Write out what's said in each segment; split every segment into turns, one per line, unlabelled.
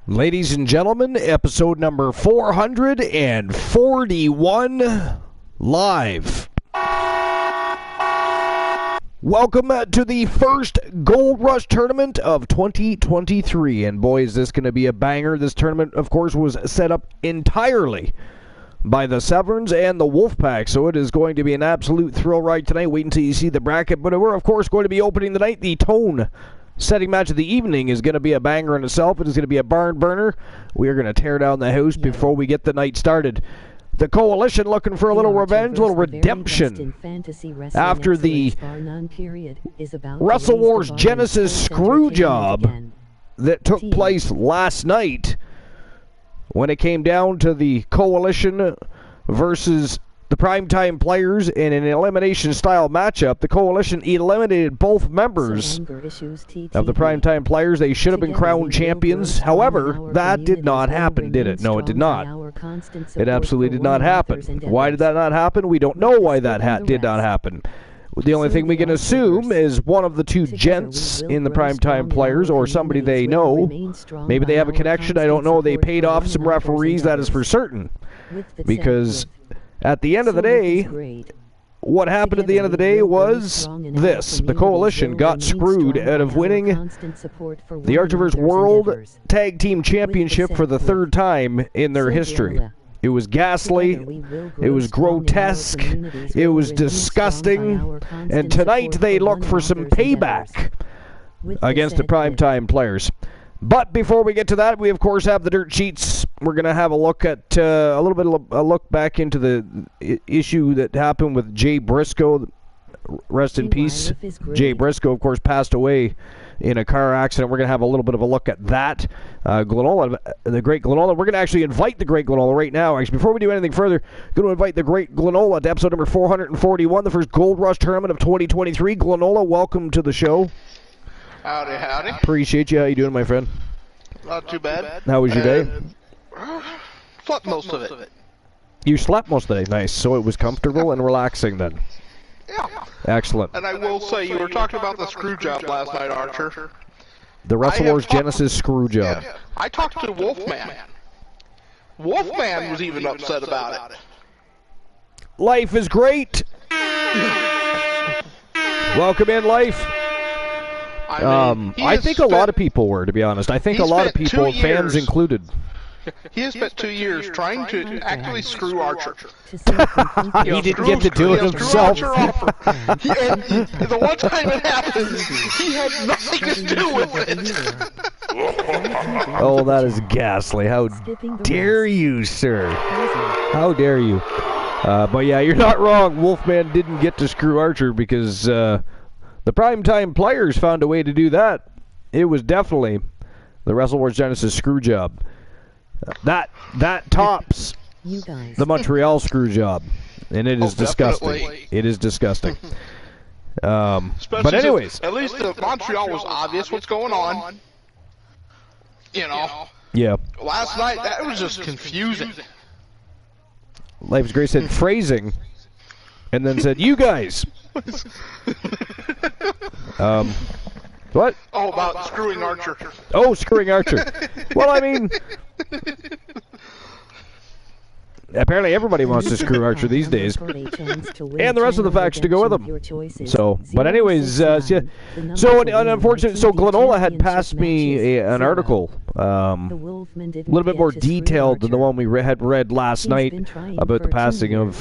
Ladies and gentlemen, episode number 441 live. Welcome to the first Gold Rush tournament of 2023. And boy, is this going to be a banger. This tournament, of course, was set up entirely by the Severns and the Wolfpack, so it is going to be an absolute thrill ride tonight. Wait until you see the bracket, but we're, of course, going to be opening the night. The tone-setting match of the evening is going to be a banger in itself. It is going to be a barn burner. We are going to tear down the house before we get the night started. The Coalition looking for a little revenge, a little redemption after the Wrestle Wars Genesis screw job that took place last night when it came down to the Coalition versus the Primetime Players in an elimination-style matchup. The Coalition eliminated both members of the Primetime Players. They should have been crowned champions. However, that did not happen, did it? No, it did not. It absolutely did not happen. Why did that not happen? We don't know why that did not happen. The only thing we can assume is one of the two gents in the Primetime Players, or somebody they know. Maybe they have a connection. I don't know. They paid off some referees, that is for certain. Because at the end of the day, what happened at the end of the day was this. The Coalition got screwed out of winning the Archiver's World Tag Team Championship for the third time in their history. It was ghastly, it was grotesque, it was disgusting, and tonight they look for some payback against the Primetime Players. But before we get to that, we of course have the dirt sheets. We're going to have a look at a little bit of a look back into the issue that happened with Jay Briscoe. Rest in peace. Jay Briscoe, of course, passed away in a car accident. We're going to have a little bit of a look at that. Glenola, the great Glenola. We're going to actually invite the great Glenola right now. Actually, before we do anything further, going to invite the great Glenola to episode number 441, the first Gold Rush tournament of 2023. Glenola, welcome to the show.
Howdy, howdy.
Appreciate you. How you doing, my friend?
Not too bad.
How was your day?
Slept most of it.
You slept most of the day. Nice. So it was comfortable and relaxing then.
Yeah.
Excellent.
And I will say, you were talking about the screw job last night, Archer.
The Wrestle Wars Genesis screw job.
Yeah. I talked to Wolfman. Wolfman was even upset about it.
Life is great. Welcome in, Life. I think a lot of people were, to be honest. I think a lot of people, fans included.
He has spent 2 years trying to actually screw Archer.
He didn't get to do it himself.
The one time it happened, he had nothing to do with it.
Oh, that is ghastly. How dare you, sir? How dare you? But yeah, you're not wrong. Wolfman didn't get to screw Archer because the Primetime Players found a way to do that. It was definitely the Wrestle Wars Genesis screw job. That tops the Montreal screw job, and it is disgusting.
Definitely.
It is disgusting. But anyways,
at least the Montreal was obvious what's going on. You know.
Yeah.
Last night that was just confusing.
Life's Great said phrasing, and then said, "You guys." What?
Oh, about screwing Archer.
Oh, screwing Archer. Well, I mean, apparently everybody wants to screw Archer these days, and the rest of the factions to go with him. So, but anyways, so unfortunately, so Glenola had passed me an article, a little bit more detailed than the one we had read last night about the passing of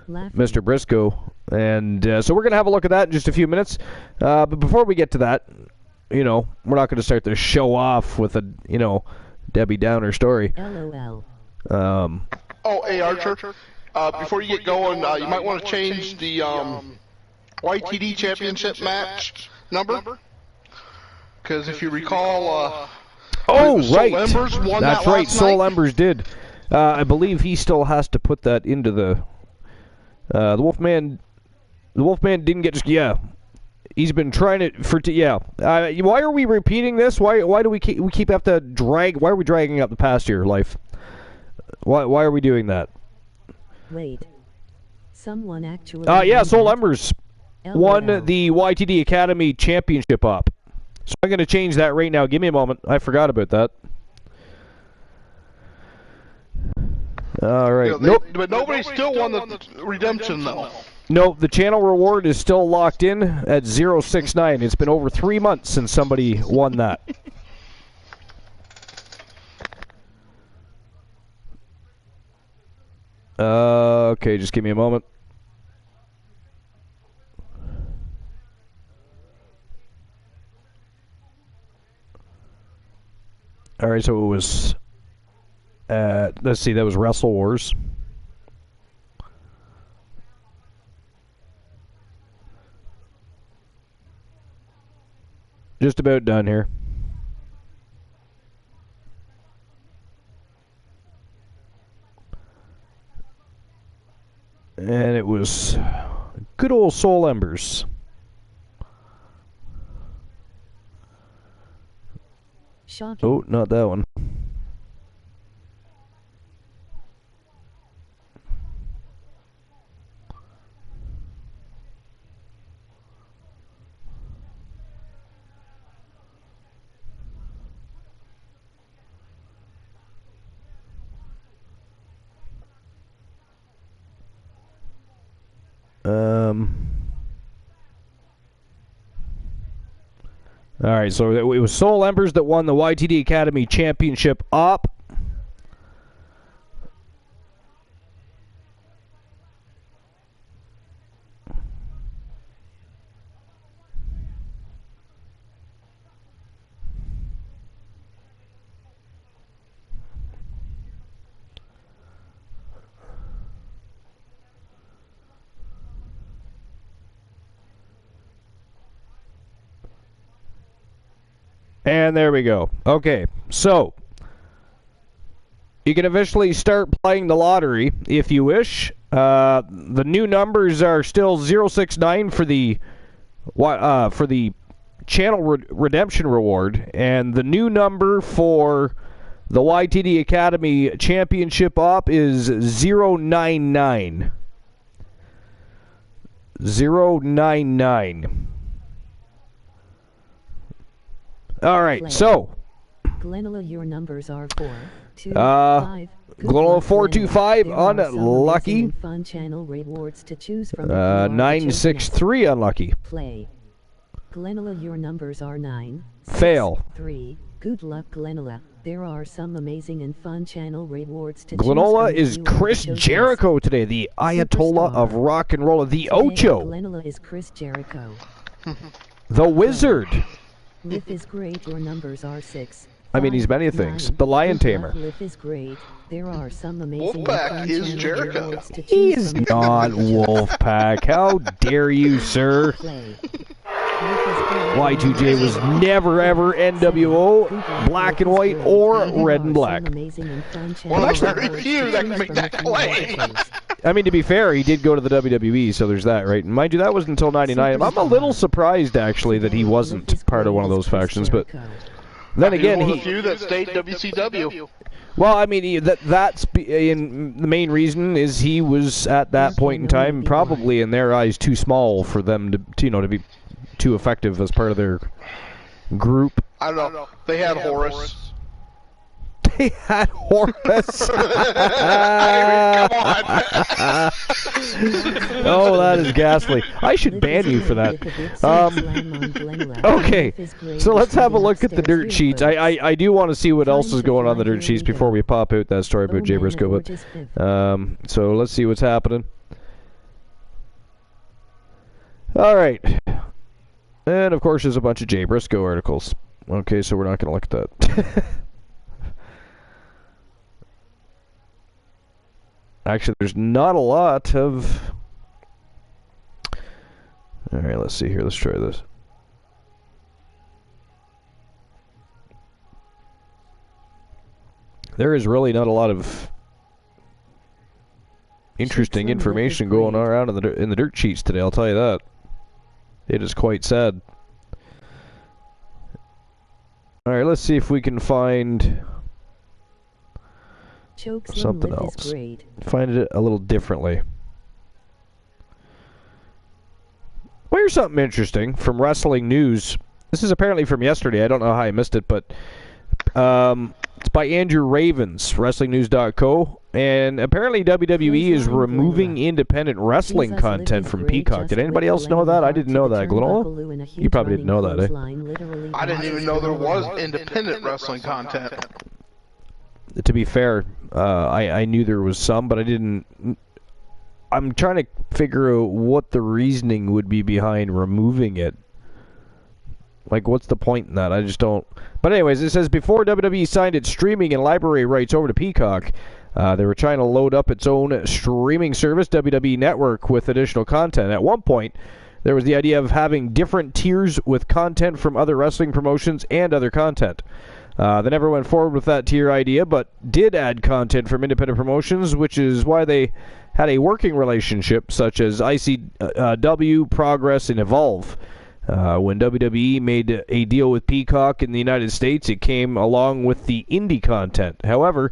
Mr. Briscoe. And so we're going to have a look at that in just a few minutes. But before we get to that, you know, we're not going to start the show off with a, you know, Debbie Downer story.
LOL.
Oh, hey, Archer. Before you get going, you might want to change the YTD Championship match number. Because if you recall,
oh, right.
Soul Embers won
That's
that
right.
last
Soul
night.
Embers did. I believe he still has to put that into the Wolfman. The Wolfman didn't get. Yeah, he's been trying it for. Yeah. Why are we repeating this? Why do we keep have to drag? Why are we dragging up the past here, Life? Why are we doing that?
Wait. Someone actually.
Yeah. Soul Embers won the YTD Academy Championship up. So I'm going to change that right now. Give me a moment. I forgot about that. All right.
You know,
Nope.
But nobody still won the redemption, though.
Nope. The channel reward is still locked in at 069. It's been over 3 months since somebody won that. Okay, just give me a moment. All right, so it was, let's see, that was Wrestle Wars. Just about done here. And it was good old Soul Embers.
Shocking.
Oh, not that one. All right, so it was Soul Embers that won the YTD Academy Championship up. And there we go. Okay, so you can officially start playing the lottery if you wish. The new numbers are still 069 for the channel redemption reward, and the new number for the YTD Academy Championship op is 099. 099. All right, so
Glenilla, your numbers are 4, 2, 5.
Glenilla 425 unlucky.
Fun channel rewards to choose from.
963 unlucky.
Play. Glenilla, your numbers are 9. 6,
Fail.
3. Good luck, Glenilla. There are some amazing and fun channel rewards to
Glenola
choose
is
from.
Chris Jericho today, the Ayatollah of rock and roll, the Ocho.
Glenilla is Chris Jericho.
The Wizard.
Liv is great. Your numbers are 6.
I mean, he's many things. The Lion Tamer.
Liv is great. There are some amazing
Wolfpack is Jericho.
He's not Wolfpack. How dare you, sir? Y2J was never ever NWO, black and white, or red and black.
Well, there's very few that can make that claim.
I mean, to be fair, he did go to the WWE, so there's that, right? And mind you, that was until '99. I'm a little surprised, actually, that he wasn't part of one of those factions, but then again,
he was a few that stayed WCW.
Well, I mean, that's in the main reason is he was at that point in time probably in their eyes too small for them to be too effective as part of their group.
I don't know. They had Horace.
They had Horace.
Come on.
Oh, that is ghastly. I should ban you for that. Okay, so let's have a look at the dirt sheets. I do want to see what else is going on the dirt sheets before we pop out that story about Jay Briscoe. But so let's see what's happening. All right. And, of course, there's a bunch of Jay Briscoe articles. Okay, so we're not going to look at that. Actually, there's not a lot of... Alright, let's see here. Let's try this. There is really not a lot of interesting information going around in the dirt sheets today, I'll tell you that. It is quite sad. Alright, let's see if we can find something else. Find it a little differently. Well, here's something interesting from Wrestling News. This is apparently from yesterday. I don't know how I missed it, but it's by Andrew Ravens, WrestlingNews.co. And apparently WWE is removing independent wrestling content from Peacock. Did anybody else know that? I didn't know that. Glenola? You probably didn't know that, eh?
I didn't even know there was independent wrestling content.
To be fair, I knew there was some, but I didn't... I'm trying to figure out what the reasoning would be behind removing it. Like, what's the point in that? I just don't... But anyways, it says, before WWE signed its streaming and library rights over to Peacock, they were trying to load up its own streaming service, WWE Network, with additional content. At one point, there was the idea of having different tiers with content from other wrestling promotions and other content. They never went forward with that tier idea, but did add content from independent promotions, which is why they had a working relationship, such as ICW, Progress, and Evolve. When WWE made a deal with Peacock in the United States, it came along with the indie content. However,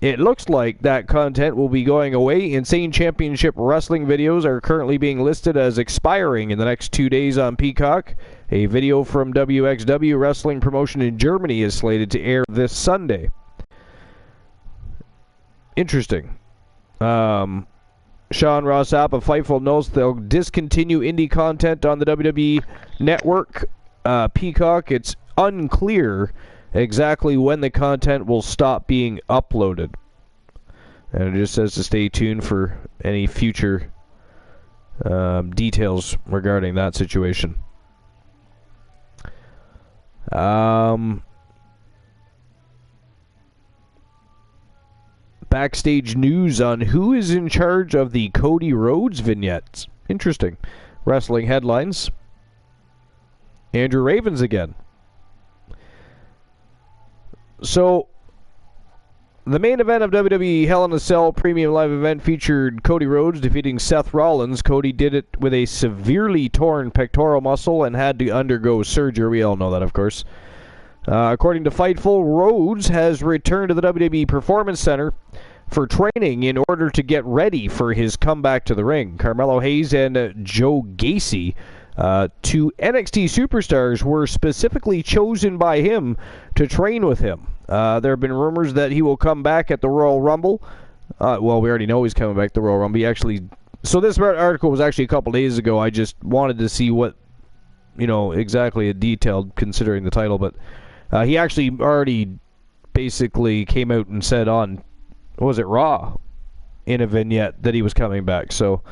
it looks like that content will be going away. Insane Championship Wrestling videos are currently being listed as expiring in the next 2 days on Peacock. A video from WXW Wrestling Promotion in Germany is slated to air this Sunday. Interesting. Sean Ross Sapp of Fightful knows they'll discontinue indie content on the WWE Network. Peacock, it's unclear exactly when the content will stop being uploaded. And it just says to stay tuned for any future details regarding that situation. Backstage news on who is in charge of the Cody Rhodes vignettes. Interesting. Wrestling headlines. Andrew Ravens again. So, the main event of WWE Hell in a Cell Premium Live event featured Cody Rhodes defeating Seth Rollins. Cody did it with a severely torn pectoral muscle and had to undergo surgery. We all know that, of course. According to Fightful, Rhodes has returned to the WWE Performance Center for training in order to get ready for his comeback to the ring. Carmelo Hayes and Joe Gacy, two NXT superstars, were specifically chosen by him to train with him. There have been rumors that he will come back at the Royal Rumble. Well, we already know he's coming back to the Royal Rumble. So this article was actually a couple days ago. I just wanted to see what, exactly it detailed considering the title. But he actually already basically came out and said on, what was it, Raw, in a vignette that he was coming back. So,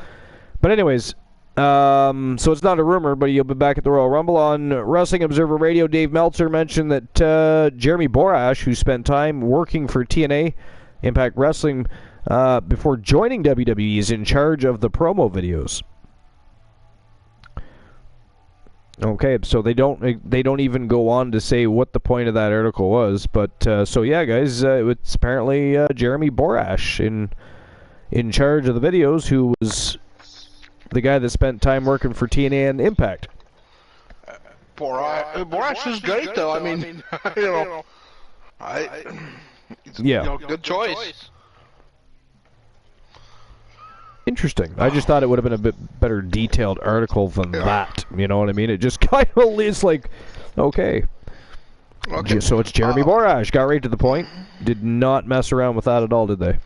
but anyways, so it's not a rumor, but he'll be back at the Royal Rumble. On Wrestling Observer Radio, Dave Meltzer mentioned that Jeremy Borash, who spent time working for TNA Impact Wrestling before joining WWE, is in charge of the promo videos. Okay, so they don't even go on to say what the point of that article was, but so yeah, guys, it's apparently Jeremy Borash in charge of the videos, who was the guy that spent time working for TNA and Impact.
Borash is great, though. I mean, good choice.
Interesting. I just thought it would have been a bit better detailed article than that. You know what I mean? It just kind of is like, okay. So it's Jeremy Borash. Got right to the point. Did not mess around with that at all, did they?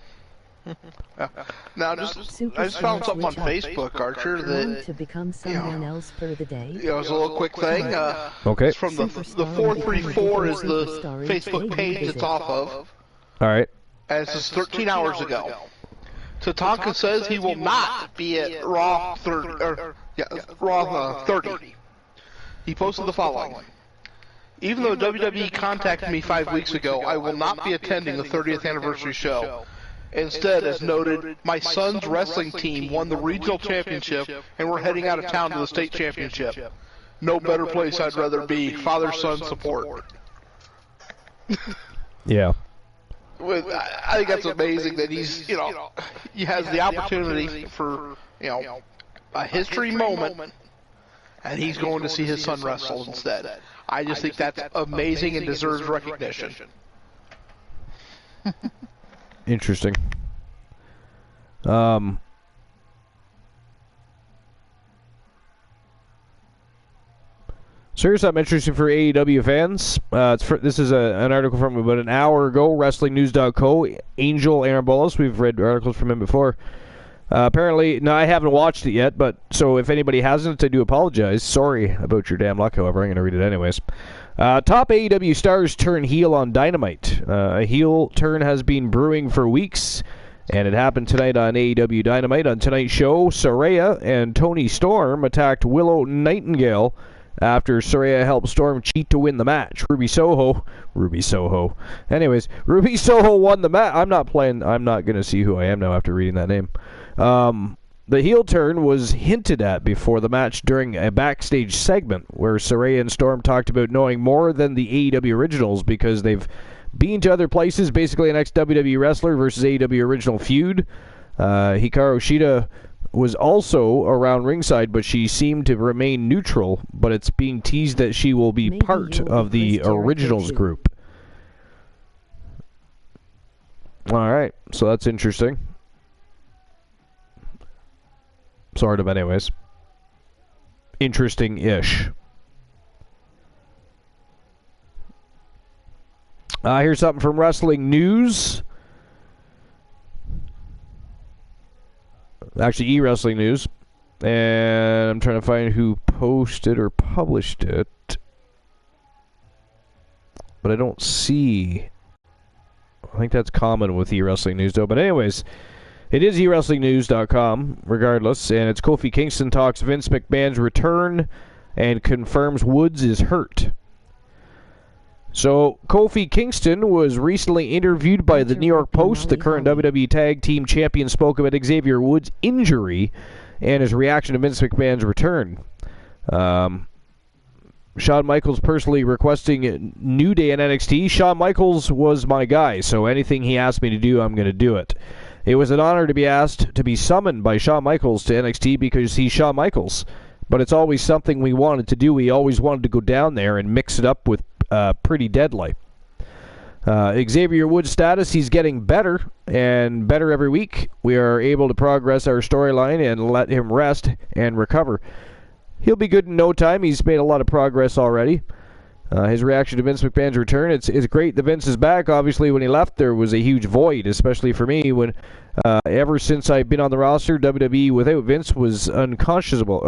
Now, I just found something on Facebook, Archer, that
to become someone else for the day.
It was a little quick thing.
Okay.
It's from the 434 is the Facebook page it's off of.
All right.
And this is 13 hours ago. Tatanka says he will not be at Raw 30. He posted the following. Even though WWE contacted me 5 weeks ago, I will not be attending the 30th anniversary show. Instead, as noted, my son's wrestling team won the regional championship and we're heading out of town to the state championship. No better place I'd rather be. Father-son support.
Yeah.
I think that's amazing that he's, he has the opportunity for, a history moment, and he's going to see his son wrestle instead. I just think that's amazing and deserves recognition.
Interesting. So here's something interesting for AEW fans. This is an article from about an hour ago, WrestlingNews.co. Angel Arambolas, we've read articles from him before. Apparently, no, I haven't watched it yet, but so if anybody hasn't, I do apologize. Sorry about your damn luck, however. I'm going to read it anyways. Top AEW stars turn heel on Dynamite. A heel turn has been brewing for weeks, and it happened tonight on AEW Dynamite. On tonight's show, Saraya and Toni Storm attacked Willow Nightingale after Saraya helped Storm cheat to win the match. Ruby Soho. Anyways, Ruby Soho won the match. I'm not going to see who I am now after reading that name. The heel turn was hinted at before the match during a backstage segment where Saraya and Storm talked about knowing more than the AEW originals because they've been to other places, basically an ex-WWE wrestler versus AEW original feud. Hikaru Shida was also around ringside, but she seemed to remain neutral, but it's being teased that she will be part of the originals group. Alright, so that's interesting. Sort of, anyways. Interesting-ish. Here's something from Wrestling News. Actually, E-Wrestling News. And I'm trying to find who posted or published it. But I don't see. I think that's common with E-Wrestling News, though. But anyways, it is eWrestlingNews.com, regardless. And it's Kofi Kingston talks Vince McMahon's return and confirms Woods is hurt. So, Kofi Kingston was recently interviewed by the New York Post. The current WWE Tag Team Champion spoke about Xavier Woods' injury and his reaction to Vince McMahon's return. Shawn Michaels personally requesting New Day in NXT. Shawn Michaels was my guy, so anything he asked me to do, I'm going to do it. It was an honor to be asked to be summoned by Shawn Michaels to NXT because he's Shawn Michaels. But it's always something we wanted to do. We always wanted to go down there and mix it up with Pretty Deadly. Xavier Woods' status, he's getting better and better every week. We are able to progress our storyline and let him rest and recover. He'll be good in no time. He's made a lot of progress already. His reaction to Vince McMahon's return, it's great that Vince is back. Obviously, when he left, there was a huge void, especially for me. When ever since I've been on the roster, WWE without Vince was unconscionable.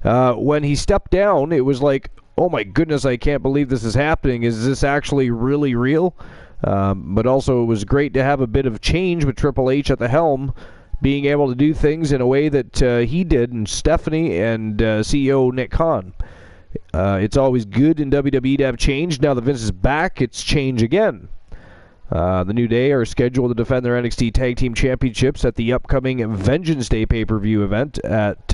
When he stepped down, it was like, oh my goodness, I can't believe this is happening. Is this actually really real? But also, it was great to have a bit of change with Triple H at the helm, being able to do things in a way that he did, and Stephanie and CEO Nick Khan. It's always good in WWE to have change. Now that Vince is back, it's change again. The New Day are scheduled to defend their NXT Tag Team Championships at the upcoming Vengeance Day pay-per-view event at...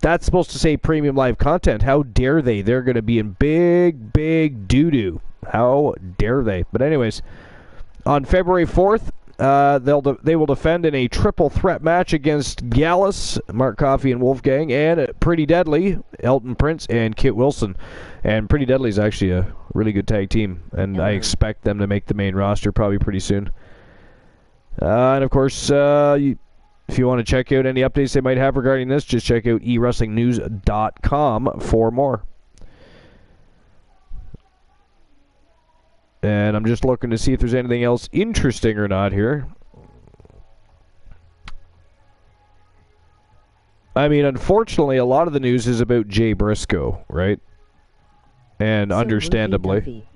that's supposed to say premium live content. How dare they? They're going to be in big, big doo-doo. How dare they? But anyways, on February 4th, they will defend in a triple threat match against Gallus, Mark Coffey, and Wolfgang, and Pretty Deadly, Elton Prince, and Kit Wilson. And Pretty Deadly is actually a really good tag team, and I expect them to make the main roster probably pretty soon. And of course, if you want to check out any updates they might have regarding this, just check out eWrestlingNews.com for more. And I'm just looking to see if there's anything else interesting or not here. I mean, unfortunately, a lot of the news is about Jay Briscoe, right? And understandably.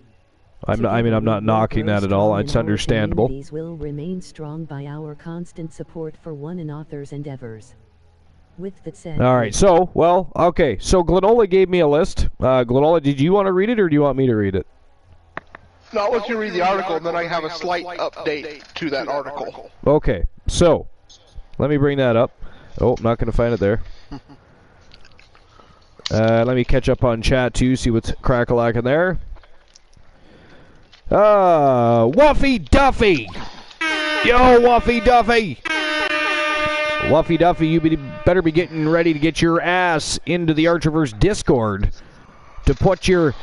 I'm not knocking that at all. It's understandable.
Will remain strong by our constant support for one another's endeavors. With that said,
all right. So, well, okay. So Glenola gave me a list. Glenola, did you want to read it, or do you want me to read it?
No, I'll let you read the article, and then I have a slight update to that article.
Okay. So, let me bring that up. Oh, I'm not going to find it there. Let me catch up on chat too. See what's crack-a-lacking there. Wuffy Duffy! Yo, Wuffy Duffy! Wuffy Duffy, you better be getting ready to get your ass into the Archerverse Discord to put your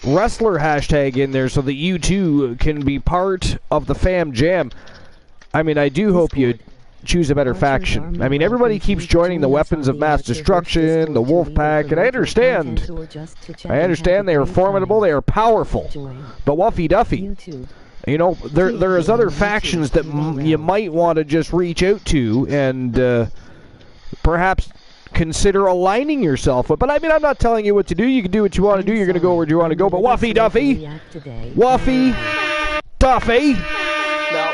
wrestler hashtag in there so that you too can be part of the fam jam. I mean, I do hope you choose a better faction. I mean, everybody keeps joining the Weapons of Mass Destruction, the Wolfpack, and I understand they are formidable, they are powerful. But Wuffy Duffy, you know, there is other factions that you might want to just reach out to and perhaps consider aligning yourself with. But I mean, I'm not telling you what to do. You can do what you want to do. You're going to go where you want to go. But Wuffy Duffy,
Now,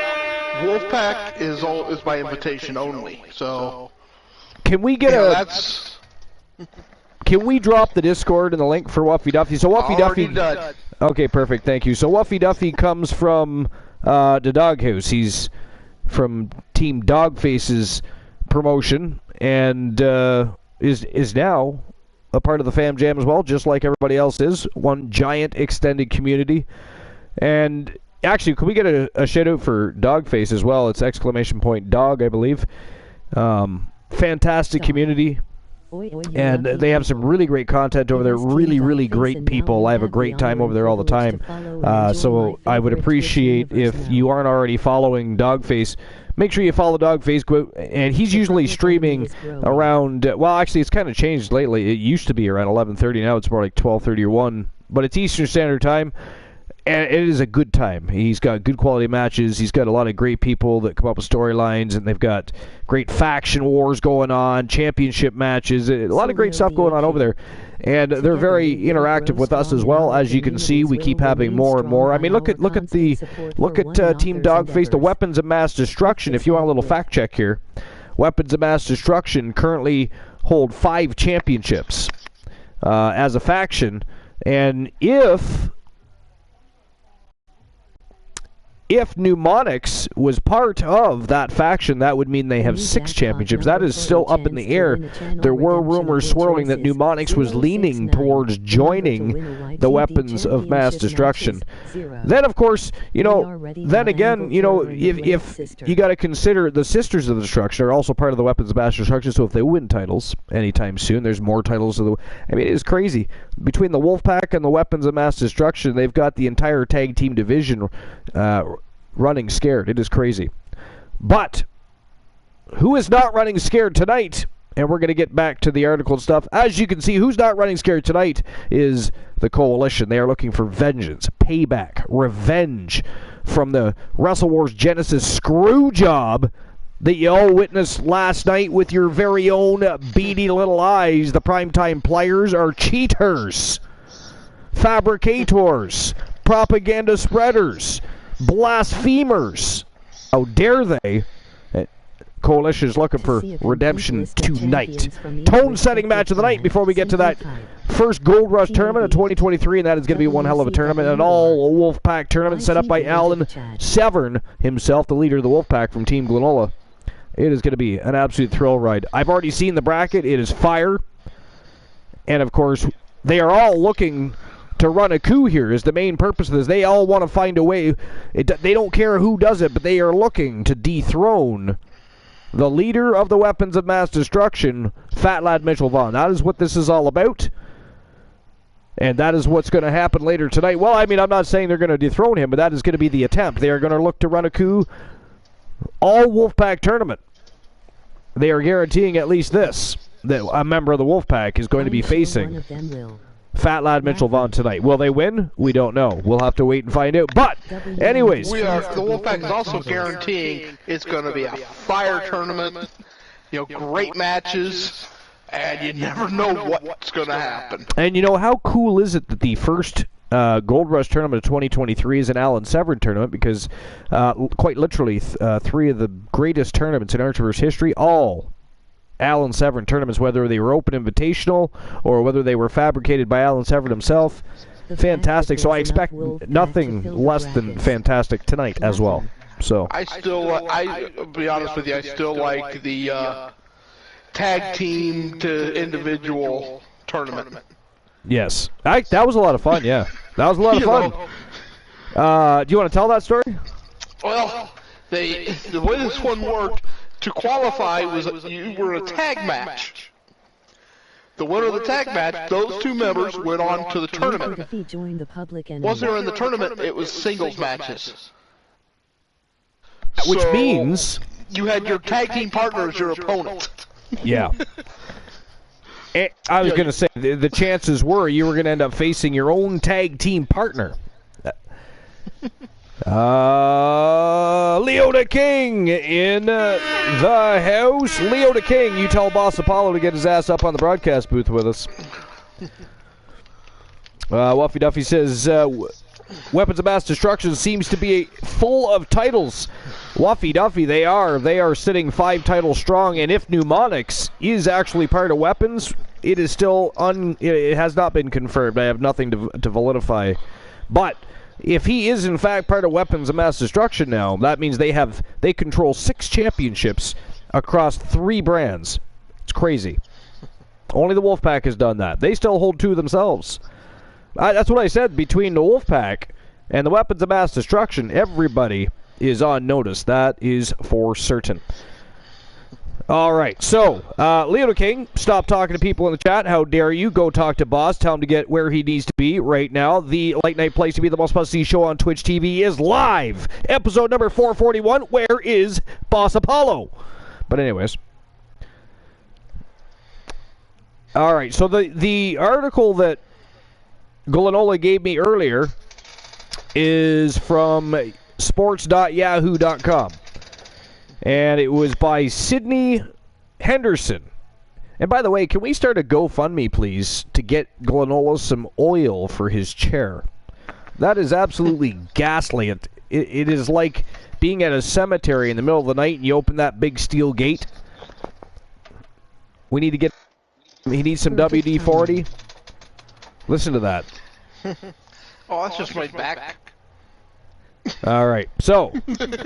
Wolfpack is by invitation only. So
can we get Can we drop the Discord and the link for Wuffy Duffy? So Wuffy Duffy.
Done.
Okay, perfect. Thank you. So Wuffy Duffy comes from the Doghouse. He's from Team Dogface's promotion and is now a part of the Fam Jam as well, just like everybody else is. One giant extended community. And actually, can we get a shout out for Dogface as well? It's !Dog, I believe. Fantastic community. And they have some really great content over there, really great people. I have a great time over there all the time. So I would appreciate if you aren't already following Dogface, make sure you follow Dogface. And he's usually streaming around, well, actually it's kind of changed lately. It used to be around 11:30, now it's more like 12:30 or 1. But it's Eastern Standard Time. And it is a good time. He's got good quality matches. He's got a lot of great people that come up with storylines, and they've got great faction wars going on, championship matches, a lot of great stuff going on over there. And they're very interactive with us as well. As you can see, we keep having more and more. I mean, look at Team Dogface, the Weapons of Mass Destruction. If you want a little fact check here, Weapons of Mass Destruction currently hold 5 championships as a faction, and if Mnemonics was part of that faction, that would mean they have 6 championships. That is still up in the air. There were rumors swirling that Mnemonics was leaning towards joining the Weapons of Mass Destruction. Then, of course, you know, then again, you know, if you got to consider the Sisters of the Destruction are also part of the Weapons of Mass Destruction, so if they win titles anytime soon, there's more titles. I mean, it is crazy. Between the Wolfpack and the Weapons of Mass Destruction, they've got the entire tag team division running scared. It is crazy. But who is not running scared tonight? And we're going to get back to the article and stuff. As you can see, who's not running scared tonight is the Coalition. They are looking for vengeance, payback, revenge from the Wrestle Wars Genesis screw job that you all witnessed last night with your very own beady little eyes. The primetime players are cheaters, fabricators, propaganda spreaders, blasphemers. How dare they? Coalition is looking for redemption tonight. Tone-setting match of the night before we get to that first Gold Rush tournament of 2023, and that is going to be one hell of a tournament, an all-Wolfpack tournament set up by Alan Severn himself, the leader of the Wolfpack from Team Glenola. It is going to be an absolute thrill ride. I've already seen the bracket. It is fire. And, of course, they are all looking to run a coup here is the main purpose of this. They all want to find a way. They don't care who does it, but they are looking to dethrone the leader of the Weapons of Mass Destruction, Fat Lad Mitchell Vaughn. That is what this is all about. And that is what's going to happen later tonight. Well, I mean, I'm not saying they're going to dethrone him, but that is going to be the attempt. They are going to look to run a coup. All Wolfpack tournament. They are guaranteeing at least this, that a member of the Wolfpack is going to be facing Fat Lad Mitchell Vaughn tonight. Will they win? We don't know. We'll have to wait and find out. But, anyways.
The Wolfpack is also guaranteeing it's going to be a fire tournament, you know, great matches, and you never know what's going to happen.
And you know, how cool is it that the first Gold Rush tournament of 2023 is an Alan Severn tournament, because quite literally 3 of the greatest tournaments in Archerverse history, all Alan Severn tournaments, whether they were open invitational or whether they were fabricated by Alan Severn himself. Fantastic. So I expect nothing less than fantastic tonight as well. So
I'll be honest with you, I still like the tag team to individual tournament.
Yes. That was a lot of fun, yeah. That was a lot of fun. Do you want to tell that story?
Well, the way this one worked, to qualify you were a tag match. The winner of the tag match, those 2 members went on to the tournament. Once they were in the tournament, it was singles matches.
Which means
you had your tag team partner as your opponent.
Yeah. I was going to say, the chances were you were going to end up facing your own tag team partner. Leota King in the house. Leota King, you tell Boss Apollo to get his ass up on the broadcast booth with us. Wuffy Duffy says, Weapons of Mass Destruction seems to be full of titles. Wuffy Duffy, they are sitting 5 titles strong, and if Mnemonics is actually part of Weapons, it is still it has not been confirmed. I have nothing to validify. But if he is in fact part of Weapons of Mass Destruction now, that means they control 6 championships across 3 brands. It's crazy. Only the Wolfpack has done that. They still hold 2 themselves. That's what I said. Between the Wolfpack and the Weapons of Mass Destruction, everybody is on notice. That is for certain. All right, so, Leota King, stop talking to people in the chat. How dare you? Go talk to Boss. Tell him to get where he needs to be right now. The late night place to be the most must-see show on Twitch TV is live. Episode number 441. Where is Boss Apollo? But anyways. All right, so the article that Golanola gave me earlier is from sports.yahoo.com. And it was by Sydney Henderson. And by the way, can we start a GoFundMe, please, to get Golanola some oil for his chair? That is absolutely ghastly. It is like being at a cemetery in the middle of the night and you open that big steel gate. We need to get... He needs some WD-40. Listen to that.
Oh, that's just my back.
All right, so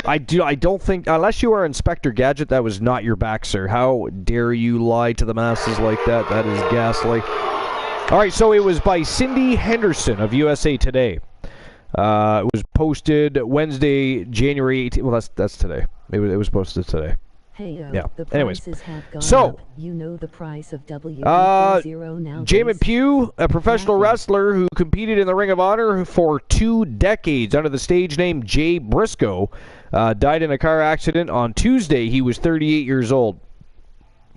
I don't think, unless you are Inspector Gadget, that was not your back, sir. How dare you lie to the masses like that? That is ghastly. All right, so it was by Cindy Henderson of USA Today. It was posted Wednesday, January 18th. Well, that's today. It was posted today.
Hey,
yeah.
The
Anyways,
prices have gone
so
up. You know the price of WD-40 now.
Jamin Pugh, a professional wrestler who competed in the Ring of Honor for 2 decades under the stage name Jay Briscoe, died in a car accident on Tuesday. He was 38 years old.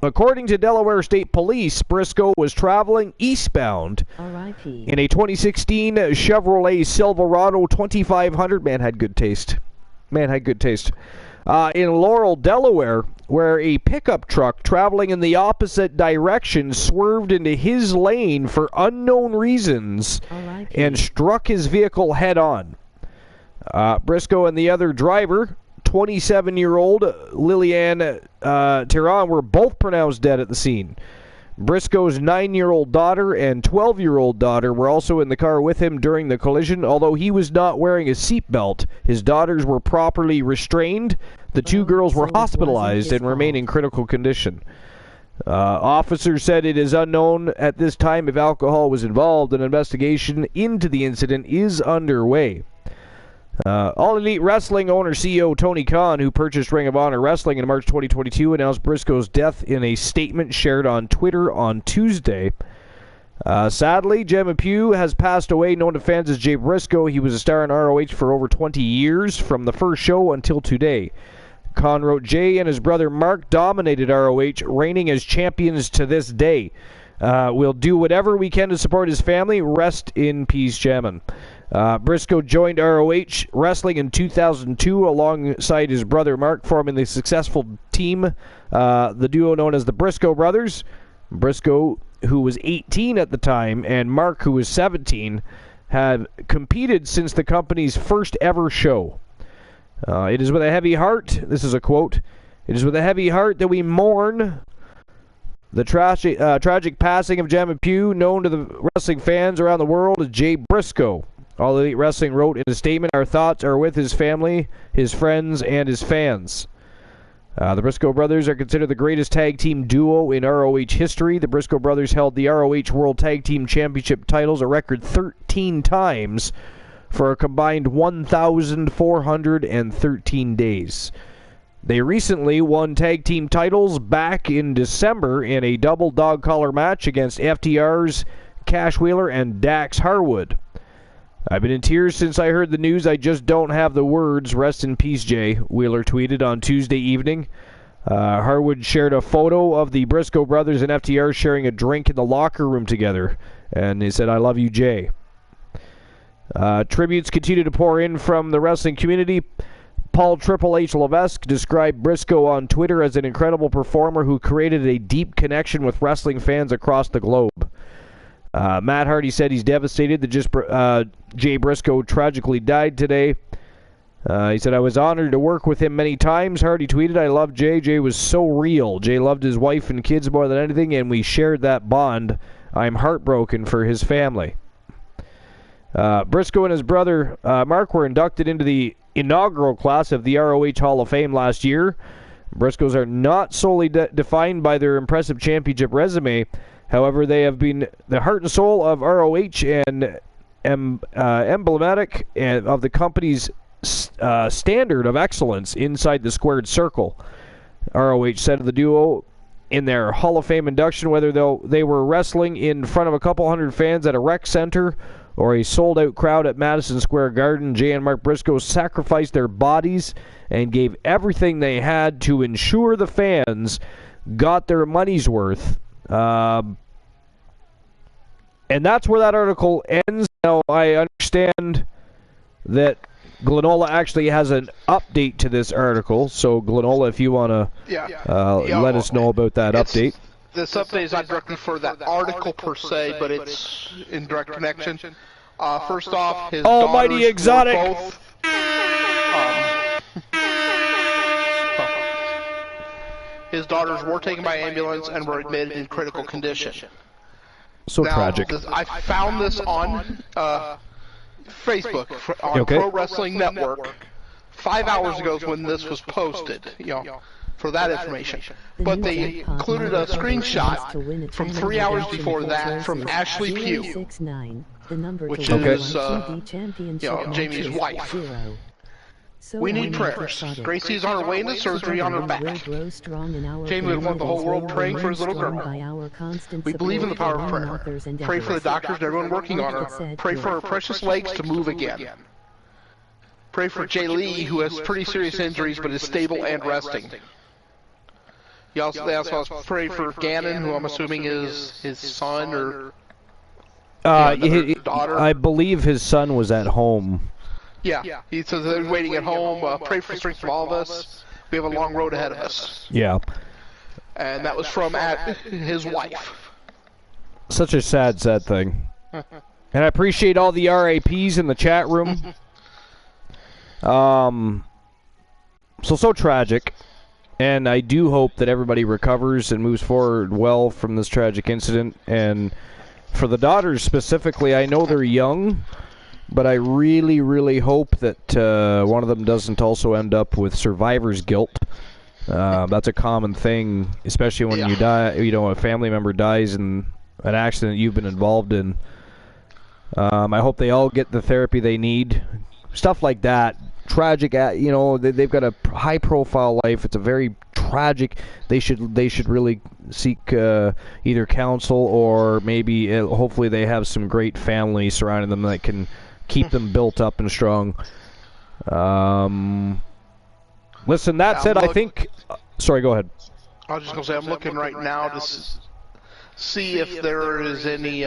According to Delaware State Police, Briscoe was traveling eastbound in a 2016 Chevrolet Silverado 2500. Man had good taste. In Laurel, Delaware, where a pickup truck traveling in the opposite direction swerved into his lane for unknown reasons and struck his vehicle head-on. Briscoe and the other driver, 27-year-old Lillian Tehran, were both pronounced dead at the scene. Briscoe's 9-year-old daughter and 12-year-old daughter were also in the car with him during the collision. Although he was not wearing a seatbelt, his daughters were properly restrained. The 2 girls were hospitalized and remain in critical condition. Officers said it is unknown at this time if alcohol was involved. An investigation into the incident is underway. All Elite Wrestling owner CEO Tony Khan, who purchased Ring of Honor Wrestling in March 2022, announced Briscoe's death in a statement shared on Twitter on Tuesday. Sadly, Gemma Pugh has passed away, known to fans as Jay Briscoe. He was a star in ROH for over 20 years, from the first show until today. Khan wrote, Jay and his brother Mark dominated ROH, reigning as champions to this day. We'll do whatever we can to support his family. Rest in peace, Jamin. Briscoe joined ROH Wrestling in 2002 alongside his brother Mark, forming the successful team, the duo known as the Briscoe Brothers. Briscoe, who was 18 at the time, and Mark, who was 17, had competed since the company's first ever show. It is with a heavy heart, this is a quote, it is with a heavy heart that we mourn the tragic passing of Gemma Pugh, known to the wrestling fans around the world as Jay Briscoe. All Elite Wrestling wrote in a statement, our thoughts are with his family, his friends, and his fans. The Briscoe Brothers are considered the greatest tag team duo in ROH history. The Briscoe Brothers held the ROH World Tag Team Championship titles a record 13 times for a combined 1,413 days. They recently won tag team titles back in December in a double dog collar match against FTR's Cash Wheeler and Dax Harwood. I've been in tears since I heard the news. I just don't have the words. Rest in peace, Jay, Wheeler tweeted on Tuesday evening. Harwood shared a photo of the Briscoe brothers and FTR sharing a drink in the locker room together. And he said, "I love you, Jay." Tributes continue to pour in from the wrestling community. Paul Triple H Levesque described Briscoe on Twitter as an incredible performer who created a deep connection with wrestling fans across the globe. Matt Hardy said he's devastated that Jay Briscoe tragically died today. He said, "I was honored to work with him many times." Hardy tweeted, "I love Jay. Jay was so real. Jay loved his wife and kids more than anything, and we shared that bond. I'm heartbroken for his family." Briscoe and his brother Mark were inducted into the inaugural class of the ROH Hall of Fame last year. Briscoes are not solely defined by their impressive championship resume. However, they have been the heart and soul of ROH and emblematic of the company's standard of excellence inside the squared circle. ROH said of the duo in their Hall of Fame induction, whether they were wrestling in front of a couple hundred fans at a rec center or a sold-out crowd at Madison Square Garden, Jay and Mark Briscoe sacrificed their bodies and gave everything they had to ensure the fans got their money's worth. And that's where that article ends. Now, I understand that Glenola actually has an update to this article. So, Glenola, if you want to let us know about that update.
This update is not directly for that article per se, but it's in direct connection. First off, his
Almighty Exotic.
Both, his daughters were taken by ambulance and were admitted in critical condition.
So
now,
tragic.
I found this on Facebook on Pro Wrestling Network 5 hours ago is when this was posted. For that information. But they included a screenshot from 3 hours before that from Ashley Pugh, which is Jamie's wife. We need prayers. Gracie is on her way into surgery on her back. Jamie would want the whole world praying for his little girl. We believe in the power of prayer. Pray for the doctors and everyone working on her. Pray for her precious legs to move again. Pray for Jay Lee, who has pretty serious injuries but is stable and resting. They also pray for Gannon, who I'm assuming is his son or daughter.
I believe his son was at home.
Yeah, he says they're waiting at home. Pray for strength from all of us. We have a long road ahead of us.
Yeah.
And that was from his wife.
Such a sad thing. And I appreciate all the RAPs in the chat room. So tragic. And I do hope that everybody recovers and moves forward well from this tragic incident. And for the daughters specifically, I know they're young, but I really, really hope that one of them doesn't also end up with survivor's guilt. That's a common thing, especially when you die. A family member dies in an accident you've been involved in. I hope they all get the therapy they need. Stuff like that. Tragic, they've got a high-profile life. It's a very tragic. They should really seek either counsel or maybe, hopefully, they have some great family surrounding them that can keep them built up and strong. Listen, that said, I think. Sorry, go ahead.
I was just gonna say I'm looking right now to see if there is any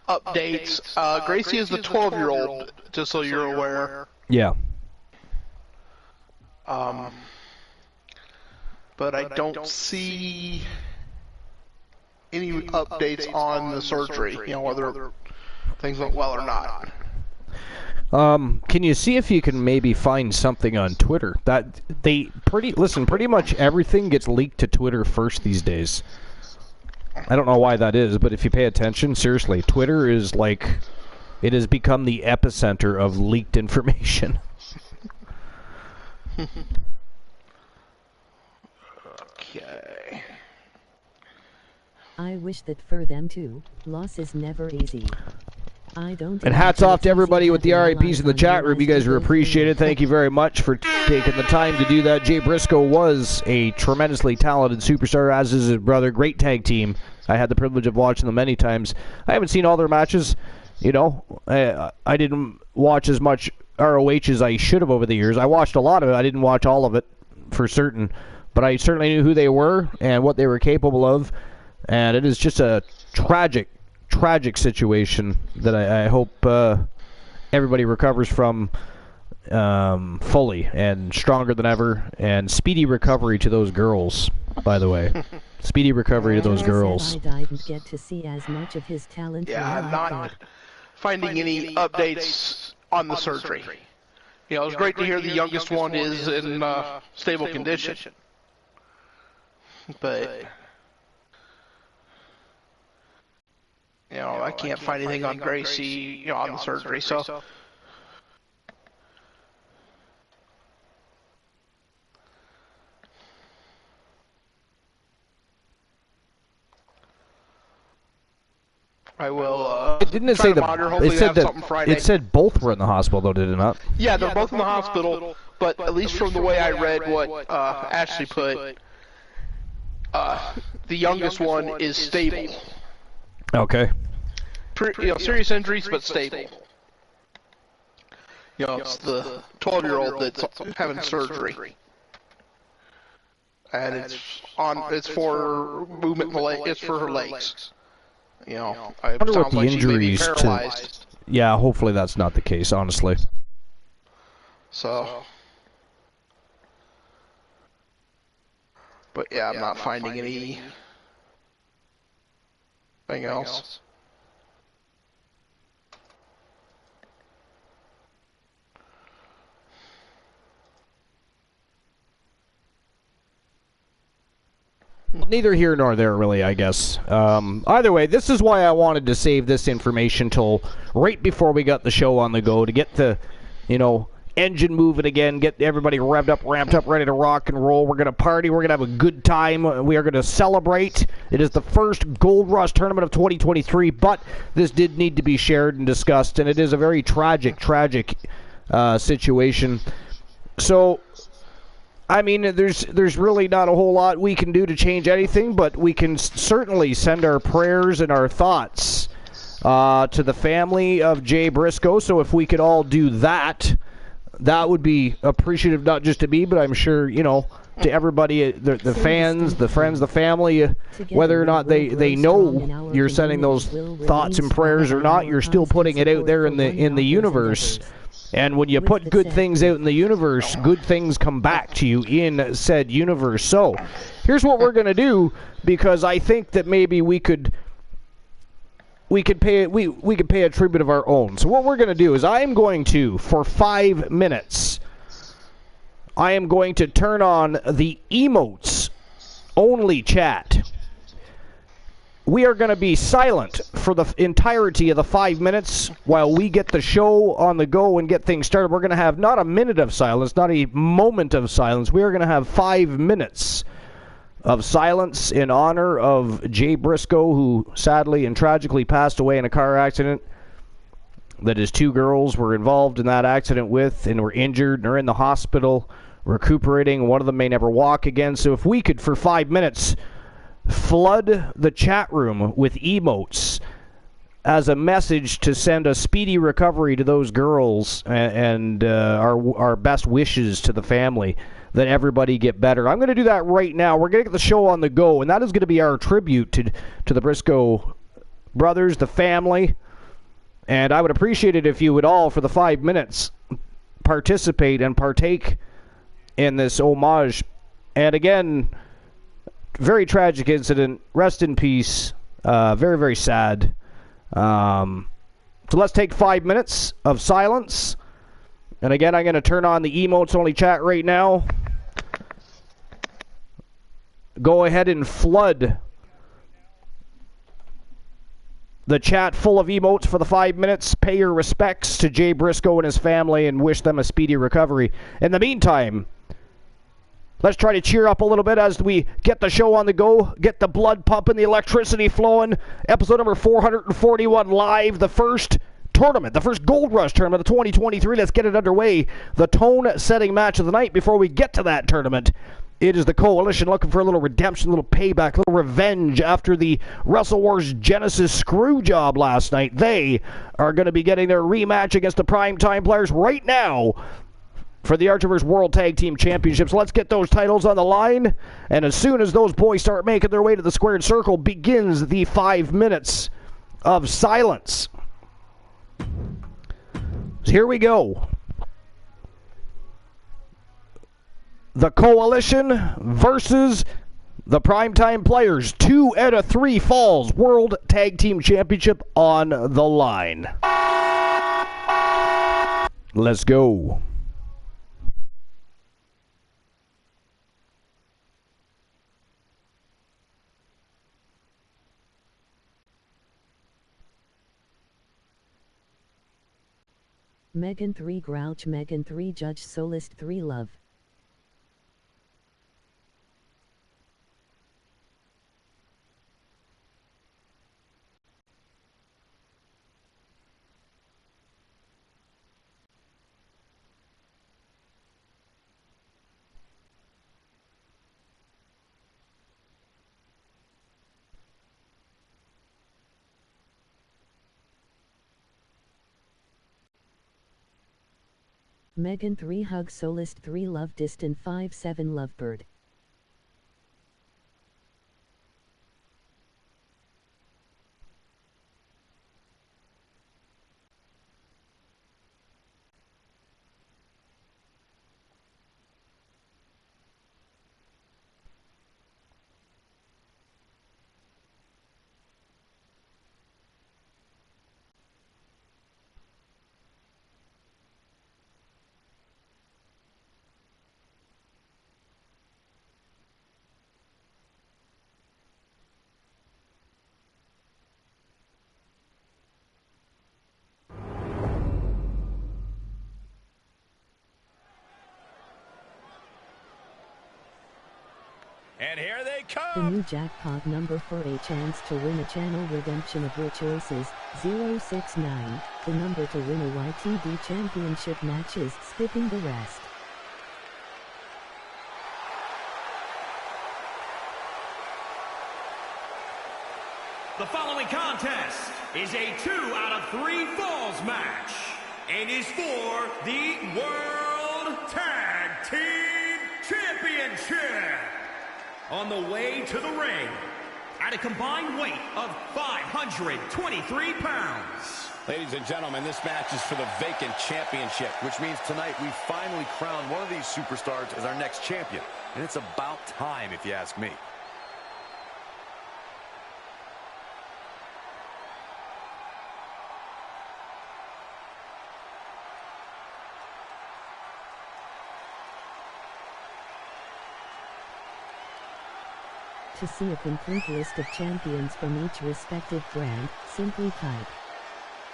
updates. Gracie is the 12-year-old, just so you're aware.
Yeah.
But I don't see any updates on the surgery, whether things went well or not.
Can you see if you can maybe find something on Twitter? That pretty much everything gets leaked to Twitter first these days. I don't know why that is, but if you pay attention, seriously, Twitter is it has become the epicenter of leaked information.
Okay.
I wish that for them too. Loss is never easy. And
hats off to everybody with the RIPs in the chat room. You guys are appreciated. Thank you very much for taking the time to do that. Jay Briscoe was a tremendously talented superstar, as is his brother. Great tag team. I had the privilege of watching them many times. I haven't seen all their matches. You know, I didn't watch as much ROH as I should have over the years. I watched a lot of it. I didn't watch all of it for certain, but I certainly knew who they were and what they were capable of. And it is just a tragic, tragic situation that I hope everybody recovers from fully and stronger than ever. And speedy recovery to those girls, by the way. Speedy recovery to those girls.
I didn't get to see as much of his talent.
Yeah, I'm not finding any updates on the surgery. You know, it was great to hear the youngest one is in stable condition. But, you know, I can't find anything on Gracie, you know, on the surgery, so. I will.
Didn't it say it said both were in the hospital though? Did it not?
Yeah, they're both in the hospital. But at least from the way I read what Ashley put, the youngest one is stable.
Okay.
You know, serious injuries, but stable. You know, it's the 12-year-old that's having surgery, and it's for movement in the leg. It's for her legs. You know,
I wonder what the injuries to. Yeah, hopefully that's not the case, honestly.
So, but yeah, I'm not finding anything else.
Neither here nor there, really, I guess. Either way, this is why I wanted to save this information till right before we got the show on the go, to get the, you know, engine moving again, get everybody revved up, ramped up, ready to rock and roll. We're going to party. We're going to have a good time. We are going to celebrate. It is the first Gold Rush tournament of 2023, but this did need to be shared and discussed, and it is a very tragic, tragic situation. So, I mean, there's really not a whole lot we can do to change anything, but we can certainly send our prayers and our thoughts to the family of Jay Briscoe. So if we could all do that, that would be appreciative, not just to me, but I'm sure, you know, to everybody, the fans, the friends, the family, whether or not they know you're sending those thoughts and prayers or not, you're still putting it out there in the universe. And when you put good things out in the universe, good things come back to you in said universe. So, here's what we're going to do, because I think that maybe we could pay a tribute of our own. So what we're going to do is I am going to, for 5 minutes, I am going to turn on the emotes only chat. We are going to be silent for the entirety of the 5 minutes while we get the show on the go and get things started. We're going to have not a minute of silence, not a moment of silence. We are going to have 5 minutes of silence in honor of Jay Briscoe, who sadly and tragically passed away in a car accident that his 2 girls were involved in that accident with and were injured and are in the hospital recuperating. One of them may never walk again. So if we could, for 5 minutes, flood the chat room with emotes as a message to send a speedy recovery to those girls and our best wishes to the family that everybody get better. I'm going to do that right now. We're going to get the show on the go, and that is going to be our tribute to the Briscoe brothers, the family. And I would appreciate it if you would all, for the 5 minutes, participate and partake in this homage. And again, very tragic incident. Rest in peace. Very, very sad. So let's take 5 minutes of silence. And again, I'm going to turn on the emotes only chat right now. Go ahead and flood the chat full of emotes for the 5 minutes. Pay your respects to Jay Briscoe and his family and wish them a speedy recovery. In the meantime, let's try to cheer up a little bit as we get the show on the go, get the blood pumping, the electricity flowing. Episode number 441 live, the first tournament, the first Gold Rush tournament of 2023. Let's get it underway. The tone-setting match of the night before we get to that tournament It is the Coalition looking for a little redemption, a little payback, a little revenge after the Wrestle Wars Genesis screw job last night. They are going to be getting their rematch against the Primetime Players right now for the Archiverse World Tag Team Championships. Let's get those titles on the line, and as soon as those boys start making their way to the squared circle, begins the 5 minutes of silence. So here we go. The Coalition versus the Primetime Players. 2 out of 3 falls. World Tag Team Championship on the line. Let's go.
Megan 3 Grouch, Megan 3 Judge, Solist 3 Love. Megan 3 Hug, Solist 3 Love, Distant 5-7 Lovebird.
And here they
The
come!
new jackpot number for a chance to win a channel redemption of your choices, 069. The number to win a YTD championship match is skipping the rest.
The following contest is a 2 out of 3 falls match and is for the World Tag Team Championship. On the way to the ring, at a combined weight of 523 pounds.
Ladies and gentlemen, this match is for the vacant championship, which means tonight we finally crown one of these superstars as our next champion. And it's about time, if you ask me.
To see a complete list of champions from each respective brand, simply type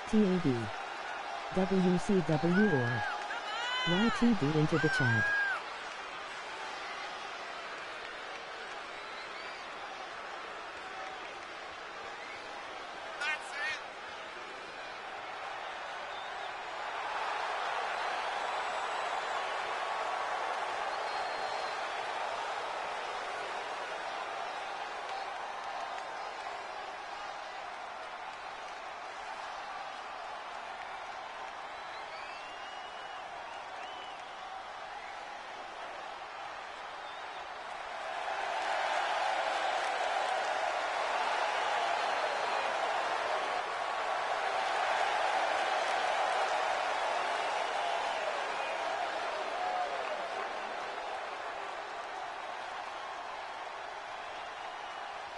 TAB, WCW or YTD into the chat.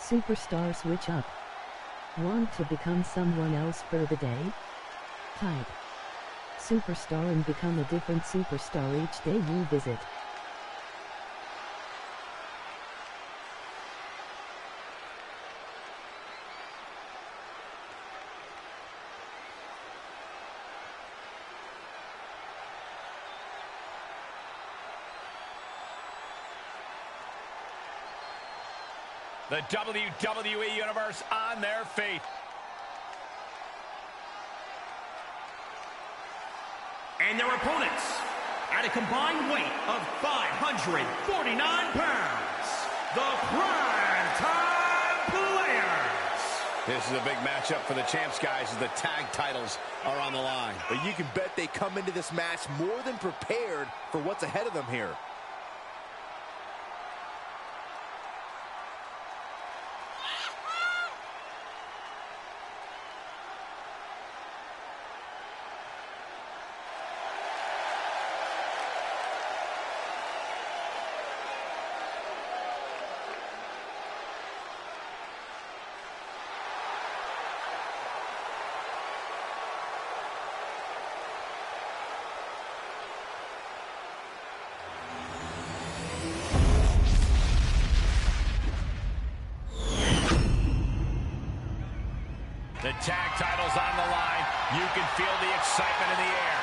Superstar switch up. Want to become someone else for the day? Type superstar and become a different superstar each day you visit.
The WWE Universe on their feet. And their opponents, at a combined weight of 549 pounds, the Prime Time Players.
This is a big matchup for the champs, guys, as the tag titles are on the line.
But you can bet they come into this match more than prepared for what's ahead of them here.
The tag title's on the line. You can feel the excitement in the air.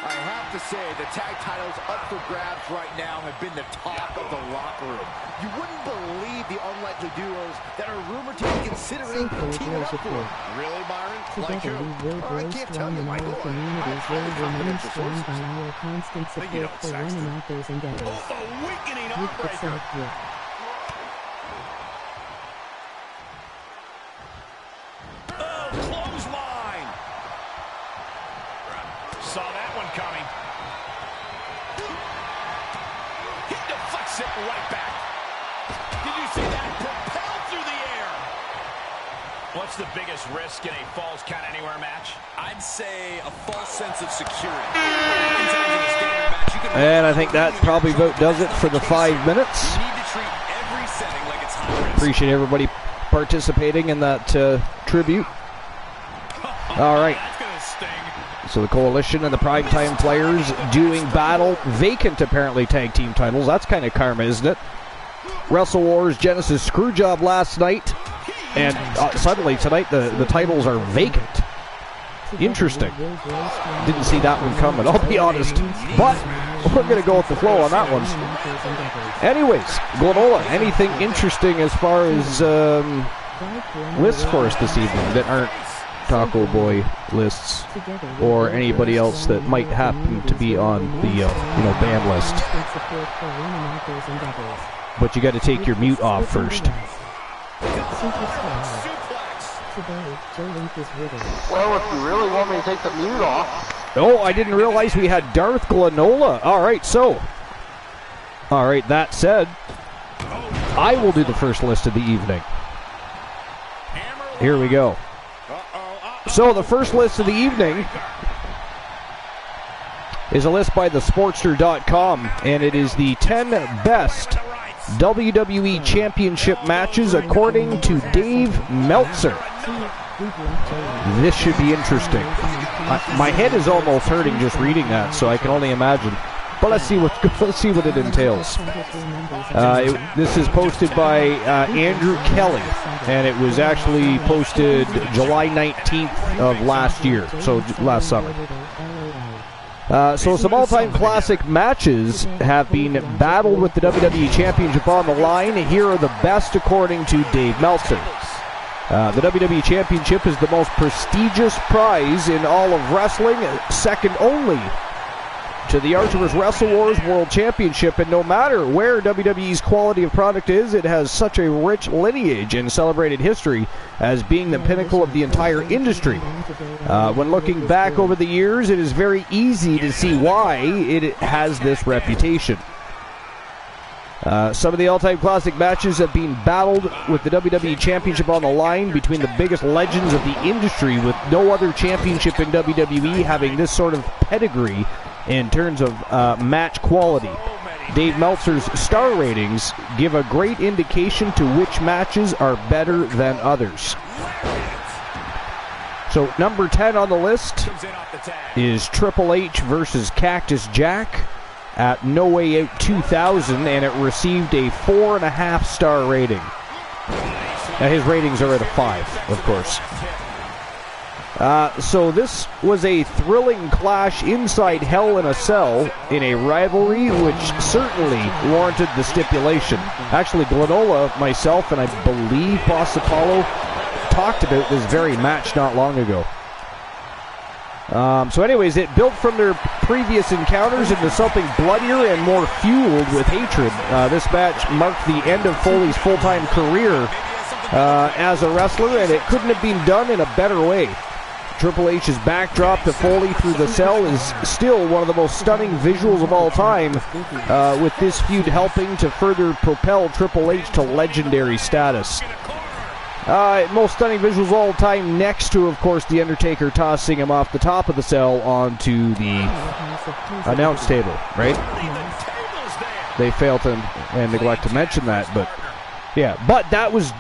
I have to say, the tag titles up for grabs right now have been the talk of the locker room. You wouldn't believe the unlikely duos that are rumored to be considering teaming up for. Really, Byron? Like
Together
who?
we will
Oh, I
grow
can't tell
strong
you,
and
Michael.
our communities will remain strong by our constant support for one another's endeavors.
Oh, a weakening
With
arm
the
breaker.
self-worth.
Oh, clothesline. Saw that one coming. He deflects it right back. Did you see that? Propelled through the air. What's the biggest risk in a Falls Count Anywhere match?
I'd say a false sense of security. Oftentimes in a standard match, you can
And I think that probably about does it for the 5 minutes.
You need to treat every setting like it's high risk.
Appreciate everybody participating in that tribute. All right.
That's going to sting.
So the Coalition and the Primetime Players doing battle. Vacant, apparently, tag team titles. That's kind of karma, isn't it? Wrestle Wars Genesis Screwjob last night. And suddenly tonight the titles are vacant. Interesting. Didn't see that one coming, I'll be honest. But we're going to go with the flow on that one. Anyways, Glenola, anything interesting as far as lists for us this evening that aren't Taco Boy lists or anybody else that might happen to be on the band list? But you got to take your mute off first.
Today, Joe Link is riddled.
Well, if you really want me to take the mute off.
Oh, I didn't realize we had Darth Glenola. All right, that said, I will do the first list of the evening. Here we go. So the first list of the evening is a list by thesportster.com, and it is the 10 best WWE Championship matches according to Dave Meltzer. This should be interesting. My head is almost hurting just reading that, so I can only imagine. But let's see what it entails. This is posted by Andrew Kelly, and it was actually posted July 19th of last year, so last summer. So some all-time classic matches have been battled with the WWE Championship on the line. Here are the best according to Dave Meltzer. The WWE Championship is the most prestigious prize in all of wrestling, second only to the Archer's Wrestle Wars World Championship, and no matter where WWE's quality of product is, it has such a rich lineage and celebrated history as being the pinnacle of the entire industry. When looking back over the years, it is very easy to see why it has this reputation. Some of the all-time classic matches have been battled with the WWE Championship on the line between the biggest legends of the industry, with no other championship in WWE having this sort of pedigree in terms of match quality. Dave Meltzer's star ratings give a great indication to which matches are better than others. So number 10 on the list is Triple H versus Cactus Jack at No Way Out 2000, and it received a 4.5-star rating. Now his ratings are at a 5, of course. So this was a thrilling clash inside Hell in a Cell in a rivalry which certainly warranted the stipulation. Actually, Glenola, myself, and I believe Boss Apollo talked about this very match not long ago. So anyways, it built from their previous encounters into something bloodier and more fueled with hatred. This match marked the end of Foley's full-time career as a wrestler, and it couldn't have been done in a better way. Triple H's backdrop to Foley through the cell is still one of the most stunning visuals of all time, with this feud helping to further propel Triple H to legendary status. Most stunning visuals of all time, next to, of course, The Undertaker tossing him off the top of the cell onto the announce table, right? They failed to and neglect to mention that, but yeah, but that was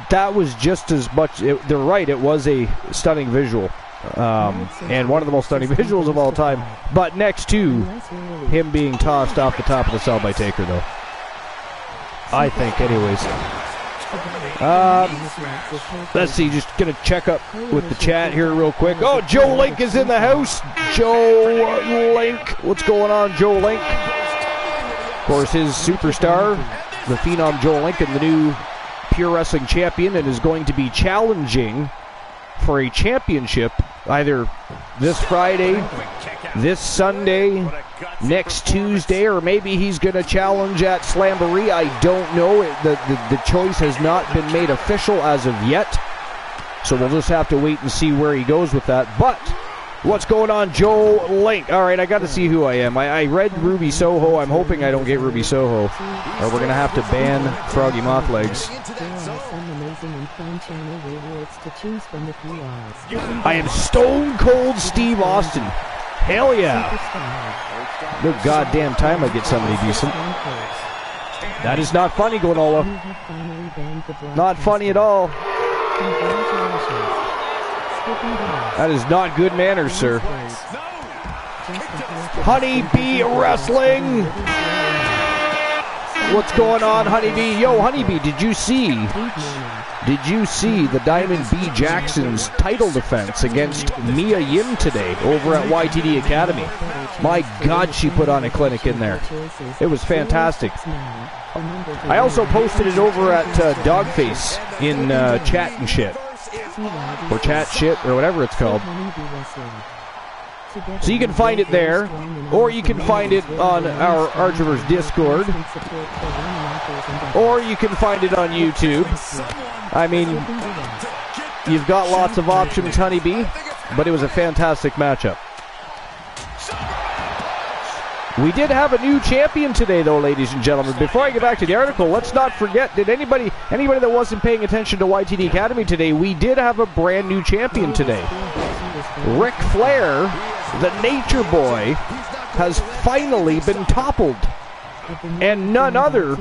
just as much. They're right, it was a stunning visual. And one of the most stunning visuals of all time, but next to him being tossed off the top of the cell by Taker, though, I think, anyways. Let's see, just gonna check up with the chat here real quick. Oh, Joe Link is in the house. Joe Link, what's going on, Joe Link? Of course, his superstar, the Phenom Joe Link, and the new Pure Wrestling champion, and is going to be challenging for a championship either this Friday, this Sunday, next Tuesday, or maybe he's going to challenge at Slamboree. I don't know. The choice has not been made official as of yet, so we'll just have to wait and see where he goes with that. But what's going on, Joe Link? All right, I got to see who I am. I read Ruby Soho. I'm hoping I don't get Ruby Soho, or we're going to have to ban Froggy Mothlegs. I am Stone Cold Steve Austin. Hell yeah. No goddamn time I get somebody decent. That is not funny, Glenola. Not funny at all. That is not good manners, sir. Honeybee Wrestling. What's going on, Honeybee? Yo, Honeybee, did you see the Diamond B. Jackson's title defense against Mia Yim today over at YTD Academy? My God, she put on a clinic in there. It was fantastic. I also posted it over at Dogface in Chat and Shit. Or Chat Shit, or whatever it's called. So you can find it there, or you can find it on our Archivers Discord, or you can find it on YouTube. I mean, you've got lots of options, Honeybee, but it was a fantastic matchup. We did have a new champion today, though, ladies and gentlemen. Before I get back to the article, let's not forget, did anybody that wasn't paying attention to YTD Academy today, we did have a brand new champion today. Ric Flair, the Nature Boy, has finally been toppled. And none other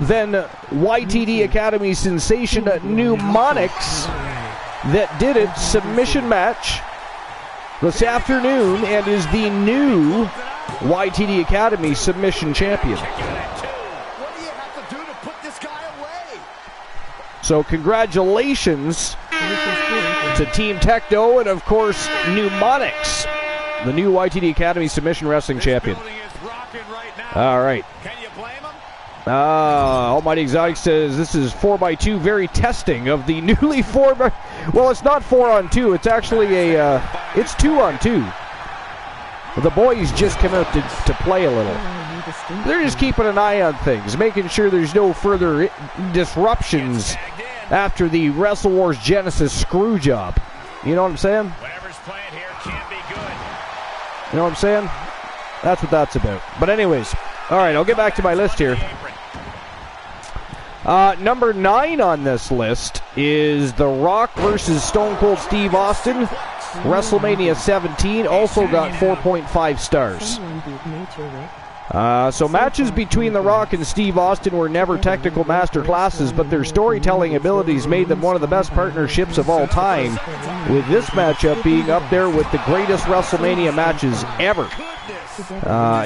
than YTD Academy sensation Mnemonics that did it submission match this afternoon and is the new YTD Academy submission champion.
What do you have to do to put this guy away?
So congratulations to Team Techno and, of course, Mnemonics, the new YTD Academy submission wrestling champion. All right.
Can you blame him?
Almighty Exotic says this is 4x2, very testing of the newly 4x... Well, it's not 4-on-2. It's actually it's 2-on-2. The boys just come out to play a little. They're just keeping an eye on things, making sure there's no further disruptions after the Wrestle Wars Genesis screw job. You know what I'm saying?
Whatever's playing here can't be good.
You know what I'm saying? That's what that's about. But anyways, all right, I'll get back to my list here. Number 9 on this list is The Rock versus Stone Cold Steve Austin. WrestleMania 17 also got 4.5 stars. So matches between The Rock and Steve Austin were never technical master classes, but their storytelling abilities made them one of the best partnerships of all time, with this matchup being up there with the greatest WrestleMania matches ever.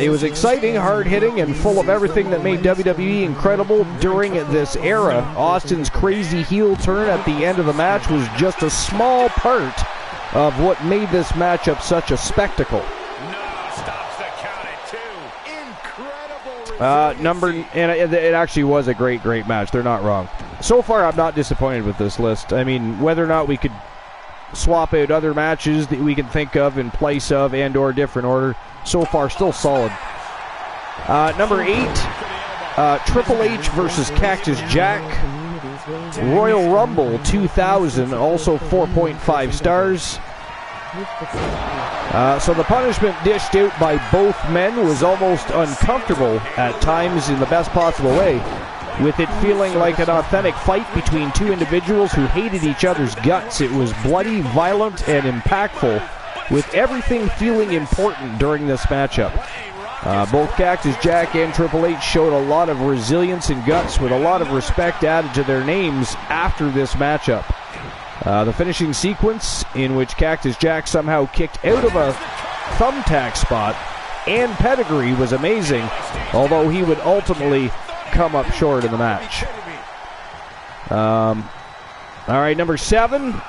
It was exciting, hard-hitting, and full of everything that made WWE incredible during this era. Austin's crazy heel turn at the end of the match was just a small part of what made this matchup such a spectacle.
No, stops the count at 2.
It actually was a great match. They're not wrong. So far, I'm not disappointed with this list. I mean, whether or not we could swap out other matches that we can think of in place of and/or different order, so far still solid. Number 8, Triple H versus Cactus Jack. Royal Rumble 2000, also 4.5 stars. So the punishment dished out by both men was almost uncomfortable at times in the best possible way, with it feeling like an authentic fight between two individuals who hated each other's guts. It was bloody, violent, and impactful, with everything feeling important during this matchup. Both Cactus Jack and Triple H showed a lot of resilience and guts, with a lot of respect added to their names after this matchup. The finishing sequence, in which Cactus Jack somehow kicked out of a thumbtack spot and pedigree, was amazing, although he would ultimately come up short in the match. All right, number 7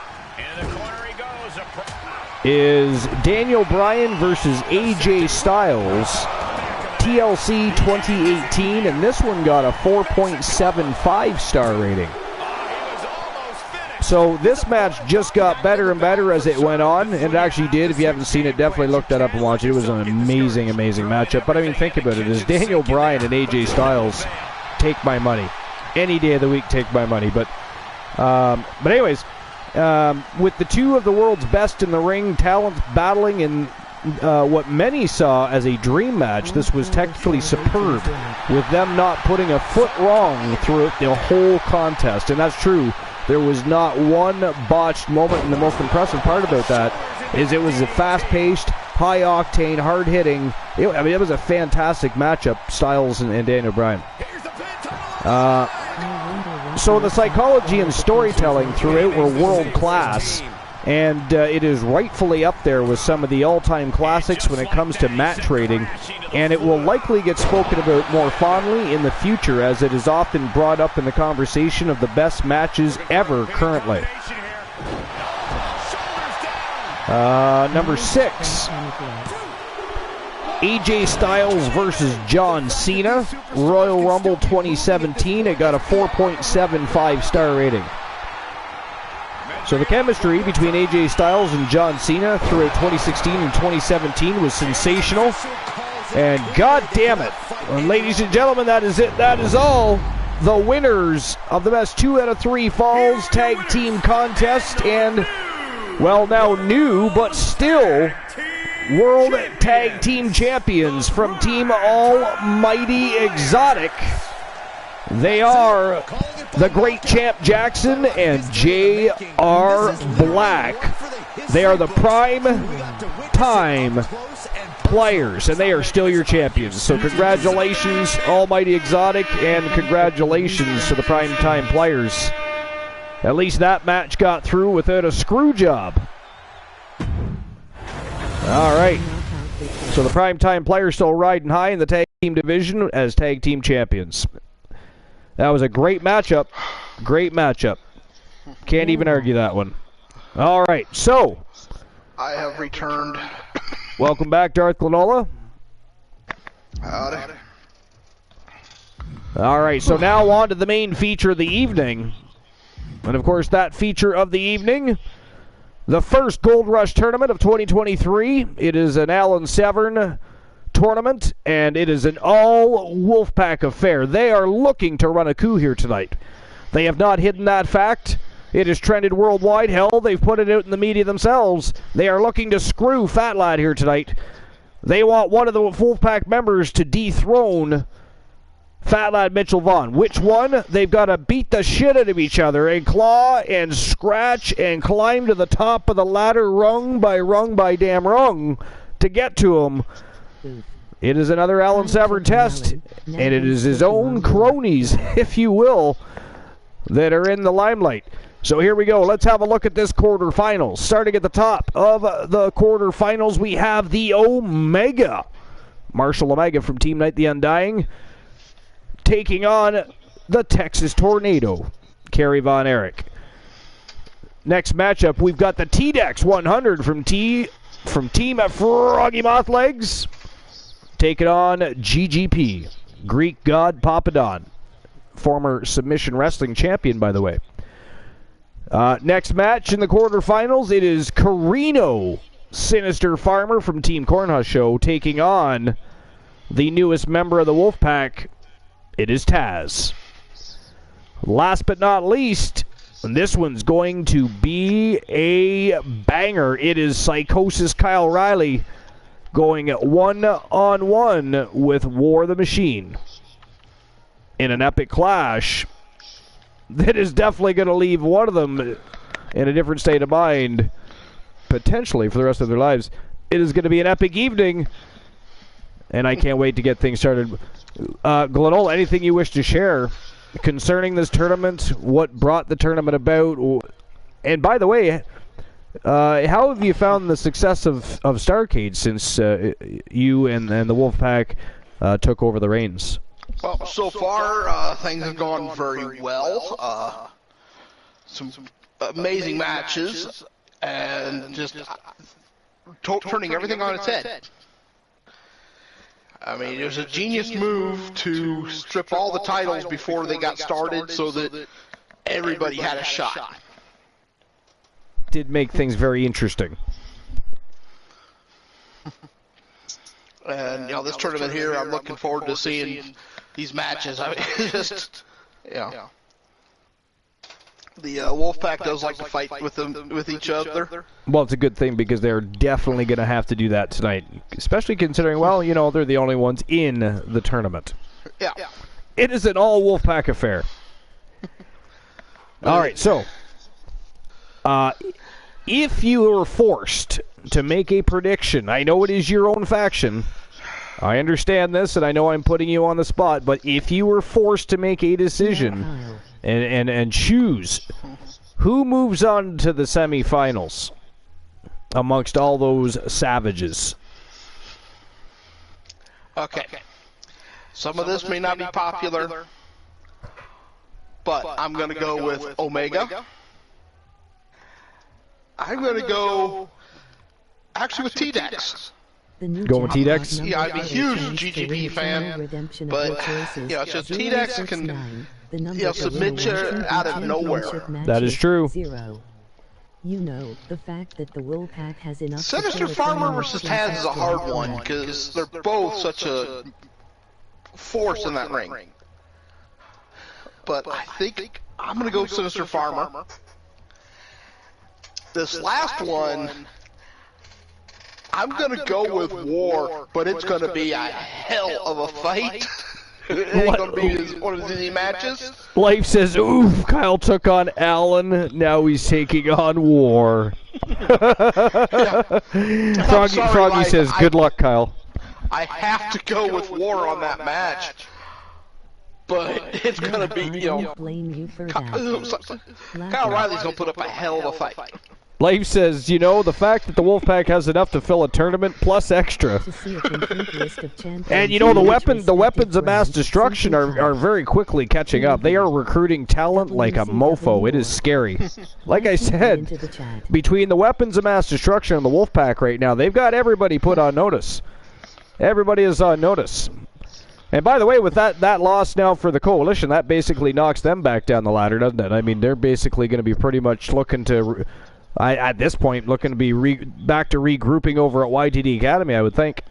is Daniel Bryan versus AJ Styles, TLC 2018, and this one got a 4.75 star rating. So this match just got better and better as it went on, and it actually did. If you haven't seen it, definitely look that up and watch it. It was an amazing matchup. But I mean, think about it. As Daniel Bryan and AJ Styles, take my money. Any day of the week, take my money. But anyways, with the two of the world's best in the ring, talents battling in what many saw as a dream match, this was technically superb, with them not putting a foot wrong throughout the whole contest. And that's true. There was not one botched moment, and the most impressive part about that is it was a fast-paced, high-octane, hard-hitting. It was a fantastic matchup, Styles and Daniel Bryan. So the psychology and storytelling throughout were world-class, and it is rightfully up there with some of the all-time classics when it comes to match rating, and it will likely get spoken about more fondly in the future, as it is often brought up in the conversation of the best matches ever currently. Number 6, AJ Styles versus John Cena, Royal Rumble 2017. It got a 4.75 star rating. So the chemistry between AJ Styles and John Cena throughout 2016 and 2017 was sensational. And god damn it, ladies and gentlemen, that is it. That is all. The winners of the best 2 out of 3 falls tag team contest, and, well, now new but still World Tag Team Champions from Team Almighty Exotic. They are the Great Champ Jackson and J.R. Black. They are the Prime Time Players, and they are still your champions. So congratulations, Almighty Exotic, and congratulations to the Prime Time Players. At least that match got through without a screw job. All right. So the Prime Time Players still riding high in the tag team division as tag team champions. That was a great matchup. Great matchup. Can't even argue that one. All right, so
I have returned.
Welcome back, Darth Glenola.
Howdy.
All right, so now on to the main feature of the evening. And, of course, that feature of the evening, the first Gold Rush tournament of 2023. It is an Alan Severn tournament, and it is an all Wolfpack affair. They are looking to run a coup here tonight. They have not hidden that fact. It is trended worldwide. Hell, they've put it out in the media themselves. They are looking to screw Fat Lad here tonight. They want one of the Wolfpack members to dethrone Fat Lad Mitchell Vaughn. Which one? They've got to beat the shit out of each other and claw and scratch and climb to the top of the ladder rung by damn rung to get to him. It is another Alan Severn test, and it is his own cronies, if you will, that are in the limelight. So here we go. Let's have a look at this quarterfinals. Starting at the top of the quarterfinals, we have the Omega. Marshall Omega from Team Night the Undying, taking on the Texas Tornado, Kerry Von Erich. Next matchup, we've got the TDEX 100 from Team Froggy Moth Legs taking on GGP, Greek God Papadon, former submission wrestling champion, by the way. Next match in the quarterfinals, it is Carino, Sinister Farmer from Team Cornhusk Show, taking on the newest member of the Wolfpack. It is Taz. Last but not least, this one's going to be a banger. It is Psychosis Kyle Riley going one-on-one with War the Machine in an epic clash that is definitely going to leave one of them in a different state of mind, potentially for the rest of their lives. It is going to be an epic evening, and I can't wait to get things started. Glenola, anything you wish to share concerning this tournament, what brought the tournament about? And by the way, how have you found the success of Starcade since you and the Wolfpack took over the reins?
Well, so far, things have gone very well. Some amazing matches, and just turning everything on its head. I mean, it was a genius move to strip all the titles before they got started so that everybody had a shot.
Did make things very interesting.
And, this tournament here, I'm looking forward to seeing these matches. I mean, just, the Wolfpack does like to fight with each other.
Well, it's a good thing because they're definitely going to have to do that tonight, especially considering, well, they're the only ones in the tournament.
Yeah.
It is an all Wolfpack affair. All right, so if you were forced to make a prediction, I know it is your own faction. I understand this, and I know I'm putting you on the spot, but if you were forced to make a decision and choose who moves on to the semifinals amongst all those savages.
Okay. Some of this may not be popular, but I'm going to go with Omega. I'm going to go, actually, with TDEX.
Go with TDEX?
Yeah, I'm a huge GGP fan, but, it's just TDEX can, submit you out of nowhere.
That is true.
The fact that the Wolfpack has enough.
Sinister Farmer versus Taz is a hard one, because they're both such a force in that ring. But I think I'm going to go Sinister Farmer. This last one, I'm going to go with War, but it's going to be a hell of a fight. It ain't going to be one of these matches.
Life says, oof, Kyle took on Allen, now he's taking on War. Froggy says, good luck, Kyle.
I have to go with War on that match. But it's going to be, Kyle Riley's going to put up a hell of a fight.
Life says, the fact that the Wolfpack has enough to fill a tournament plus extra. And the weapons of mass destruction are very quickly catching up. They are recruiting talent like a mofo. It is scary. Like I said, between the weapons of mass destruction and the Wolfpack right now, they've got everybody put on notice. Everybody is on notice. And by the way, with that loss now for the Coalition, that basically knocks them back down the ladder, doesn't it? I mean, they're basically going to be pretty much looking to... at this point, looking to be back to regrouping over at YTD Academy, I would think.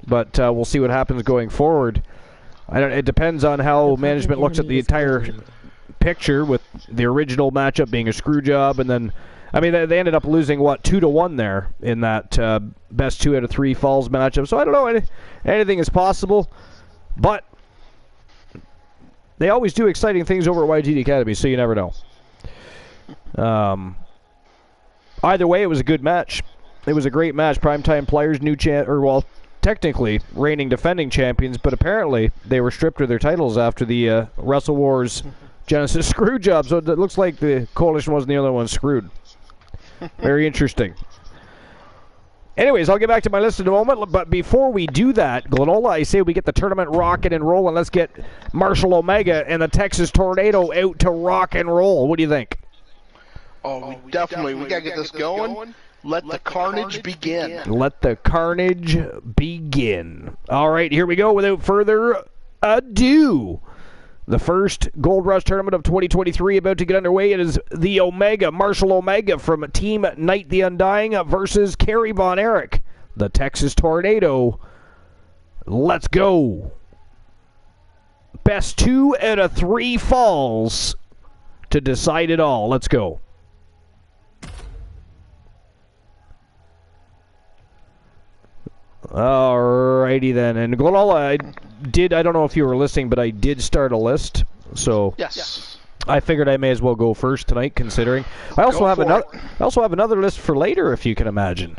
But we'll see what happens going forward. It depends on how management looks at the entire picture, with the original matchup being a screw job, and then, they ended up losing, 2-1 there in that best 2 out of 3 falls matchup. So I don't know, anything is possible. But they always do exciting things over at YTD Academy, so you never know. Either way, it was a good match. It was a great match. Primetime players, technically reigning defending champions, but apparently they were stripped of their titles after the Wrestle Wars Genesis screw job. So it looks like the Coalition wasn't the only one screwed. Very interesting. Anyways, I'll get back to my list in a moment, but before we do that, Glenola, I say we get the tournament rocking and rolling. Let's get Marshall Omega and the Texas Tornado out to rock and roll. What do you think?
Oh, we definitely. We got to get this going. Let the carnage begin.
Let the carnage begin. All right, here we go. Without further ado, the first Gold Rush tournament of 2023 about to get underway. It is the Omega, Marshall Omega from Team Night the Undying versus Kerry Von Erich, the Texas Tornado. Let's go. Best 2 out of 3 falls to decide it all. Let's go. Alrighty then. And Glenola, I don't know if you were listening, but I did start a list. So
Yes.
I figured I may as well go first tonight, considering I also have another list for later, if you can imagine.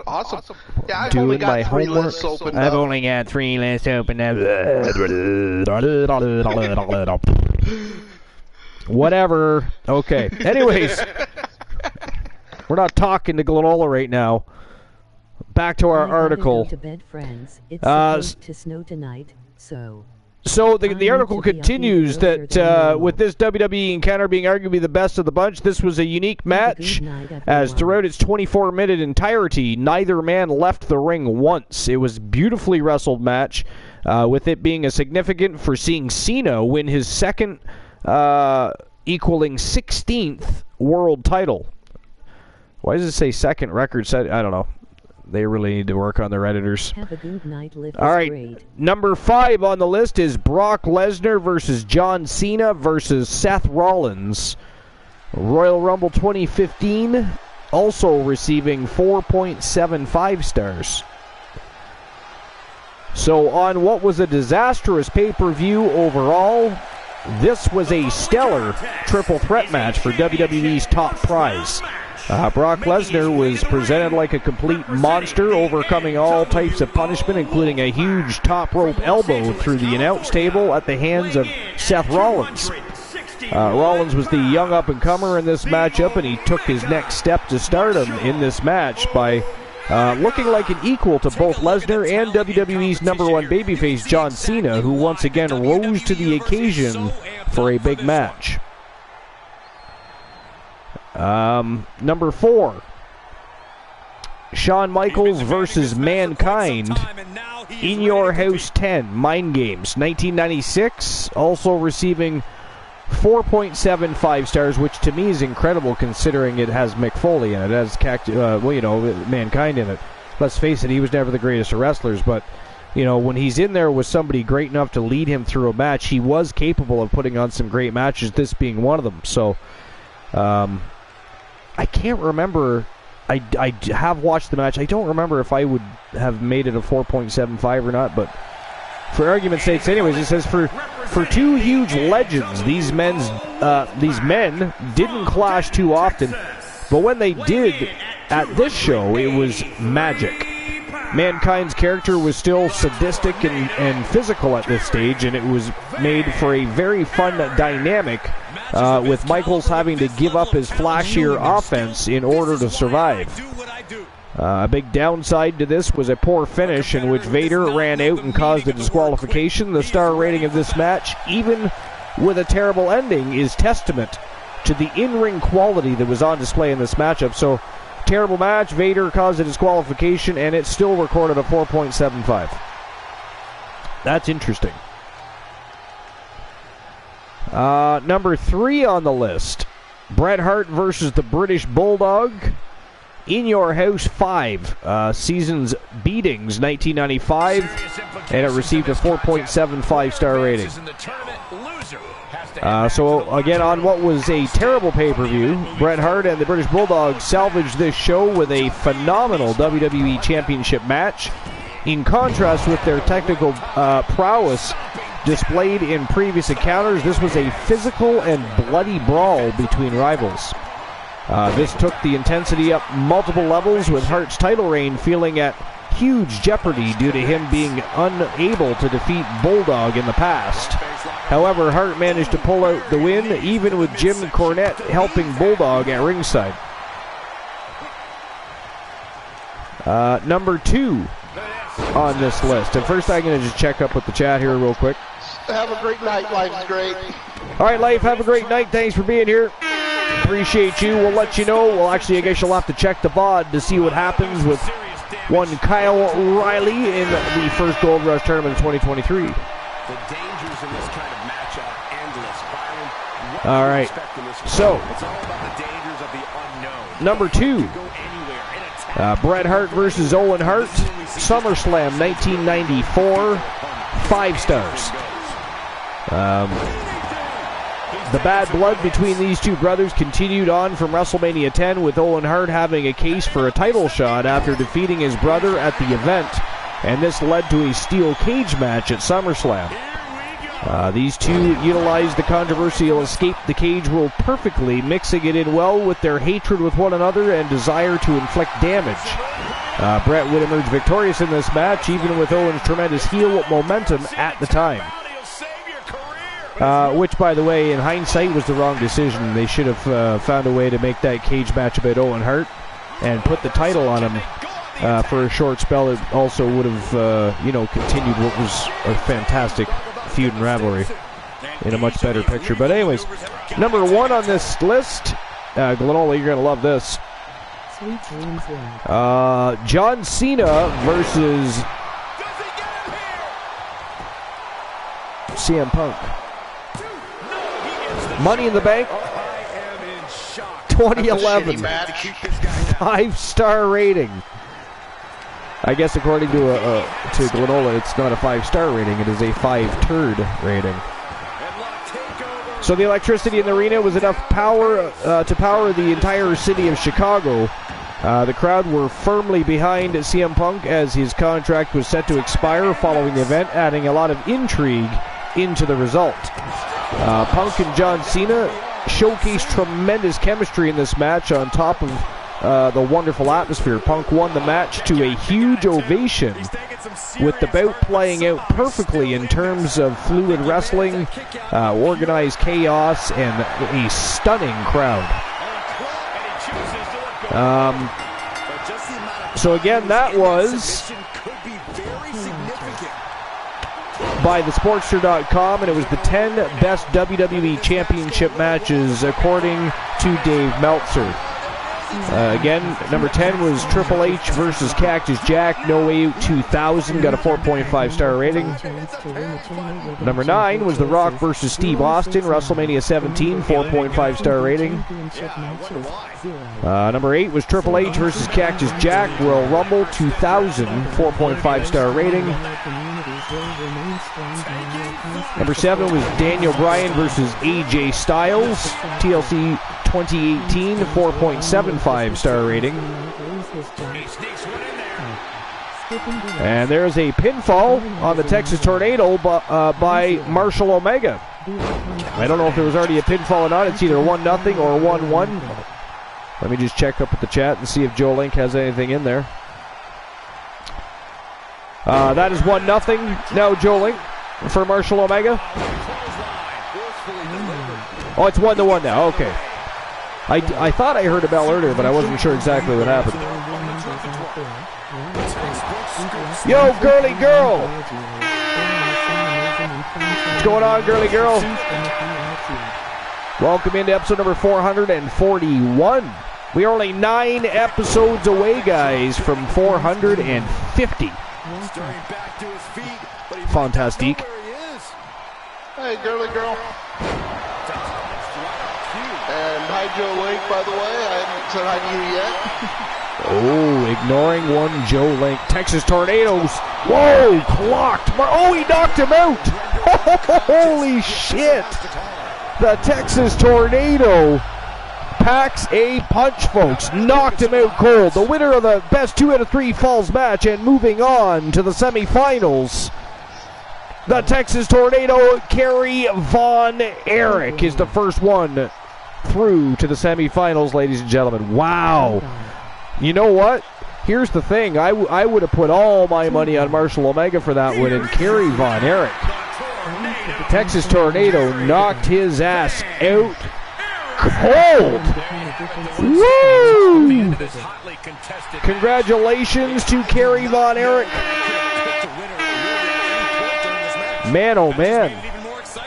Awesome. Yeah, I've
Doing
only
my
got 3
homework.
lists open
I've
up.
only got 3 lists open up. Whatever. Okay. Anyways, we're not talking to Glenola right now. Back to our
I gotta
article.
Go to bed, friends. It's supposed to snow tonight, so
The article continues that with this WWE encounter being arguably the best of the bunch, this was a unique match, as throughout its 24-minute entirety, neither man left the ring once. It was a beautifully wrestled match, with it being a significant for seeing Cena win his second, equaling 16th world title. Why does it say second record set? I don't know. They really need to work on their editors.
have a good night. Live
All right,
great.
number 5 on the list is Brock Lesnar versus John Cena versus Seth Rollins. Royal Rumble 2015, also receiving 4.75 stars. So on what was a disastrous pay-per-view overall, this was a stellar triple threat match for WWE's top prize. Brock Lesnar was presented like a complete monster, overcoming all types of punishment, including a huge top rope elbow through the announce table at the hands of Seth Rollins. Rollins was the young up-and-comer in this matchup, and he took his next step to stardom in this match by looking like an equal to both Lesnar and WWE's number 1 babyface John Cena, who once again rose to the occasion for a big match. Number 4, Shawn Michaels versus Mankind, In Your House 10, Mind Games, 1996, also receiving 4.75 stars, which to me is incredible considering it has Mick Foley in it, it has Mankind in it. Let's face it, he was never the greatest of wrestlers, but when he's in there with somebody great enough to lead him through a match, he was capable of putting on some great matches, this being one of them. So, I can't remember. I have watched the match. I don't remember if I would have made it a 4.75 or not, but for argument's sake, anyways, it says for 2 huge legends, these men didn't clash too often, but when they did at this show, it was magic. Mankind's character was still sadistic and physical at this stage, and it was made for a very fun dynamic, with Michaels having to give up his flashier offense in order to survive. A big downside to this was a poor finish in which Vader ran out and caused a disqualification. The star rating of this match, even with a terrible ending, is testament to the in-ring quality that was on display in this matchup. So, terrible match, Vader caused a disqualification, and it still recorded a 4.75. That's interesting. Number 3 on the list, Bret Hart versus the British Bulldog, In Your House 5, Seasons Beatings, 1995, and it received a 4.75 star rating. So again, on what was a terrible pay-per-view, Bret Hart and the British Bulldog salvaged this show with a phenomenal WWE Championship match. In contrast with their technical prowess displayed in previous encounters, this was a physical and bloody brawl between rivals. This took the intensity up multiple levels, with Hart's title reign feeling at huge jeopardy due to him being unable to defeat Bulldog in the past. However, Hart managed to pull out the win, even with Jim Cornette helping Bulldog at ringside. Number 2 on this list. And first I'm going to just check up with the chat here real quick.
Have a great night. Life's great.
All right, Life, have a great night. Thanks for being here. Appreciate you. We'll let you know. Well, actually, I guess you'll have to check the VOD to see what happens with one Kyle Riley in the first Gold Rush Tournament of 2023.
The dangers in this kind of match are endless. Byron, what
all right. So,
it's all about the dangers of the unknown.
number 2,
Go anywhere in attack.
Bret Hart versus Owen Hart, SummerSlam 1994, 5 stars. The bad blood between these two brothers continued on from WrestleMania 10, with Owen Hart having a case for a title shot after defeating his brother at the event, and this led to a steel cage match at SummerSlam. These two utilized the controversial escape the cage rule perfectly, mixing it in well with their hatred with one another and desire to inflict damage. Bret would emerge victorious in this match, even with Owen's tremendous heel momentum at the time. Which, by the way, in hindsight, was the wrong decision. They should have found a way to make that cage match about Owen Hart and put the title on him for a short spell. It also would have, continued what was a fantastic feud and rivalry in a much better picture. But anyways, number 1 on this list, Glenola, you're going to love this.
Sweet dreams land.
John Cena versus CM Punk. Money in the Bank 2011, 5-star rating. I guess according to Glenola, it's not a 5-star rating, it is a 5-turd rating. So the electricity in the arena was enough power to power the entire city of Chicago. The crowd were firmly behind CM Punk as his contract was set to expire following the event, adding a lot of intrigue into the result. Punk and John Cena showcased tremendous chemistry in this match on top of the wonderful atmosphere. Punk won the match to a huge ovation, with the bout playing out perfectly in terms of fluid wrestling, organized chaos, and a stunning crowd. So again, that was by thesportster.com, and it was the 10 best WWE Championship matches according to Dave Meltzer. Again, number 10 was Triple H versus Cactus Jack, No Way Out 2000, got a 4.5-star rating. Number 9 was The Rock versus Steve Austin, WrestleMania 17, 4.5-star rating. Number 8 was Triple H versus Cactus Jack, Royal Rumble 2000, 4.5-star rating. Number 7 was Daniel Bryan versus AJ Styles, TLC 2018, 4.75-star rating. And there's a pinfall on the Texas Tornado by Marshall Omega. I don't know if there was already a pinfall or not. It's either 1-0 or 1-1. Let me just check up at the chat and see if Joe Link has anything in there. That is 1-0 now, Joe Link, for Marshall Omega. Oh, it's 1-1 now. Okay. I thought I heard a bell earlier, but I wasn't sure exactly what happened. Yo, girly girl! What's going on, girly girl? Welcome into episode number 441. We are only 9 episodes away, guys, from 450. Fantastic.
Hey, girly girl. And hi, Joe Link, by the way. I haven't said hi to you yet.
Oh, ignoring one Joe Link. Texas Tornadoes. Whoa, clocked. Oh, he knocked him out. Holy shit. The Texas Tornado packs a punch, folks. Knocked him out cold. The winner of the best 2 out of 3 falls match and moving on to the semifinals. The Texas Tornado, Kerry Von Erich, is the first one through to the semifinals, ladies and gentlemen. Wow. You know what? Here's the thing. I would have put all my money on Marshall Omega for that one, and Kerry Von Erich. Texas Tornado knocked his ass out cold. Woo! Congratulations to Kerry Von Erich. Man, oh man.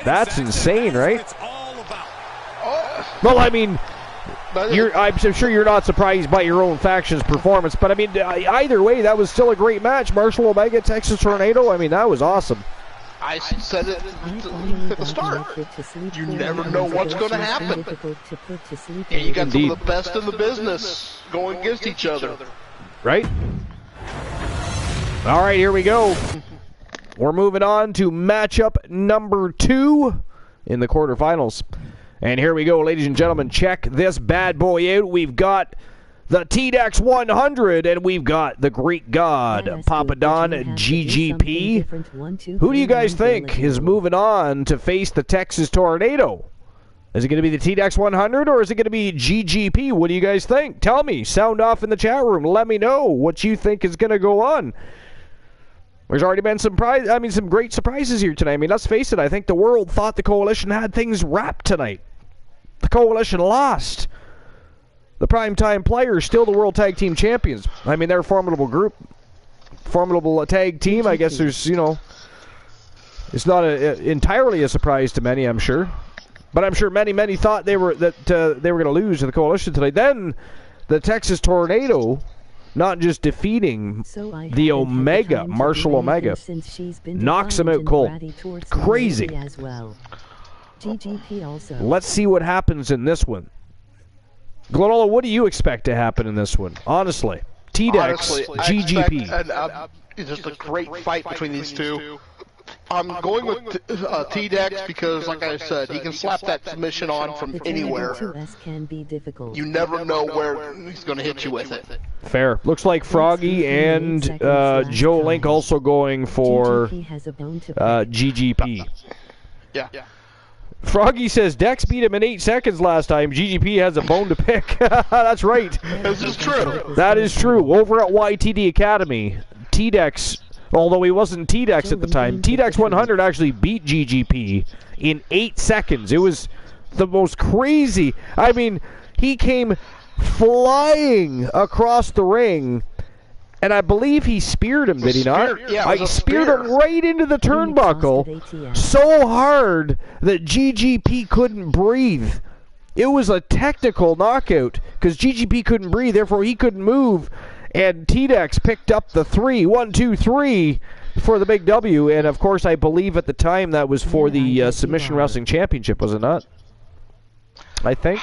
That's insane, right? Well, I mean, I'm sure you're not surprised by your own faction's performance, but I mean, either way, that was still a great match. Marshall Omega, Texas Tornado. I mean, that was awesome.
I said it at the start. You never know what's going to happen. And you got some of the best in the business going against each other.
Right? All right, here we go. We're moving on to matchup number 2 in the quarterfinals. And here we go, ladies and gentlemen. Check this bad boy out. We've got the TDEX 100, and we've got the Greek God, Papa Don GGP. Who do you guys think is moving on to face the Texas Tornado? Is it going to be the TDEX 100, or is it going to be GGP? What do you guys think? Tell me. Sound off in the chat room. Let me know what you think is going to go on. There's already been some great surprises here tonight. I mean, let's face it. I think the world thought the Coalition had things wrapped tonight. The Coalition lost. The primetime players still the World Tag Team Champions. I mean, they're a formidable group. Formidable tag team. I guess there's, it's not entirely a surprise to many, I'm sure. But I'm sure many thought they were going to lose to the Coalition tonight. Then the Texas Tornado, not just defeating the Omega, Marshall Omega, knocks him out cold. Crazy. Let's see what happens in this one. Glenola, what do you expect to happen in this one? Honestly. TDEX, GGP.
It's just a great fight between these two. I'm going with TDEX because, like I said, he can slap that submission on from anywhere. You never know where he's going to hit you with it.
Fair. Looks like Froggy and Joe Link also going for GGP.
Yeah.
Froggy says Dex beat him in 8 seconds last time. GGP has a bone to pick. That's right.
This is true.
That is true. Over at YTD Academy, TDEX, although he wasn't TDEX at the time, TDEX 100 actually beat GGP in 8 seconds. It was the most crazy. I mean, he came flying across the ring, and I believe he speared him, did he not?
Yeah,
he speared him right into the turnbuckle so hard that GGP couldn't breathe. It was a technical knockout because GGP couldn't breathe, therefore he couldn't move, and TDEX picked up the 1, 2, 3 for the big W, and of course I believe at the time that was for the Submission Wrestling Championship, was it not? I think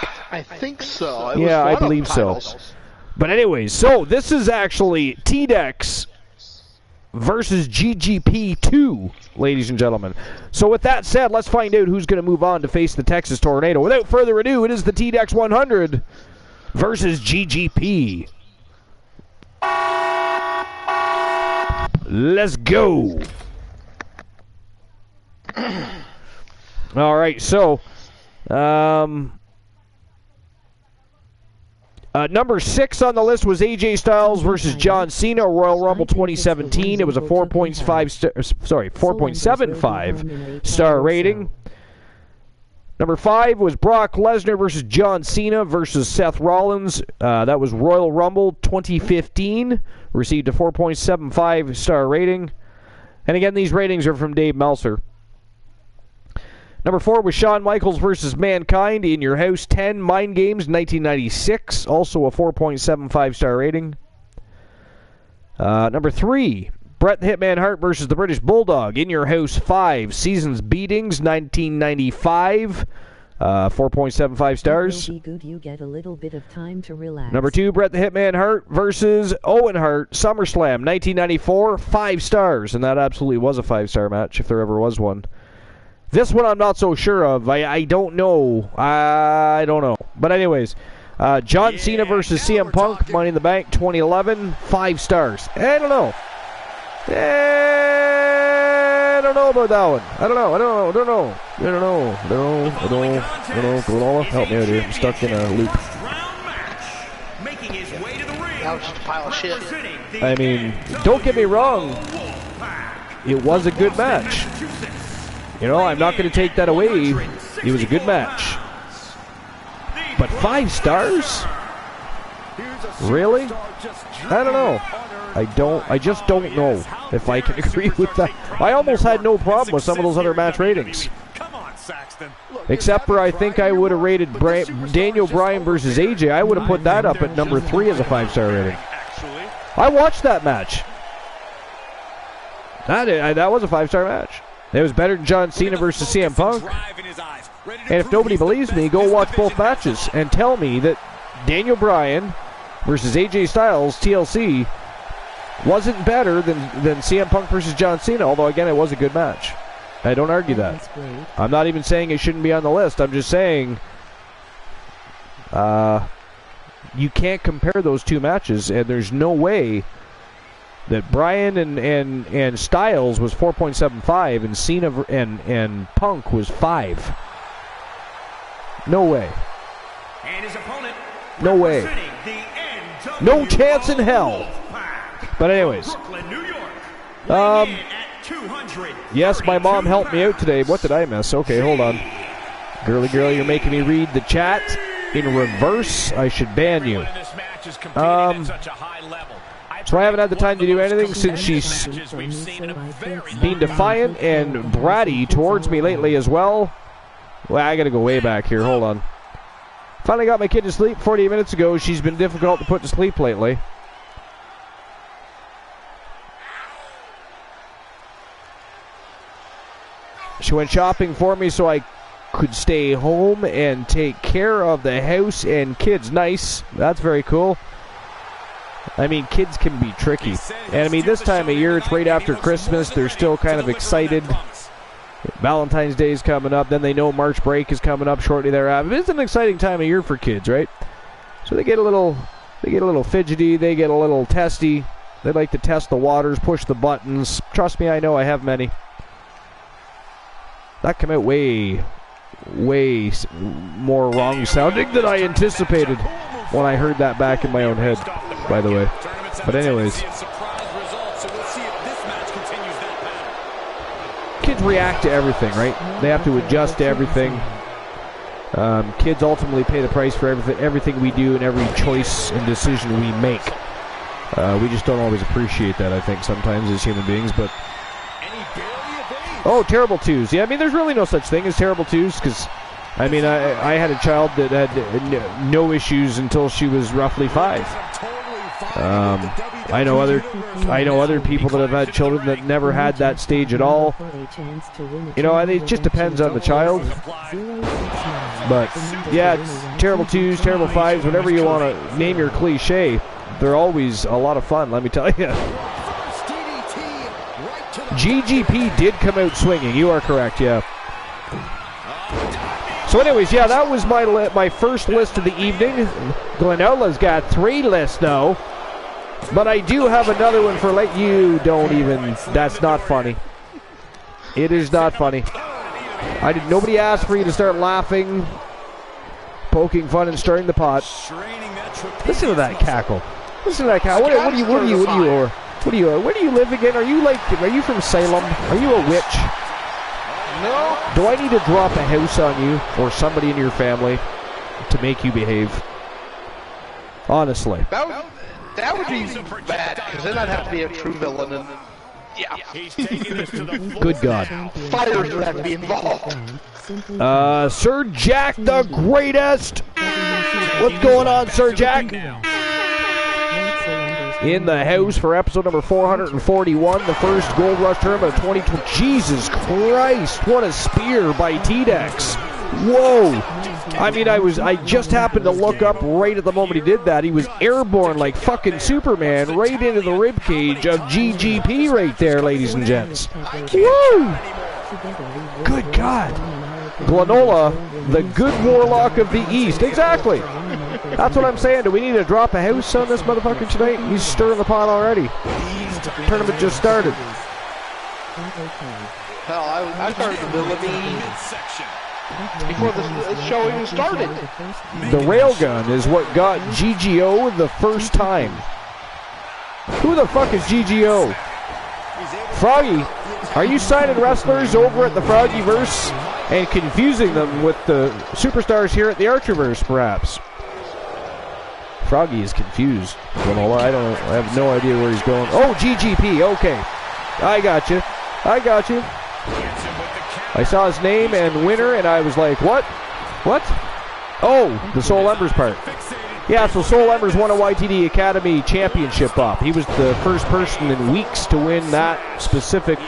so.
Yeah, I believe so. But anyways, so this is actually TDEX versus GGP 2, ladies and gentlemen. So with that said, let's find out who's going to move on to face the Texas Tornado. Without further ado, it is the TDEX 100 versus GGP. Let's go. All right, so number 6 on the list was AJ Styles versus John Cena, Royal Rumble 2017. It was a 4.75 star rating. Number 5 was Brock Lesnar versus John Cena versus Seth Rollins. That was Royal Rumble 2015. Received a 4.75 star rating. And again, these ratings are from Dave Meltzer. Number 4 was Shawn Michaels versus Mankind in Your House 10 Mind Games 1996. Also a 4.75 star rating. Number 3, Bret the Hitman Hart versus the British Bulldog in Your House 5 Seasons Beatings 1995. 4.75 stars.
You get a little bit of time to relax.
Number 2, Bret the Hitman Hart versus Owen Hart, SummerSlam 1994, 5 stars. And that absolutely was a 5-star match if there ever was one. This one I'm not so sure of. I don't know. I don't know. But anyways, John Cena versus CM Punk, Money in the Bank 2011, 5 stars. I don't know. I don't know about that one. I don't know. Glenola, help me out here. I'm stuck in a loop.
That was just a pile of shit.
I mean, don't get me wrong. It was a good match. You know, I'm not going to take that away. It was a good match. But 5 stars? Really? I don't know. I just don't know if I can agree with that. I almost had no problem with some of those other match ratings.
Saxton.
Except for I think I would have rated Daniel Bryan versus AJ. I would have put that up at number 3 as a 5-star rating. I watched that match. That was a 5-star match. It was better than John Cena versus CM Punk. And if nobody believes me, go watch both matches and tell me that Daniel Bryan versus AJ Styles, TLC, wasn't better than CM Punk versus John Cena, although, again, it was a good match. I don't argue that. I'm not even saying it shouldn't be on the list. I'm just saying you can't compare those two matches, and there's no way that Bryan and Styles was 4.75 and Cena and Punk was 5. No way.
And his opponent,
no way. No chance in hell. But anyways,
Brooklyn, New York,
yes, my mom helped me out today. What did I miss? Okay, hold on. Girly, you're making me read the chat in reverse. I should ban you. So I haven't had the time to do anything since she's been defiant and bratty towards me lately as well. Well, I gotta go way back here. Hold on. Finally got my kid to sleep 48 minutes ago. She's been difficult to put to sleep lately. She went shopping for me so I could stay home and take care of the house and kids. Nice. That's very cool. I mean, kids can be tricky. And I mean, this time of year, it's right after Christmas. They're still kind of excited. Valentine's Day is coming up. Then they know March break is coming up shortly thereafter. It's an exciting time of year for kids, right? So they get a little fidgety. They get a little testy. They like to test the waters, push the buttons. Trust me, I know. I have many. That came out way more wrong sounding than I anticipated when I heard that back in my own head, by the way. But anyways, kids react to everything, right? They have to adjust to everything. Kids ultimately pay the price for everything we do and every choice and decision we make. We just don't always appreciate that, I think, sometimes as human beings, but... Oh, terrible twos. Yeah, I mean, there's really no such thing as terrible twos, because, I mean, I had a child that had no issues until she was roughly 5. I know other people that have had children that never had that stage at all. You know, it just depends on the child. But, yeah, it's terrible twos, terrible 5s, whatever you want to name your cliche. They're always a lot of fun, let me tell you. GGP did come out swinging. You are correct, yeah. So anyways, yeah, that was my first list of the evening. Glenola's got 3 lists, though. But I do have another one for you don't even... That's not funny. It is not funny. Nobody asked for you to start laughing, poking fun, and stirring the pot. Listen to that cackle. Listen to that cackle. Where do you live again? Are you from Salem? Are you a witch?
No.
Do I need to drop a house on you or somebody in your family to make you behave? Honestly.
That would be bad, because then I'd have to be a true villain. And, yeah.
Good God.
Fires would have to be involved.
Sir Jack the Greatest. What's going on, Sir Jack? In the house for episode number 441, the first Gold Rush tournament of 2020. Jesus Christ, what a spear by T-Dex. Whoa. I mean, I just happened to look up right at the moment he did that. He was airborne like fucking Superman right into the ribcage of GGP right there, ladies and gents. Woo! Good God. Glenola, the good warlock of the East. Exactly. That's what I'm saying. Do we need to drop a house on this motherfucker tonight? He's stirring the pot already. Tournament just started.
Hell, I started the villainy before the show even started.
The railgun is what got GGO the first time. Who the fuck is GGO? Froggy, are you signing wrestlers over at the Froggyverse and confusing them with the superstars here at the Archerverse, perhaps? Froggy is confused. I have no idea where he's going. Oh, GGP, okay. I got you. I saw his name and winner, and I was like, what? What? Oh, the Soul Embers part. Yeah, so Soul Embers won a YTD Academy Championship up. He was the first person in weeks to win that specific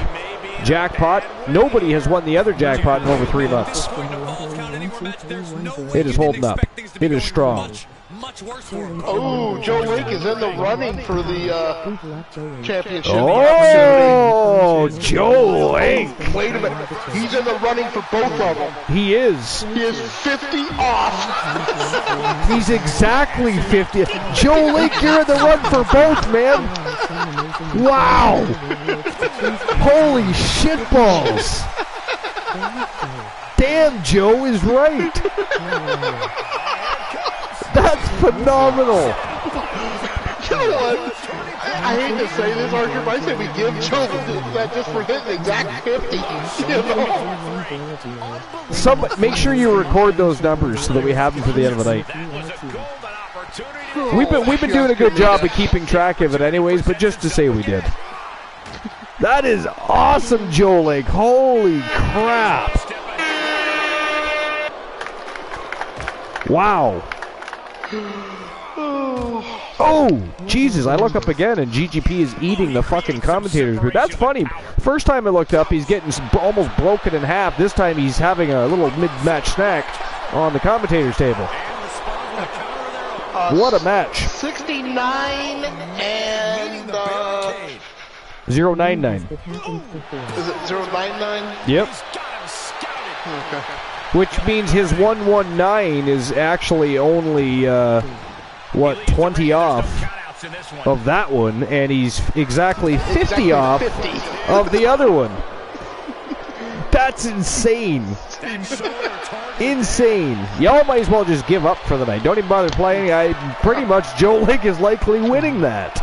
jackpot. Nobody has won the other jackpot in over 3 months. It is holding up. It is strong.
Oh, Joe Link is in the running for the championship.
Oh, Joe Link.
Wait a minute. He's in the running for both of them.
He is.
He is 50 off.
He's exactly 50. Joe Link, you're in the run for both, man. Wow. Holy shitballs. Damn, Joe is right. That's phenomenal.
You know what? I hate to say this, Archer, but I say we give Joe that just for hitting the exact 50. You know?
Make sure you record those numbers so that we have them for the end of the night. We've been doing a good job of keeping track of it anyways, but just to say we did. That is awesome, Joe Link. Holy crap. Wow. Oh, Jesus, I look up again and GGP is eating the fucking commentators booth. That's funny. First time I looked up, he's getting almost broken in half. This time he's having a little mid-match snack on the commentators table. What a match.
69 and
099.
Is it 099?
Yep.
Okay.
Which means his 119 is actually only, 20 off of that one, and he's exactly 50 off of the other one. That's insane. Insane. Y'all might as well just give up for the night. Don't even bother playing. Pretty much Joe Link is likely winning that.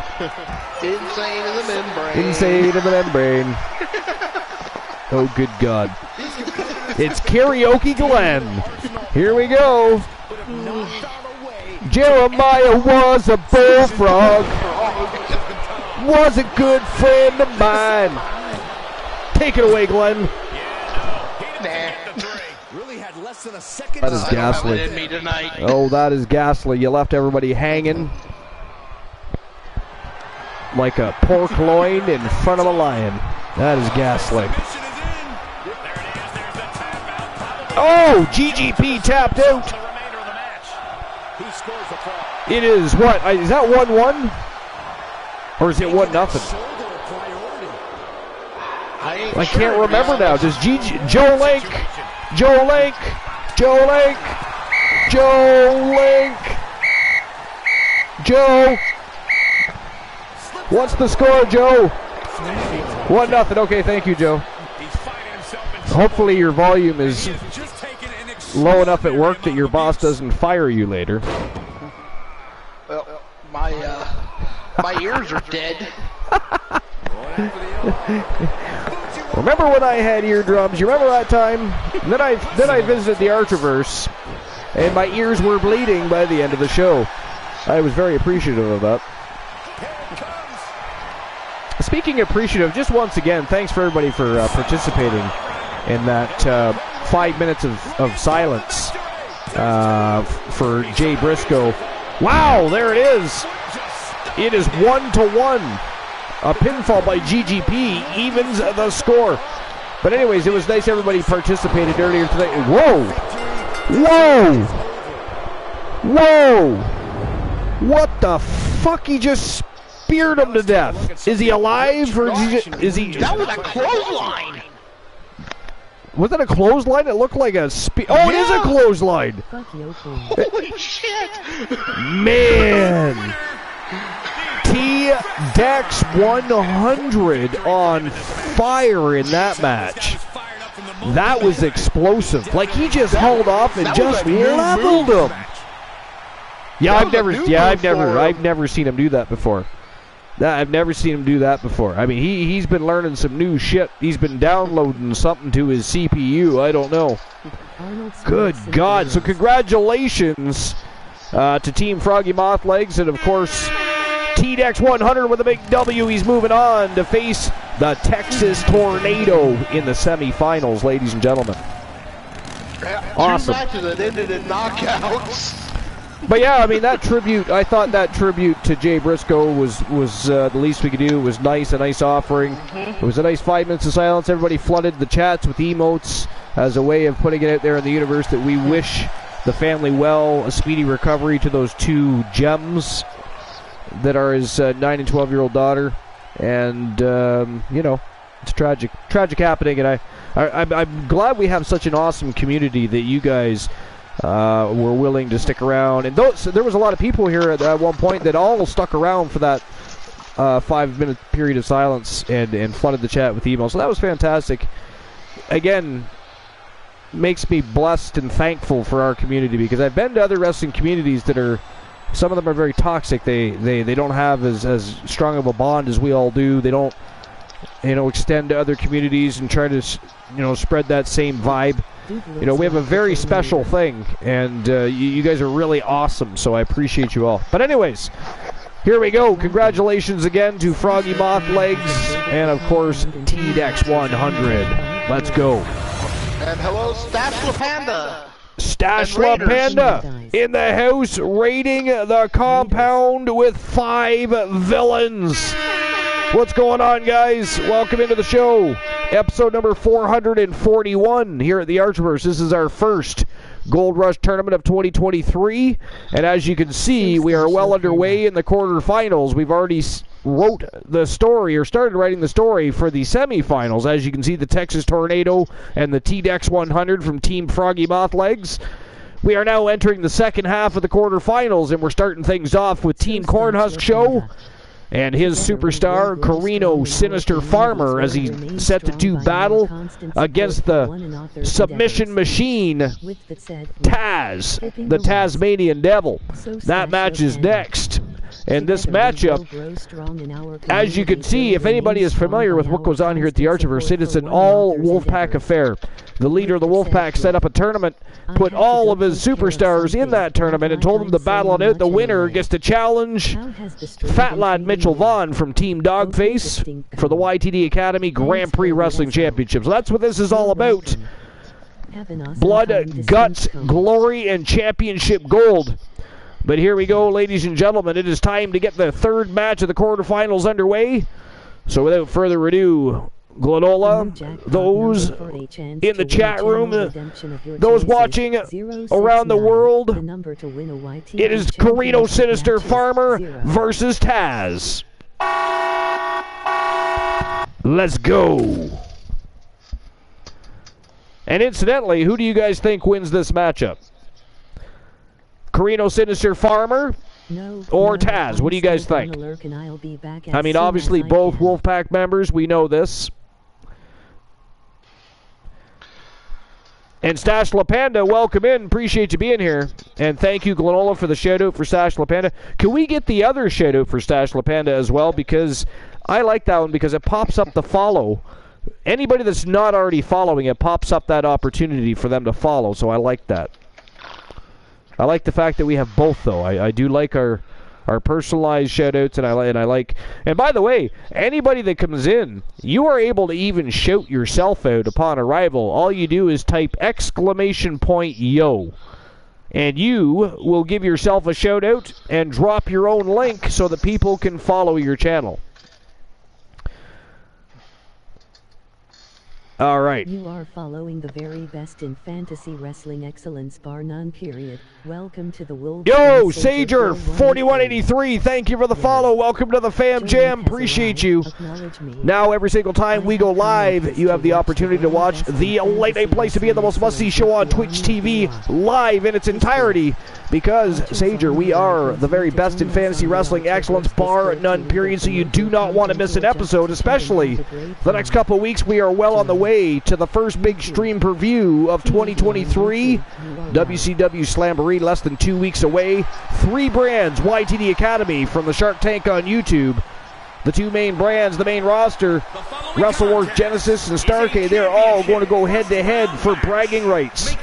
Insane in the membrane.
Insane in the membrane. Oh, good God. It's Karaoke Glenn. Here we go. Jeremiah was a bullfrog. Was a good friend of mine. Take it away, Glenn. That is ghastly. Oh, that is ghastly. You left everybody hanging like a pork loin in front of a lion. That is ghastly. Oh, GGP tapped out. It is what? Is that 1-1? Or is it 1-0? I can't remember now. Does Joe Link? Joe Link? Joe Link? Joe Link? Joe? What's the score, Joe? 1-0. Okay, thank you, Joe. Hopefully your volume is low enough at work that your boss doesn't fire you later.
Well, my ears are dead.
Remember when I had eardrums? You remember that time? Then I visited the Archiverse, and my ears were bleeding by the end of the show. I was very appreciative of that. Speaking of appreciative, just once again, thanks for everybody for participating in that 5 minutes of silence for Jay Briscoe. Wow, there it is. It is 1-1. A pinfall by GGP evens the score. But anyways, it was nice everybody participated earlier today. Whoa! Whoa! Whoa! What the fuck? He just speared him to death. Is he alive or is he?
That was a clothesline.
Was that a clothesline? It looked like a Oh, it is a clothesline.
Holy shit!
Man. T-Dex 100 on fire in that match. That was explosive. Like he just hauled off and just leveled him. Yeah, I've never seen him do that before. I've never seen him do that before. I mean, he's been learning some new shit. He's been downloading something to his CPU. I don't know. Good God. So congratulations to Team Froggy Moth Legs, and of course T-Dex 100 with a big W. He's moving on to face the Texas Tornado in the semifinals, ladies and gentlemen. Awesome.
2 matches that ended in knockouts.
But yeah, I mean, that tribute, I thought that tribute to Jay Briscoe was the least we could do. It was nice, a nice offering. It was a nice 5 minutes of silence. Everybody flooded the chats with emotes as a way of putting it out there in the universe that we wish the family well, a speedy recovery to those 2 gems that are his 9 and 12-year-old daughter. And, you know, it's tragic happening. And I'm glad we have such an awesome community that you guys were willing to stick around. And there was a lot of people here at one point that all stuck around for that 5-minute period of silence and flooded the chat with emails. So that was fantastic. Again, makes me blessed and thankful for our community, because I've been to other wrestling communities that are, some of them are very toxic. They don't have as strong of a bond as we all do. They don't, you know, extend to other communities and try to, you know, spread that same vibe. You know, we have a very special thing, and you guys are really awesome, so I appreciate you all. But anyways, here we go. Congratulations again to Froggy Moth Legs and, of course, TDEX 100. Let's go.
And hello, Stash Panda.
Stash Panda in the house, raiding the compound with 5 villains. What's going on, guys? Welcome into the show. Episode number 441 here at the Archverse. This is our first Gold Rush tournament of 2023. And as you can see, we are well underway in the quarterfinals. We've already wrote the story, or started writing the story for the semifinals. As you can see, the Texas Tornado and the TDEX 100 from Team Froggy Moth Legs. We are now entering the second half of the quarterfinals, and we're starting things off with Team Cornhusk Show and his superstar, Carino Sinister Farmer, as he's set to do battle against the submission machine, Taz, the Tasmanian Devil. That match is next. And this matchup, as you can see, if anybody is familiar with what goes on here at the Archiverse, it is an all Wolfpack affair. The leader of the Wolfpack set up a tournament, put all of his superstars in that tournament, and told them to battle it out. The winner gets to challenge Fat Lad Mitchell Vaughn from Team Dogface for the YTD Academy Grand Prix Wrestling Championship. So that's what this is all about. Blood, guts, glory, and championship gold. But here we go, ladies and gentlemen. It is time to get the third match of the quarterfinals underway. So without further ado, Glenola, those in the chat room, those watching around the world, it is Carino Sinister Farmer versus Taz. Let's go. And incidentally, who do you guys think wins this matchup? Carino Sinister Farmer or Taz? What do you guys think? I mean, obviously both Wolfpack members, we know this. And Stash LaPanda, welcome in. Appreciate you being here. And thank you, Glenola, for the shout-out for Stash LaPanda. Can we get the other shout-out for Stash LaPanda as well? Because I like that one because it pops up the follow. Anybody that's not already following, it pops up that opportunity for them to follow, so I like that. I like the fact that we have both, though. I do like our personalized shout-outs, and I like... And by the way, anybody that comes in, you are able to even shout yourself out upon arrival. All you do is type !yo, and you will give yourself a shout-out and drop your own link so that people can follow your channel. All right.
You are following the very best in fantasy wrestling excellence, bar none, period. Welcome to the Wolves.
Yo, Sager 4183, thank you for the follow. Welcome to the Fam Jam. Appreciate you. Now, every single time we go live, you have the opportunity to watch the late night place to be in the most must-see show on Twitch TV live in its entirety. Because, Sager, we are the very best in fantasy wrestling excellence, bar none, period. So you do not want to miss an episode, especially the next couple of weeks. We are well on the way to the first big stream per view of 2023. WCW Slamboree, less than 2 weeks away. 3 brands, YTD Academy from the Shark Tank on YouTube. The 2 main brands, the main roster. WrestleWars Genesis and Starrcade, they're all going to go head-to-head for bragging rights,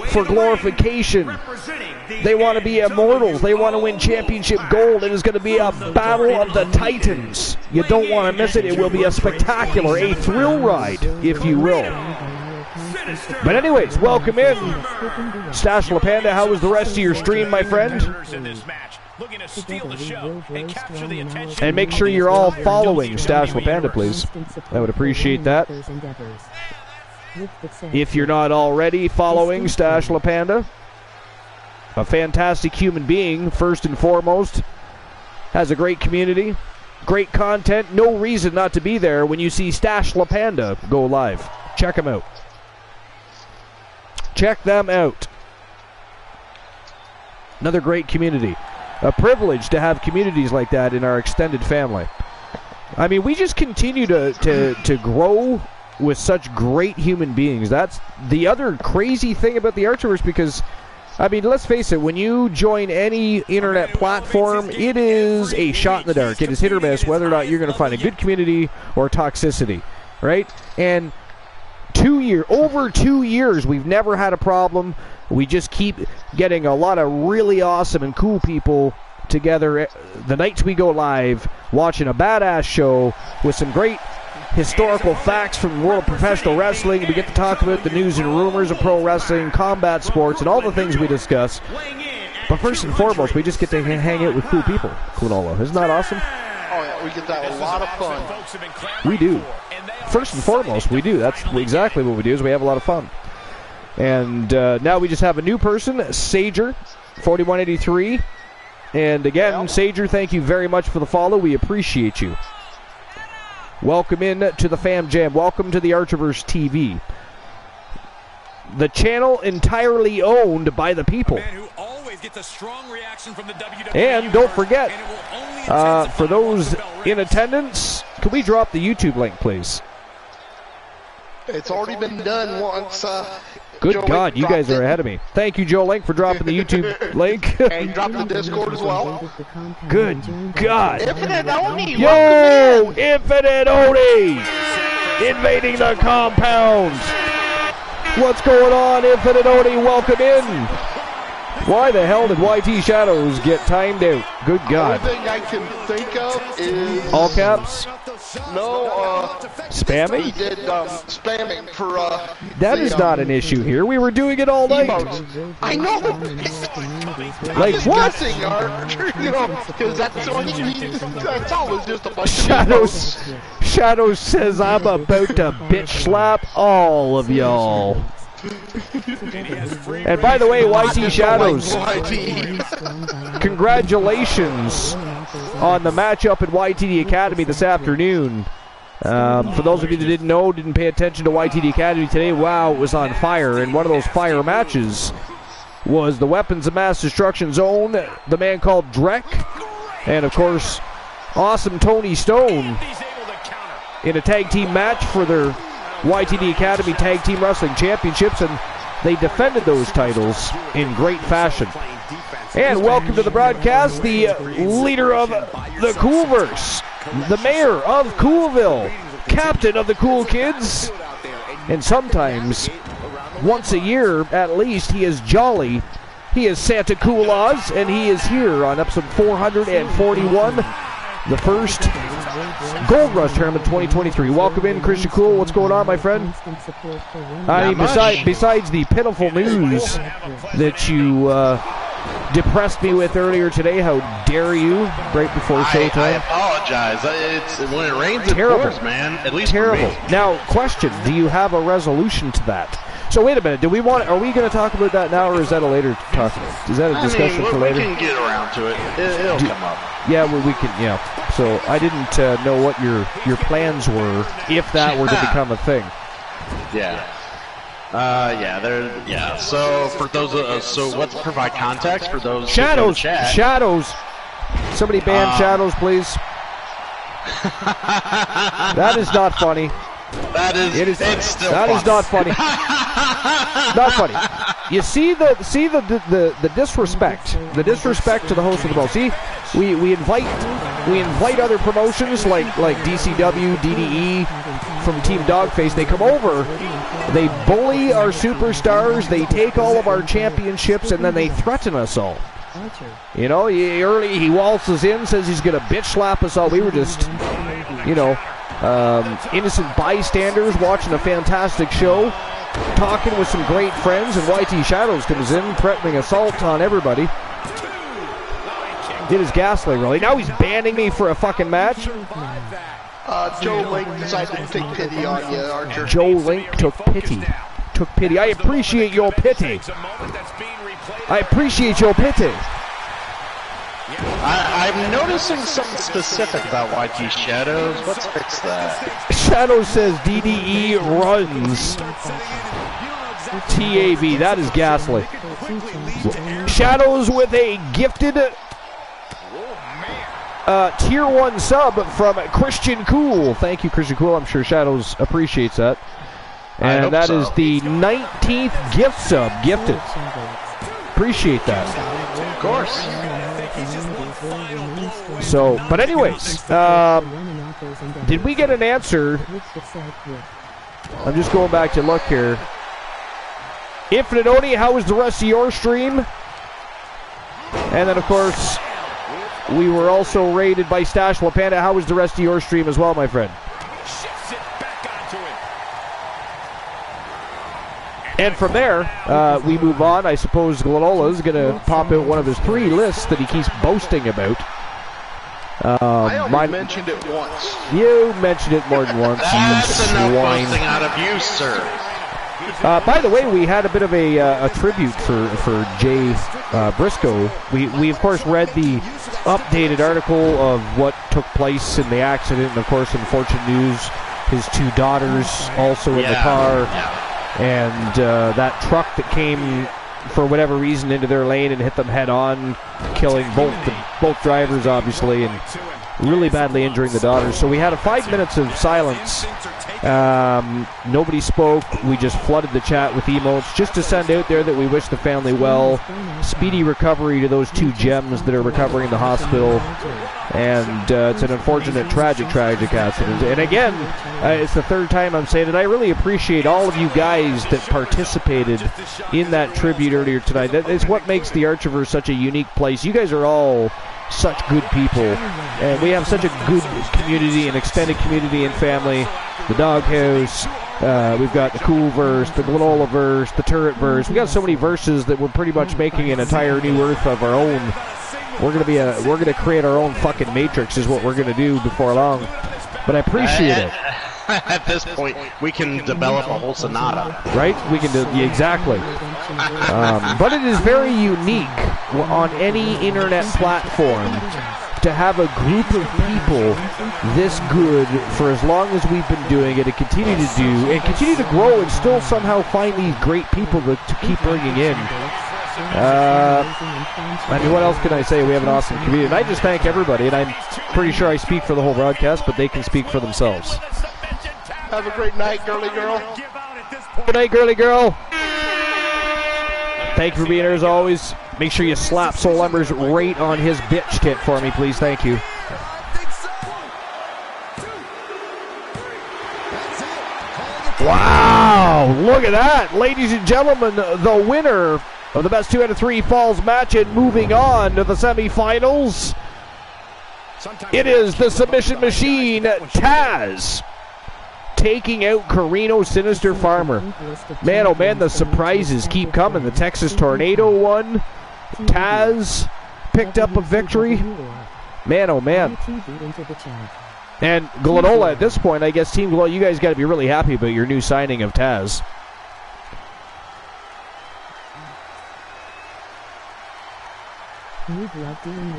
for glorification. They want to be immortals. They want to win championship gold. It is going to be a battle of the Titans. You don't want to miss it. It will be a spectacular, a thrill ride, if you will. But anyways, welcome in. Stash LaPanda, how was the rest of your stream, my friend? And make sure you're all following Stash LaPanda, please. I would appreciate that. If you're not already following Stash LaPanda, a fantastic human being, first and foremost, has a great community, great content, no reason not to be there when you see Stash LaPanda go live. Check them out. Check them out. Another great community. A privilege to have communities like that in our extended family. I mean, we just continue to grow with such great human beings. That's the other crazy thing about the Archerverse, because, I mean, let's face it, when you join any internet platform, it is a shot in the dark. It is hit or miss whether or not you're going to find a good community or toxicity, right? And over 2 years, we've never had a problem. We just keep getting a lot of really awesome and cool people together the nights we go live, watching a badass show with some great historical facts from the world of professional wrestling. We get to talk about the news and rumors of pro wrestling, combat sports, and all the things we discuss. But first and foremost, we just get to hang out with cool people, Kunolo. Isn't that awesome?
Oh, yeah, we get that a lot of fun.
We do. First and foremost, we do. That's exactly what we do, is we have a lot of fun. And now we just have a new person, Sager, 4183. And again, Sager, thank you very much for the follow. We appreciate you. Welcome in to the Fam Jam. Welcome to the Archerverse TV. The channel entirely owned by the people. And don't forget, for those in attendance, can we drop the YouTube link, please?
It's already been done once.
Good
Joe
God, you guys are ahead of me. Thank you, Joe Link, for dropping the YouTube link.
And drop the Discord as well.
Good God.
Infinite Oni,
Yo, Infinite Oni, invading the compound. What's going on, Infinite Oni? Welcome in. Why the hell did YT Shadows get timed out? Good God.
The only thing I can think of is...
All caps?
No,
spamming?
He did spamming for...
that is not an issue here. We were doing it all night.
Emotes. I know!
Like what?
Guessing, you know, because that's all that's always just a bunch
Shadows,
of
Shadows says I'm about to bitch slap all of y'all. And by the way, YT Shadows, congratulations on the matchup at YTD Academy this afternoon. For those of you that didn't know, didn't pay attention to YTD Academy today, wow, it was on fire. And one of those fire matches was the Weapons of Mass Destruction Zone, the man called Drek, and of course, awesome Tony Stone in a tag team match for their YTD Academy Tag Team Wrestling Championships, and they defended those titles in great fashion. And welcome to the broadcast, the leader of the Coolverse, the mayor of Coolville, captain of the Cool Kids, and sometimes, once a year at least, he is jolly. He is Santa Coolaws, and he is here on episode 441, the first Gold Rush Tournament 2023. Welcome in, Christian Cool. What's going on, my friend? I mean, besides the pitiful news that you depressed me with earlier today, how dare you, right before showtime?
I apologize. It's when it rains, it pours, man. At least
terrible.
For me.
Now, question: do you have a resolution to that? So wait a minute. Are we going to talk about that now, or is that a later talk? Is that a discussion for later?
We can get around to it. It'll come up.
Yeah, we can. Yeah. So I didn't know what your plans were, if that were to become a thing.
Yeah. Yeah. So for those, so let's provide context for those.
Shadows.
In the chat.
Shadows. Somebody ban Shadows, please. That is not funny.
That is.
It is.
It's still.
That is not funny. Not funny. You see the disrespect. The disrespect to the host of the ball. See, we invite other promotions like DCW, DDE, from Team Dogface. They come over, they bully our superstars, they take all of our championships, and then they threaten us all. You know, early he waltzes in, says he's going to bitch slap us all. We were just, you know, innocent bystanders watching a fantastic show, talking with some great friends, and YT Shadows comes in, threatening assault on everybody. Did his gaslight really. Now he's banning me for a fucking match.
Joe Link decided to take pity on you, Archer.
Joe Link took pity. I appreciate your pity. I appreciate your pity.
I'm noticing something specific about YT Shadows. Let's fix that.
Shadows says DDE runs. TAV, that is ghastly. Shadows with a gifted tier 1 sub from Christian Cool. Thank you, Christian Cool. I'm sure Shadows appreciates that. And that is the 19th gift sub gifted. Appreciate that.
Of course.
So, but anyways, did we get an answer? I'm just going back to look here. Infinite Oni, how was the rest of your stream? And then, of course, we were also rated by Stash Panda. How was the rest of your stream as well, my friend? And from there, we move on. I suppose Glanola is going to pop out one of his 3 lists that he keeps boasting about.
I only mentioned it once.
You mentioned it more than once.
That's enough boasting out of you, sir.
By the way, we had a bit of a tribute for Jay Briscoe. We of course read the updated article of what took place in the accident, and of course, unfortunate news, his 2 daughters also in the car. And that truck that came for whatever reason into their lane and hit them head on, killing both drivers obviously, and really badly injuring the daughters. So we had 5 minutes of silence. Nobody spoke. We just flooded the chat with emotes just to send out there that we wish the family well, speedy recovery to those 2 gems that are recovering in the hospital. And it's an unfortunate, tragic accident. And again, it's the 3rd time I'm saying it. I really appreciate all of you guys that participated in that tribute earlier tonight. That is what makes the Archiverse such a unique place. You guys are all such good people, and we have such a good community, an extended community and family. The Doghouse, we've got the Cool verse, the Glanola verse, the Turret verse. We got so many verses that we're pretty much making an entire new Earth of our own. We're gonna create our own fucking Matrix, is what we're gonna do before long. But I appreciate it.
At this point, we can develop a whole sonata.
Right? We can do, exactly. But it is very unique on any internet platform to have a group of people this good for as long as we've been doing it, and continue to do, and continue to grow, and still somehow find these great people to keep bringing in. I mean, what else can I say? We have an awesome community, and I just thank everybody, and I'm pretty sure I speak for the whole broadcast, but they can speak for themselves.
Have a great night, girly girl.
Good night, girly girl. Thank you for being here as always. Make sure you slap Soul Ember's right on his bitch tit for me, please. Thank you. Wow, look at that. Ladies and gentlemen, the winner of the best 2 out of 3 falls match, and moving on to the semifinals, it is the submission machine, Taz, taking out Carino Sinister Farmer. Man, oh man, the surprises keep coming. The Texas Tornado won. Taz picked up a victory. Man, oh man. And Glanola, at this point, I guess Team Glanola, you guys got to be really happy about your new signing of Taz.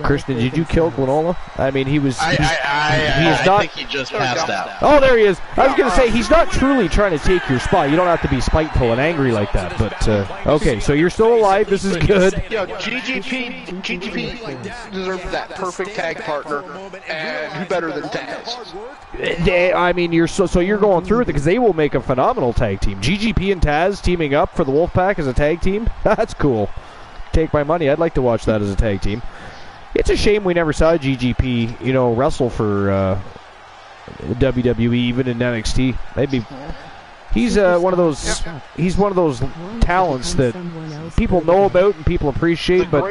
Christian, did you kill Glanola? I mean, he was.
I think he just passed out.
Oh, there he is. I was going to say, he's not truly trying to take your spot. You don't have to be spiteful and angry like that. But, okay, so you're still alive. This is good.
Yeah, GGP deserves that perfect tag partner. And who better than Taz?
I mean, you're you're going through it because they will make a phenomenal tag team. GGP and Taz teaming up for the Wolfpack as a tag team? That's cool. Take my money. I'd like to watch that as a tag team. It's a shame we never saw GGP, wrestle for WWE, even in NXT. Maybe he's one of those. He's one of those talents that people know about and people appreciate, but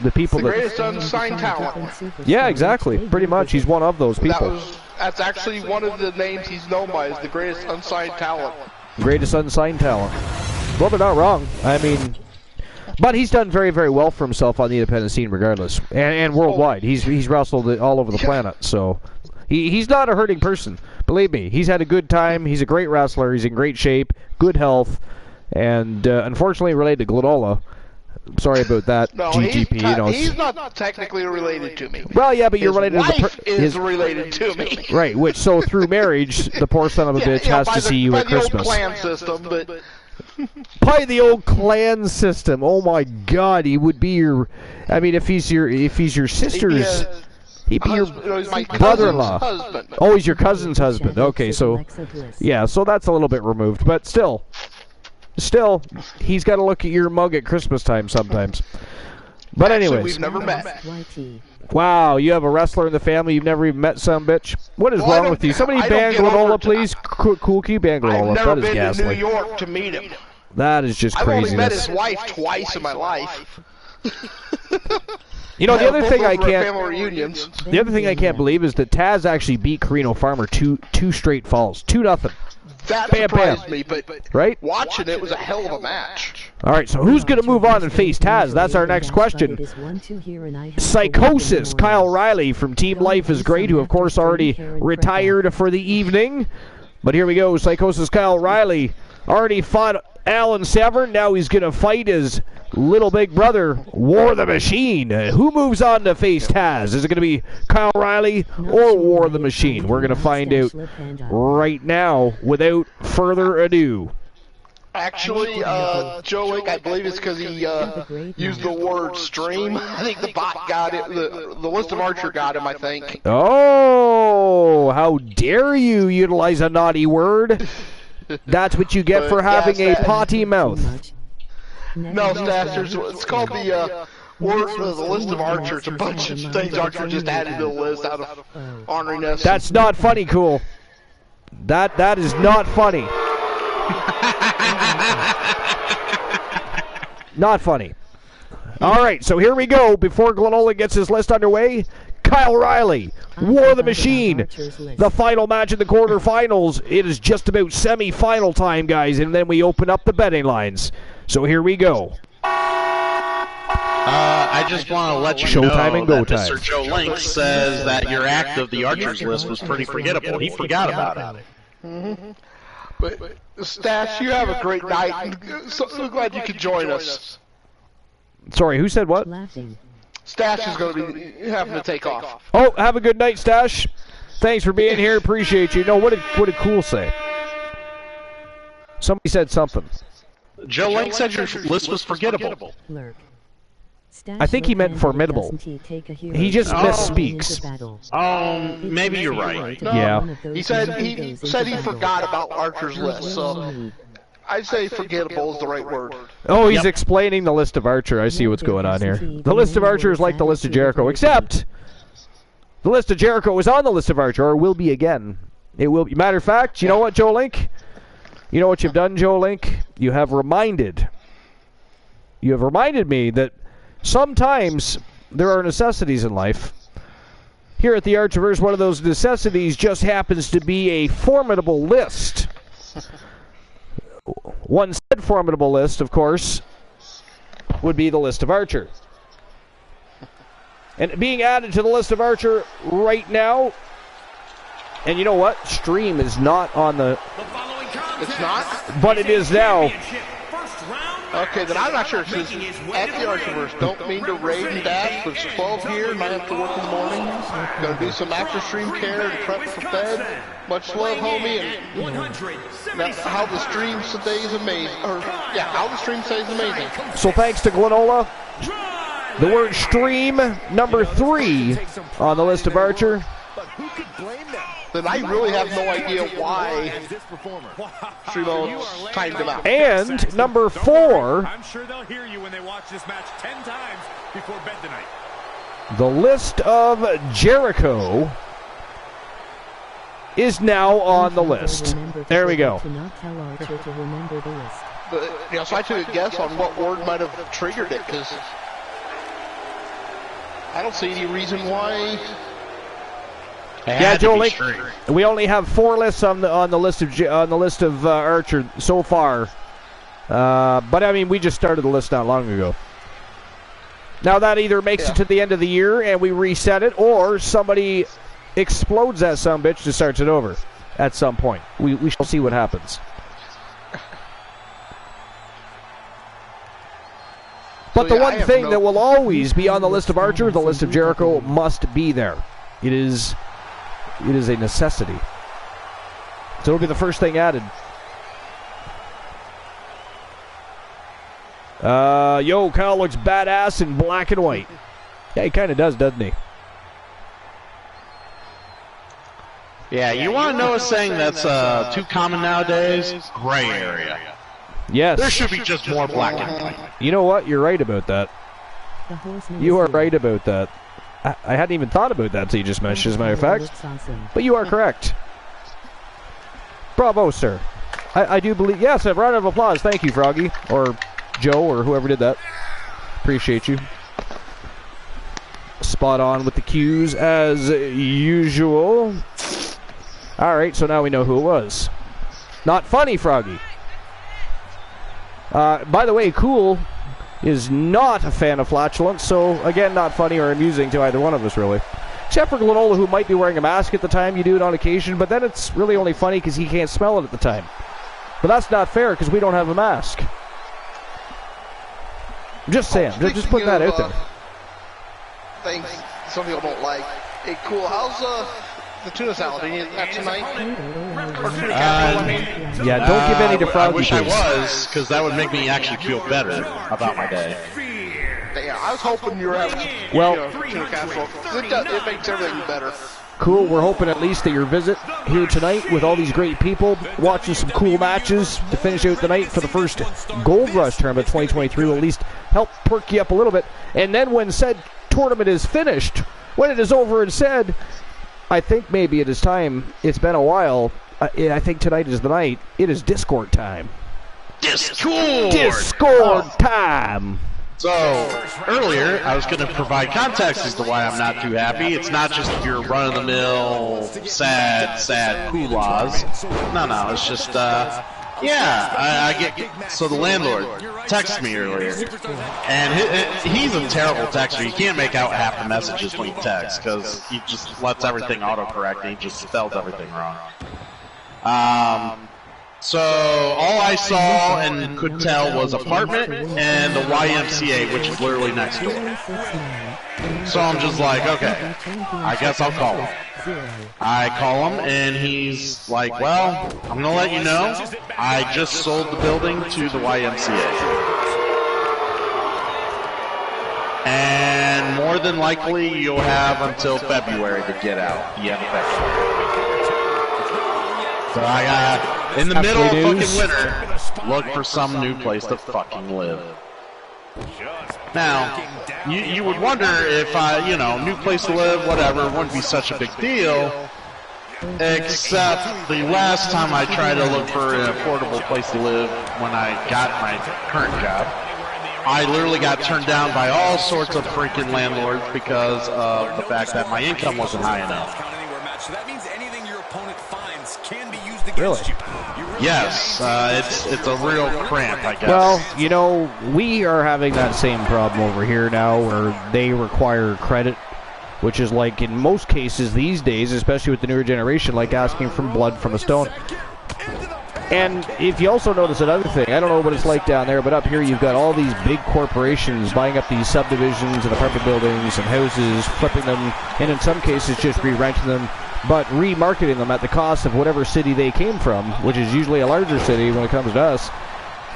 the people
the greatest unsigned talent.
Yeah, exactly. Pretty much, he's one of those people.
That's actually one of the names he's known by, is the greatest unsigned talent.
Greatest unsigned talent. Well, they're not wrong. I mean, but he's done very, very well for himself on the independent scene, regardless, and worldwide. He's wrestled all over the planet, so he's not a hurting person. Believe me, he's had a good time. He's a great wrestler. He's in great shape, good health, and unfortunately related to Glenola. Sorry about that,
no,
GGP.
He's not technically related to me.
Well, yeah, but you're
his
related
wife
to
is related to me.
Right, which, so through marriage, the poor son of a bitch has to see you at Christmas.
By the old clan system, but...
By the old clan system. Oh my God, he would be your... I mean, if he's your sister's... He'd be your brother-in-law. Oh, he's your cousin's husband. Okay, so... Yeah, so that's a little bit removed, but still... Still, he's got to look at your mug at Christmas time sometimes. But anyways,
we've never met.
Wow, you have a wrestler in the family you've never even met, some bitch. What is wrong with you? Somebody ban Glenola, please. Cool, can you ban Glenola?
I've never
been
to New York to meet him.
That is just craziness.
I've only met his wife twice in my life.
You know, the other thing I can't...
Family reunions.
The other thing I can't believe is that Taz actually beat Carino Farmer two straight falls. 2-0.
That surprised me, but right? Watching it was a hell of a match.
All right, so who's going to move on and face Taz? That's our next question. Psychosis, Kyle Riley from Team Life is Great, who of course already retired for the evening. But here we go, Psychosis Kyle Riley already fought Alan Severn. Now he's going to fight his little big brother, War the Machine. Who moves on to face Taz? Is it going to be Kyle Riley or War the Machine? We're going to find out right now without further ado.
Actually, Joe Link, I believe it's because he used the word stream. I think the bot got it. The list of Archer got him, I think.
Oh, how dare you utilize a naughty word. That's what you get for having a potty mouth.
No, Stasters, it's called the list of Archer. It's a bunch of things Archer just added to the list out of honoring us.
That's not funny, Cool. That is not funny. Not funny. All right, so here we go. Before Glenola gets his list underway, Kyle Riley, War the Machine, the final match in the quarterfinals. It is just about semi-final time, guys, and then we open up the betting lines. So here we go.
I just want to let you
Showtime
know
and go
that
time.
Mr. Joe Link says that your act of the Archers list was pretty forgettable. He forgot about it.
Mm-hmm. But Stash, you have a great night. So glad you could join us.
Sorry, who said what?
Stash is going to be having to take off.
Oh, have a good night, Stash. Thanks for being here. Appreciate you. No, what did Cool say? Somebody said something.
Joe Link said your list was forgettable.
I think he meant formidable. He just misspeaks.
Maybe you're right.
No,
yeah.
He said he forgot about Archer's list, so I'd say forgettable is the right word.
Oh, he's explaining the list of Archer. I see what's going on here. The list of Archer is like the list of Jericho, except the list of Jericho is on the list of Archer, or will be again. It will be. Matter of fact, you know what, Joe Link? You know what you've done, Joe Link? You have reminded me that sometimes there are necessities in life. Here at the Archerverse, one of those necessities just happens to be a formidable list. One said formidable list, of course, would be the list of Archer. And being added to the list of Archer right now, and you know what? Stream is not on the...
It's not?
But it is now.
Okay, then I'm not sure. It says, at the Archerverse, don't mean to raid and dash, but it's 12 here, and I have to work in the morning. Gonna do some after-stream care and prep for bed. Much love, homie. And how the stream stays amazing. How the stream stays amazing.
So thanks to Glenola. The word stream, number 3 on the list of Archer.
Then I really have no idea why Streamo timed him out.
And number 4,
I'm sure they'll hear you when they watch this match 10 times before bed tonight.
the list of Jericho. is now on the list. There we go.
To not tell Archer to remember the list.
But, so I took a guess on what word might have triggered it, because I don't see any reason why.
Yeah, Joel, we only have 4 lists on the list of Archer so far. But I mean, we just started the list not long ago. Now that either makes it to the end of the year and we reset it, or somebody explodes that sumbitch and starts it over at some point. We shall see what happens. But the one thing that will always be on the list of Archer, the list of Jericho, must be there. It is a necessity. So it'll be the first thing added. Kyle looks badass in black and white. Yeah, he kind of does, doesn't he?
Yeah, you want to know a saying that's too common nowadays? Gray area.
Yes.
There should be just more black and white.
You know what? You're right about that. You are right about that. I hadn't even thought about that until you just mentioned, as a matter of fact. But you are correct. Bravo, sir. I do believe... Yes, a round of applause. Thank you, Froggy. Or Joe, or whoever did that. Appreciate you. Spot on with the cues, as usual. Alright, so now we know who it was. Not funny, Froggy. By the way, Cool is not a fan of flatulence, so again, not funny or amusing to either one of us, really. Except for Glenola, who might be wearing a mask at the time. You do it on occasion, but then it's really only funny because he can't smell it at the time. But that's not fair because we don't have a mask. I'm just saying, just putting that out there.
Things some people don't like. Hey, Cool, how's the tuna salad? Are you eating that tonight?
Yeah, don't give any to Froggy.
I wish I was, because that would make me actually feel better about my day.
Yeah, I was hoping you were having tuna casserole. It makes everything better.
Cool, we're hoping at least that your visit here tonight with all these great people, watching some cool matches to finish out the night for the first Gold Rush tournament 2023 will at least help perk you up a little bit. And then when said tournament is finished, when it is over and said, I think maybe it is time. It's been a while. I think tonight is the night. It is Discord time. Discord time!
So, earlier, I was going to provide context as to why I'm not too happy. It's not just your run-of-the-mill, sad cool-laws. No, it's just, I get... So the landlord texted me earlier, and he's a terrible texter. You can't make out half the messages when he texts, because he just lets everything autocorrect, and he just spells everything wrong. So all I saw and could tell was apartment and the YMCA, which is literally next door. So I'm just like, okay, I guess I'll call him. I call him, and he's like, well, I'm going to let you know, I just sold the building to the YMCA. And more than likely, you'll have until February to get out. The end of February. So I in the middle of fucking winter, look for some new place to fucking live. Now, you would wonder if new place to live, whatever, wouldn't be such a big deal. Except the last time I tried to look for an affordable place to live when I got my current job, I literally got turned down by all sorts of freaking landlords because of the fact that my income wasn't high enough.
So that means anything your opponent finds can be used against you.
Yes, it's a real cramp, I guess.
Well, we are having that same problem over here now where they require credit, which is like in most cases these days, especially with the newer generation, like asking for blood from a stone. And if you also notice another thing, I don't know what it's like down there, but up here you've got all these big corporations buying up these subdivisions and apartment buildings and houses, flipping them, and in some cases just re-renting them, but remarketing them at the cost of whatever city they came from, which is usually a larger city when it comes to us.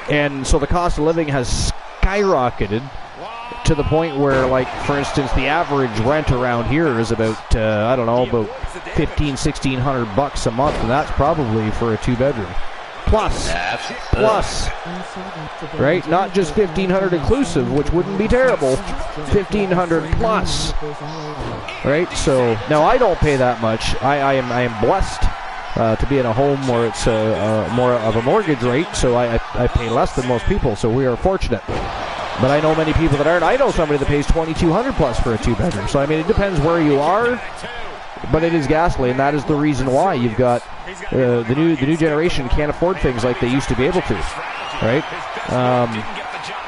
And so the cost of living has skyrocketed to the point where, like, for instance, the average rent around here is about, about $1,500-$1,600 a month, and that's probably for a two-bedroom. Plus, right? Not just $1,500 inclusive, which wouldn't be terrible. $1,500 plus, right? So now I don't pay that much. I am blessed to be in a home where it's more of a mortgage rate, so I pay less than most people, so we are fortunate. But I know many people that aren't. I know somebody that pays $2,200 plus for a 2-bedroom. So I mean, it depends where you are, but it is ghastly, and that is the reason why you've got the new generation can't afford things like they used to be able to, right?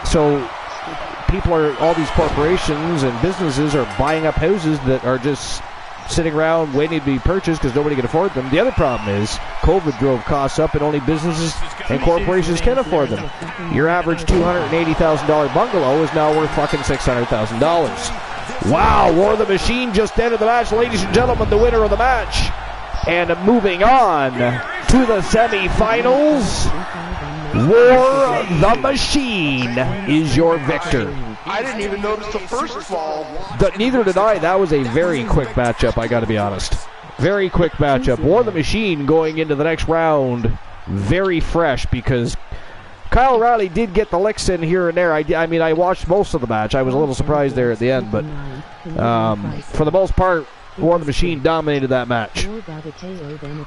So people all these corporations and businesses are buying up houses that are just sitting around waiting to be purchased because nobody can afford them. The other problem is COVID drove costs up, and only businesses and corporations can afford them. Your average $280,000 bungalow is now worth fucking $600,000. Wow, War of the Machine just ended the match. Ladies and gentlemen, the winner of the match. And moving on to the semifinals, War the Machine is your victor.
I didn't even notice the first fall.
Neither did I. That was a very quick matchup, I got to be honest. Very quick matchup. War the Machine going into the next round very fresh because Kyle Riley did get the licks in here and there. I mean, I watched most of the match. I was a little surprised there at the end, but for the most part, War the Machine dominated that match.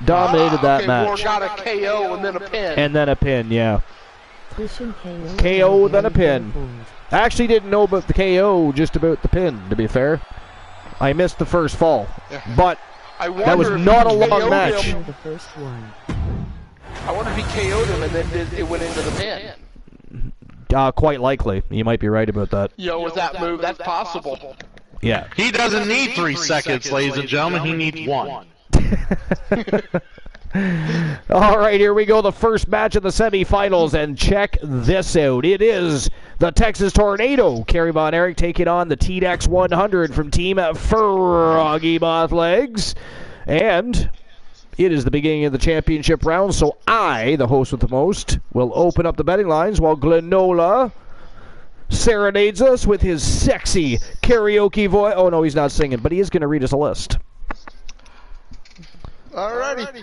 Dominated that match.
War got a KO and then a pin.
And then a pin, yeah. KO, then a pin. I actually didn't know about the KO, just about the pin, to be fair. I missed the first fall. But that was not a long match.
I wonder if he KO'd him and then it went into the pin.
Quite likely. You might be right about that.
With that move, that's possible.
Yeah.
He doesn't need 3 seconds, ladies and gentlemen. He needs 1.
All right, here we go. The first match of the semifinals, and check this out. It is the Texas Tornado. Kerry Von Erich taking on the TDX 100 from Team Froggy Mothlegs. And it is the beginning of the championship round, so I, the host with the most, will open up the betting lines while Glenola serenades us with his sexy karaoke voice. Oh, no, he's not singing, but he is going to read us a list.
Alrighty.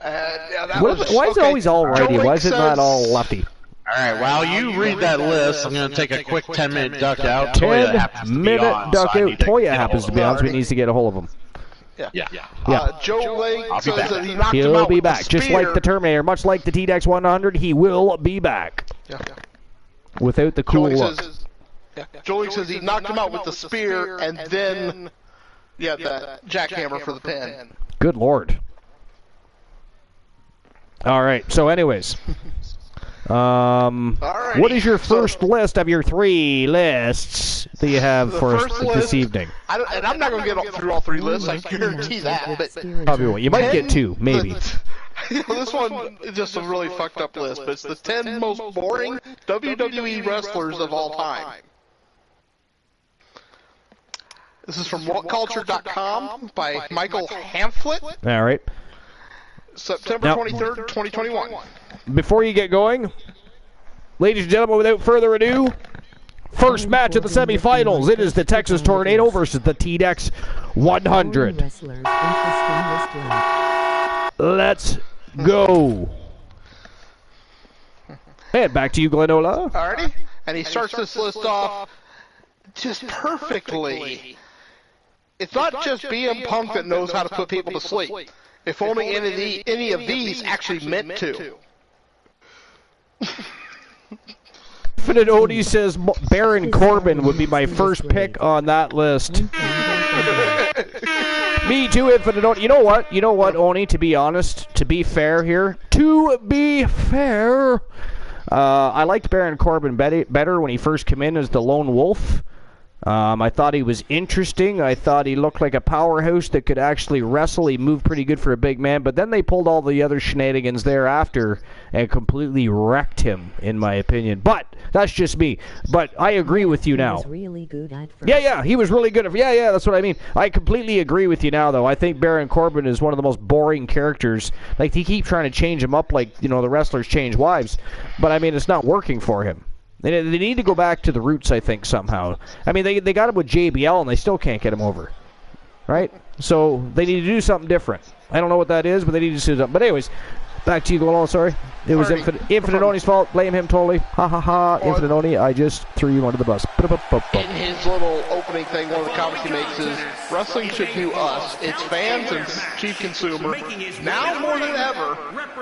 Why is it always all righty? Why is it not all lefty?
All right, while you read that list, I'm going to take a quick 10-minute duck out.
10-minute duck out. Toya happens to be on, so he needs to get a hold of him.
Yeah. Joe Lake says that he knocked him out.
He'll be back, just like the Terminator. Much like the TDX 100, he will be back.
Yeah.
Without the cool look.
Joey says he knocked him out with the spear and then, the jackhammer for the pin.
Good Lord. All right, so anyways. What is your first list of your 3 lists that you have for us this evening?
And I'm not going to get through all 3 lists, I guarantee that. But
probably won't. You might get 2, maybe.
This one is just a really fucked up list, but it's the 10 most boring WWE wrestlers of all time. This is from WhatCulture.com by Michael Hamflet.
All right.
September 23rd, 2021.
Before you get going, ladies and gentlemen, without further ado, first match of the semifinals. It is the Texas Tornado versus the TDX 100. Let's go. And back to you, Glenola.
Alrighty. And he starts this list off just perfectly. It's not just BM Punk that knows how to put people to sleep. If only any of these actually meant to.
Infinite Odie says Baron Corbin would be my first pick on that list. Me too, Infinite Odie. You know what, Oni, to be honest, to be fair here, I liked Baron Corbin better when he first came in as the Lone Wolf. I thought he was interesting. I thought he looked like a powerhouse that could actually wrestle. He moved pretty good for a big man, but then they pulled all the other shenanigans thereafter and completely wrecked him, in my opinion. But that's just me. But I agree with you now.
He was really good at first.
Yeah, he was really good. Yeah, that's what I mean. I completely agree with you now, though. I think Baron Corbin is one of the most boring characters. Like, they keep trying to change him up like, the wrestlers change wives. But, I mean, it's not working for him. They need to go back to the roots, I think, somehow. I mean, they got him with JBL, and they still can't get him over. Right? So they need to do something different. I don't know what that is, but they need to do something. But anyways, Back to you, Golon, sorry. It was Infinite Oni's fault. Blame him totally. Ha ha ha. Infinite Oni, I just threw you under the bus.
In his little opening thing, one of the comments he makes is, wrestling should view us, its fans and chief consumer, now more than ever,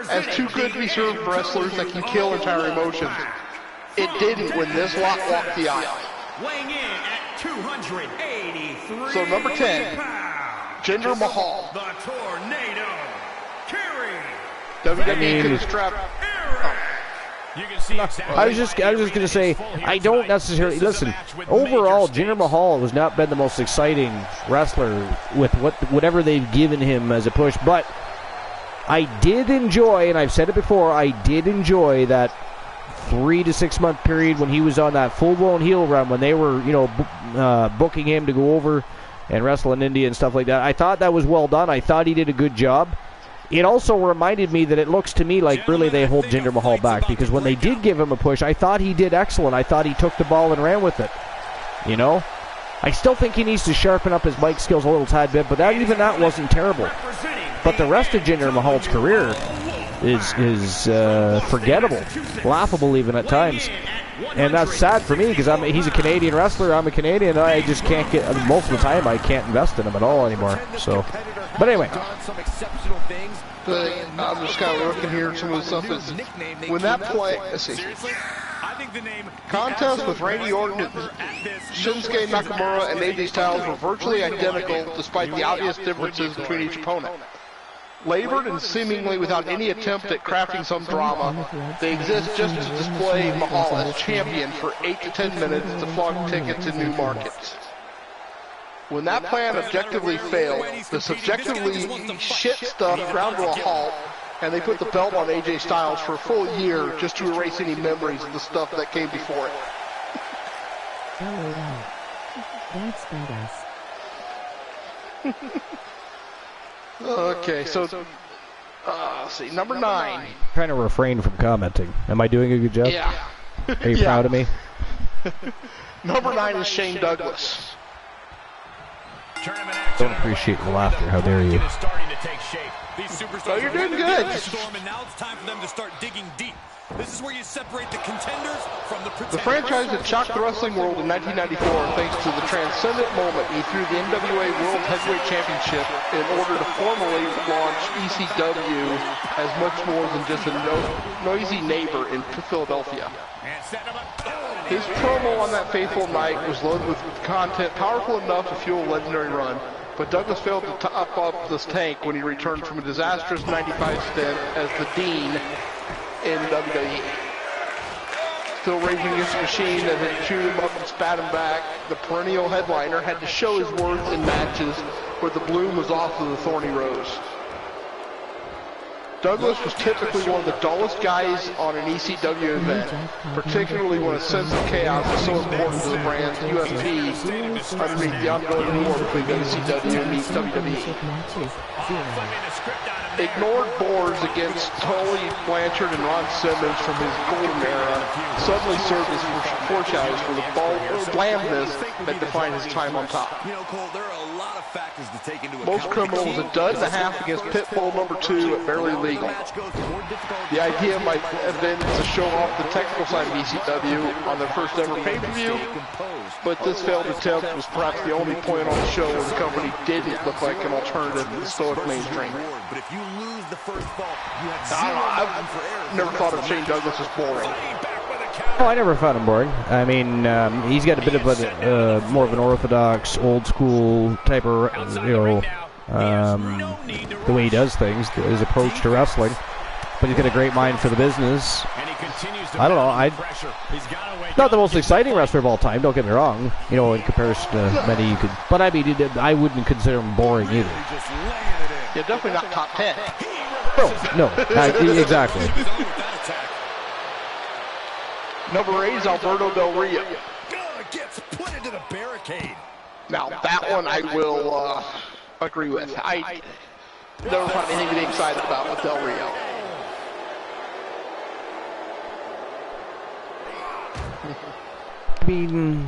as two good to be served wrestlers that can kill entire emotions. It didn't when this lot walked the aisle.
Weighing in at 283
So number 10, Jinder Mahal.
the Tornado, Kerry.
WWE could have strapped.
You can see exactly
I was just gonna say, I don't necessarily listen. Overall, Jinder Mahal has not been the most exciting wrestler with whatever they've given him as a push, but I did enjoy, and I've said it before, I did enjoy that 3 to 6 month period when he was on that full-blown heel run, when they were, booking him to go over and wrestle in India and stuff like that. I thought that was well done. I thought he did a good job. It also reminded me that it looks to me like really they hold Jinder Mahal back, because when they did give him a push, I thought he did excellent. I thought he took the ball and ran with it. I still think he needs to sharpen up his mic skills a little tad bit, but even that wasn't terrible. But the rest of Jinder Mahal's career is forgettable, laughable even at times. And that's sad for me, because he's a Canadian wrestler. I'm a Canadian. I just can't get, most of the time I can't invest in him at all anymore. So, but anyway.
I'm just kind of looking here at some of the stuff. When that play, let's see. Contest with Randy Orton, Shinsuke Nakamura, and AJ Styles were virtually identical despite the obvious differences between each opponent. Labored and seemingly without any attempt at crafting some drama, they exist just to display Mahal as champion for 8 to 10 minutes to flog tickets in new markets. When that plan objectively failed, the subjectively shit stuff ground to a halt, and they put the belt on AJ Styles for a full year just to erase any memories of the stuff that came before it.
LOL. That's badass.
Okay, so, let's see, number 9.
Trying to refrain from commenting. Am I doing a good job?
Yeah.
Are you proud of me?
Number 9 is Shane Douglas.
Don't appreciate the laughter. How dare you?
Oh, you're doing good.
Now it's time for them to start digging deep. This is where you separate the contenders from the pretenders.
The franchise had shocked the wrestling world in 1994 thanks to the transcendent moment he threw the NWA World Heavyweight Championship in order to formally launch ECW as much more than just a noisy neighbor in Philadelphia. His promo on that fateful night was loaded with content powerful enough to fuel a legendary run, but Douglas failed to top up this tank when he returned from a disastrous 95 stint as the Dean in WWE. Still raging against the machine that had chewed him up and spat him back, the perennial headliner had to show his worth in matches where the bloom was off of the thorny rose. Douglas was typically one of the dullest guys on an ECW event, particularly when a sense of chaos is so important to the brand's USP underneath the ongoing war between WCW and WWE. Ignored boards against Tully Blanchard and Ron Simmons from his golden era suddenly served as foreshadows for the blandness that defined his time on top.
Cole, there are a lot of factors to take into account.
Most Criminal was a dud and a half against Pitbull number 2 at Barely Legal. The idea might have been to show off the technical side of ECW on their first ever pay-per-view, but this failed attempt was perhaps the only point on the show where the company didn't look like an alternative to the stoic mainstream.
But if you lose the first fault, you have
I've never thought of Shane Douglas as boring.
Oh, I never found him boring. I mean, he's got a bit of a more of an orthodox, old school type of, the way he does things, his approach to wrestling. But he's got a great mind for the business. I don't know. Not the most exciting wrestler of all time. Don't get me wrong. In comparison to many you could. But I mean, I wouldn't consider him boring either.
Yeah, definitely not top 10.
No, exactly.
Number 8 is Alberto Del Rio.
Gets put into the barricade.
Now, that one I will agree with. I never found anything to be excited about with Del Rio.
I mean,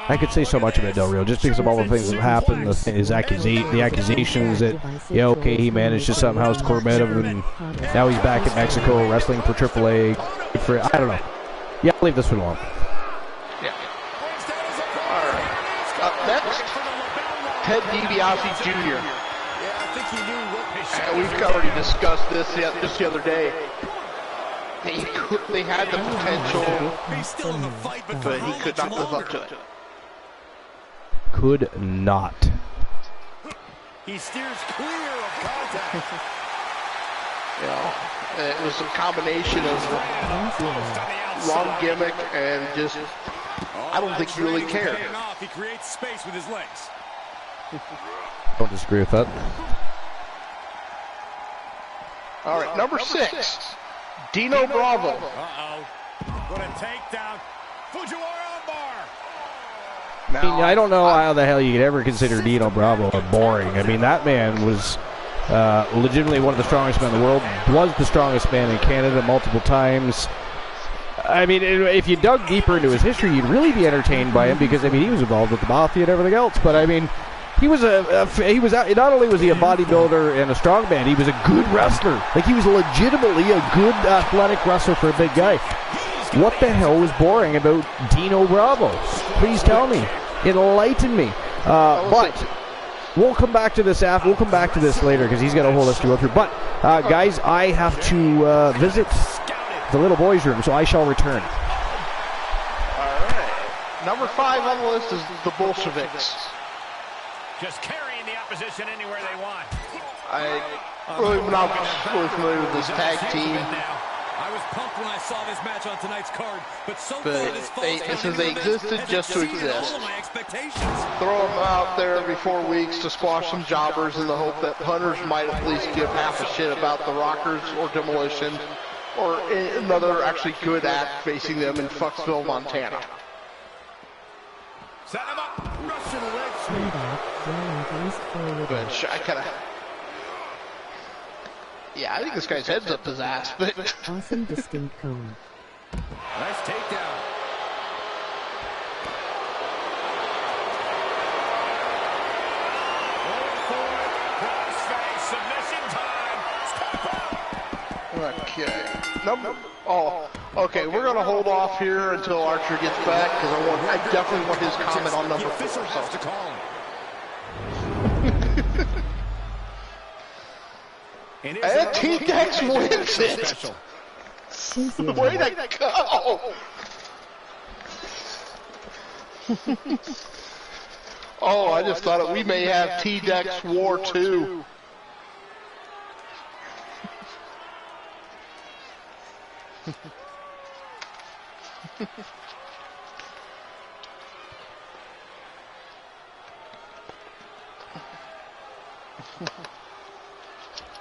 I could say so much about Del Rio just because of all the things that happened, the accusations that, yeah, okay, he managed to somehow score him, and now he's back in Mexico wrestling for AAA. I don't know. Yeah, I'll leave this one alone.
Yeah. All right. Up next, Ted DiBiase Jr. We've already discussed this just the other day. They had the potential, but he could not live up to it.
Could not.
He steers clear of contact.
You know, it was a combination of long gimmick and just, I don't think he really cared.
He creates space with his legs.
Don't disagree with that.
All right, number 6, Dino Bravo.
Uh-oh. What a takedown. Fujiwara armbar.
I mean, I don't know how the hell you could ever consider Dino Bravo boring. I mean, that man was legitimately one of the strongest men in the world, was the strongest man in Canada multiple times. I mean, if you dug deeper into his history, you'd really be entertained by him because, I mean, he was involved with the Mafia and everything else. But, I mean, he was not only was he a bodybuilder and a strongman, he was a good wrestler. Like, he was legitimately a good athletic wrestler for a big guy. What the hell was boring about Dino Bravo? Please tell me. Enlighten me. But we'll come back to this after. We'll come back to this later because he's got a whole list to go through. But guys, I have to visit the little boys' room, so I shall return.
All right. Number 5 on the list is the Bolsheviks.
Just carrying the opposition anywhere they want.
I'm not really familiar with this tag team.
I was pumped when I saw this match on tonight's card, but so far this
since they existed just to exist.
my expectations.
Throw them out there every 4 weeks to squash some jobbers in the hope that hunters might at least give half a shit about the Rockers or Demolition or another actually good act facing them in Fucksville, Montana.
Set him up. Russian leg sweep.
But I kind of... Yeah, I think this guy's head's up his ass, but...
Awesome distinct cone.
Nice takedown. Crossface submission time. Step up.
Okay. Okay, we're going to hold off here until Archer gets back, because I definitely want his comment on number 4. So. And T-Dex wins it! Way to go! Oh, I just thought we may have T-Dex War 2.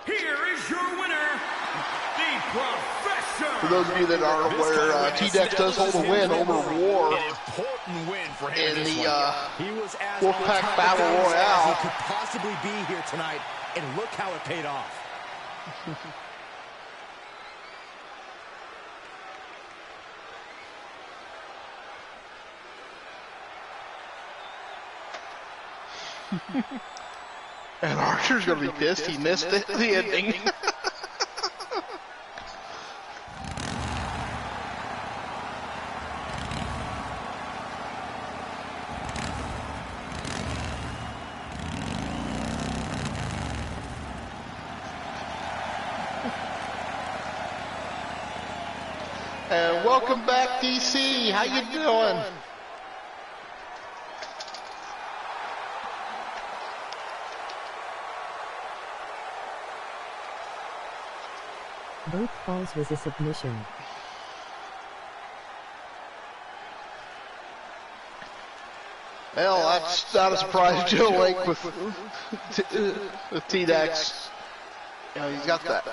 Here is your winner, the Professor.
For those of you that aren't aware, T-Dex does hold a win over War
An important win for him
in
this
the
one. He was as on
Wolfpack
top of
Battle
things as
Royale.
he could possibly be here tonight, and look how it paid off.
And Archer's going to be pissed he missed the ending. And welcome back, DC. How you doing?
Both falls was a submission.
Well, that's not a surprise. Joe Lake with T-Dex. You know, he's got that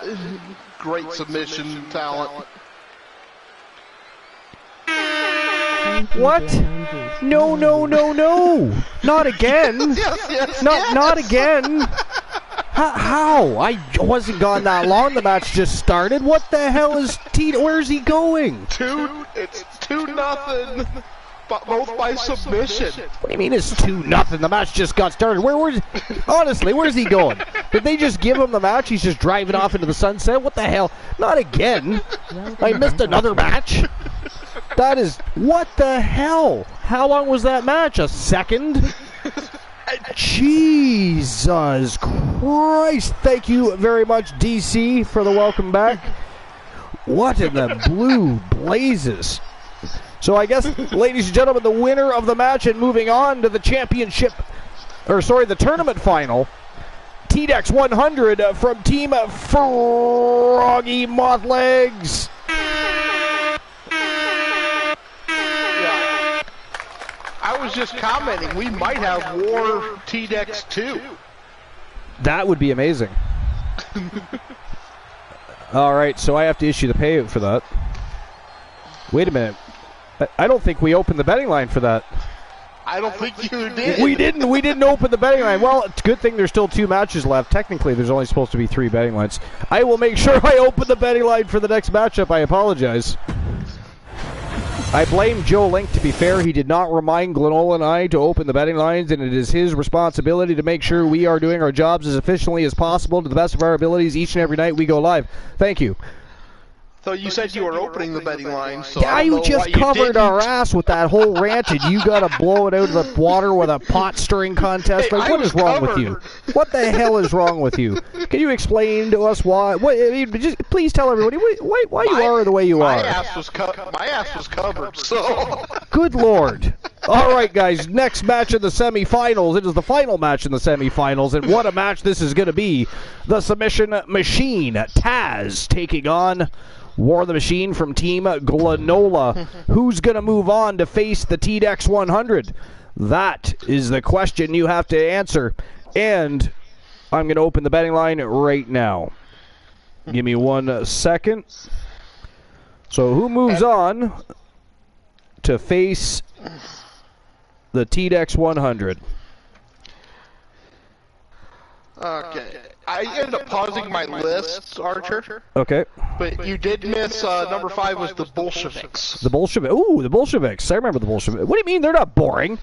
great submission talent.
What? No, no, no, no! Not again! Not again! How? I wasn't gone that long. The match just started. What the hell is T? Where's he going?
It's 2-0. both by submission.
What do you mean it's 2-0? The match just got started. Honestly, where's he going? Did they just give him the match? He's just driving off into the sunset? What the hell? Not again. I missed another match. That is, what the hell? How long was that match? A second? Jesus Christ. Thank you very much, DC, for the welcome back. What in the blue blazes? So I guess, ladies and gentlemen, the winner of the match and moving on to the championship, the tournament final, TDX 100 from Team Froggy Mothlegs.
I was just commenting, we might have War TDX 2.
That would be amazing. Alright, so I have to issue the payout for that. Wait a minute. I don't think we opened the betting line for that.
I don't think you did.
We didn't open the betting line. Well, it's a good thing there's still 2 matches left. Technically, there's only supposed to be 3 betting lines. I will make sure I open the betting line for the next matchup. I apologize. I blame Joe Link. To be fair, he did not remind Glenola and I to open the betting lines, and it is his responsibility to make sure we are doing our jobs as efficiently as possible to the best of our abilities each and every night we go live. Thank you.
So you said you were opening the betting line, so
yeah, you just covered our ass with that whole rant, and you got to blow it out of the water with a pot stirring contest. Like, what is wrong with you? What the hell is wrong with you? Can you explain to us why? Just please tell everybody why you are the way you are.
My ass was covered. So
good Lord. All right, guys. Next match in the semifinals. It is the final match in the semifinals, and what a match this is going to be! The Submission Machine, Taz, taking on War the Machine from Team Glenola. Who's going to move on to face the TDX 100? That is the question you have to answer. And I'm going to open the betting line right now. Give me 1 second. So who moves on to face the TDX 100?
Okay. I ended up pausing my list, Archer.
Okay.
But you did miss number 5 was the Bolsheviks.
The Bolsheviks. Ooh, the Bolsheviks. I remember the Bolsheviks. What do you mean they're not boring?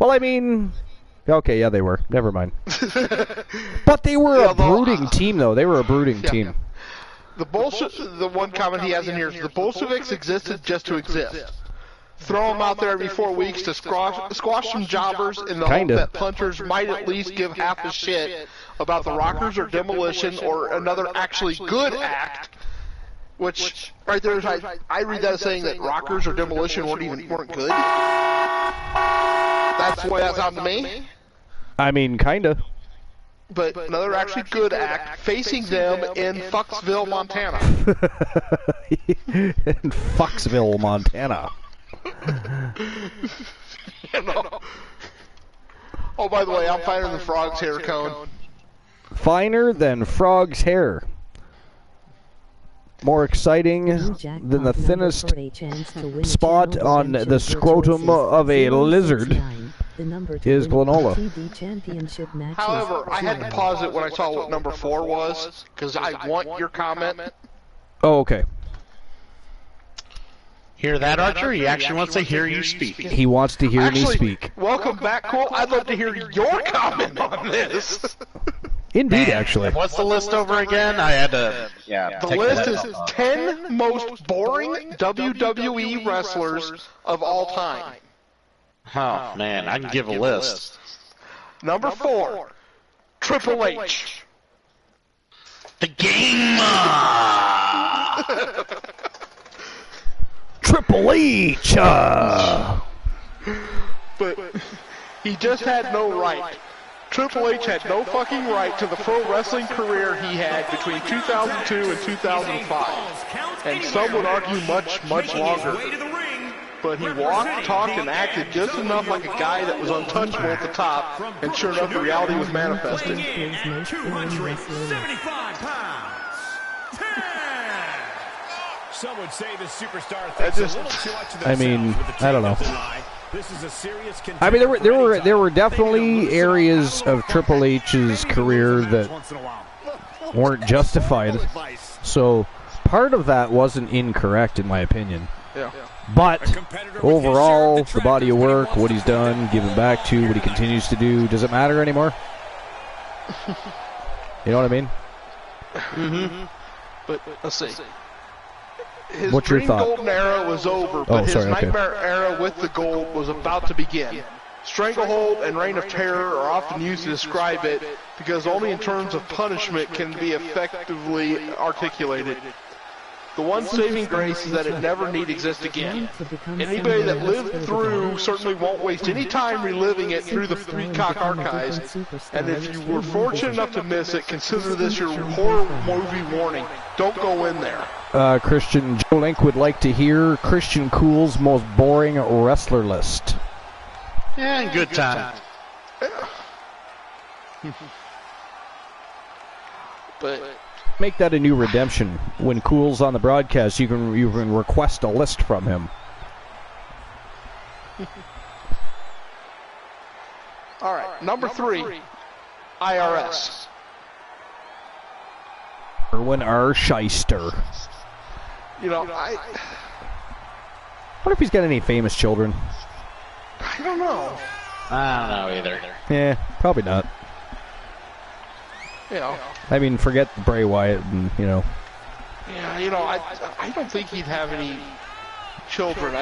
Well, I mean, okay, yeah, they were. Never mind. But they were a brooding team, though. They were a brooding team.
The one comment he has in here is the Bolsheviks existed just to exist. Throw them out there every 4 weeks to squash some jobbers in the hope that punters might at least give half a shit about the Rockers or Demolition or another actually good act. Which, right there, I read that as saying that Rockers or Demolition weren't good. That's the way that sounded to me.
I mean, kinda.
But another actually good act facing them in Fucksville, Montana.
In Fucksville, Montana.
You know. Oh, by the way, I'm finer than Frog's hair cone.
Finer than Frog's hair. More exciting than the thinnest spot on the scrotum of a lizard is Glenola.
However, I had to pause it when I saw what number 4 was, because I want your comment.
Oh, okay.
Hear that, Archer? He actually wants to hear you speak.
He wants to hear me speak.
Welcome back, Cole. I'd love to hear your comment on this.
Indeed, actually.
What's the list over again? I had to. Yeah.
The list is 10 most boring WWE wrestlers of all time.
Oh, man, I can give a list.
Number 4, Triple H.
The Game!
Triple H!
But he just had no right. Triple H had no fucking right to the pro wrestling career he had between 2002 and 2005. And some would argue much, much longer. But he walked, talked, and acted just enough like a guy that was untouchable at the top, and sure enough, the reality was manifested.
275 pounds. Some would say the superstar
thinks
a little too much of
I mean, I don't know.
This is a serious
I mean, there were definitely areas of Triple H's career that weren't justified. So part of that wasn't incorrect, in my opinion.
Yeah.
But overall, the body of work, what he's done, given back to, what he continues to do, does it matter anymore? You know what I mean?
Mm-hmm. But let's see. His
What's your
dream
thought?
golden era was over, but his nightmare era with the gold was about to begin. Stranglehold and Reign of Terror are often used to describe it because only in terms of punishment can be effectively articulated. The one saving grace is that it never need exist again. Anybody that lived through certainly won't waste any time reliving it through the Peacock archives. And if you were fortunate enough to miss it, consider this your horror movie warning. Don't go in there.
Christian Joe Link would like to hear Christian Cool's most boring wrestler list.
Yeah, and good time.
But
make that a new redemption. When Cool's on the broadcast, you can request a list from him.
All right, number 3, IRS.
Erwin R. Shyster.
You know,
I wonder if he's got any famous children.
I don't know.
I don't know either.
Yeah, probably not.
You know.
I mean, forget Bray Wyatt and, you know.
Yeah, you know, I don't think he'd have any children.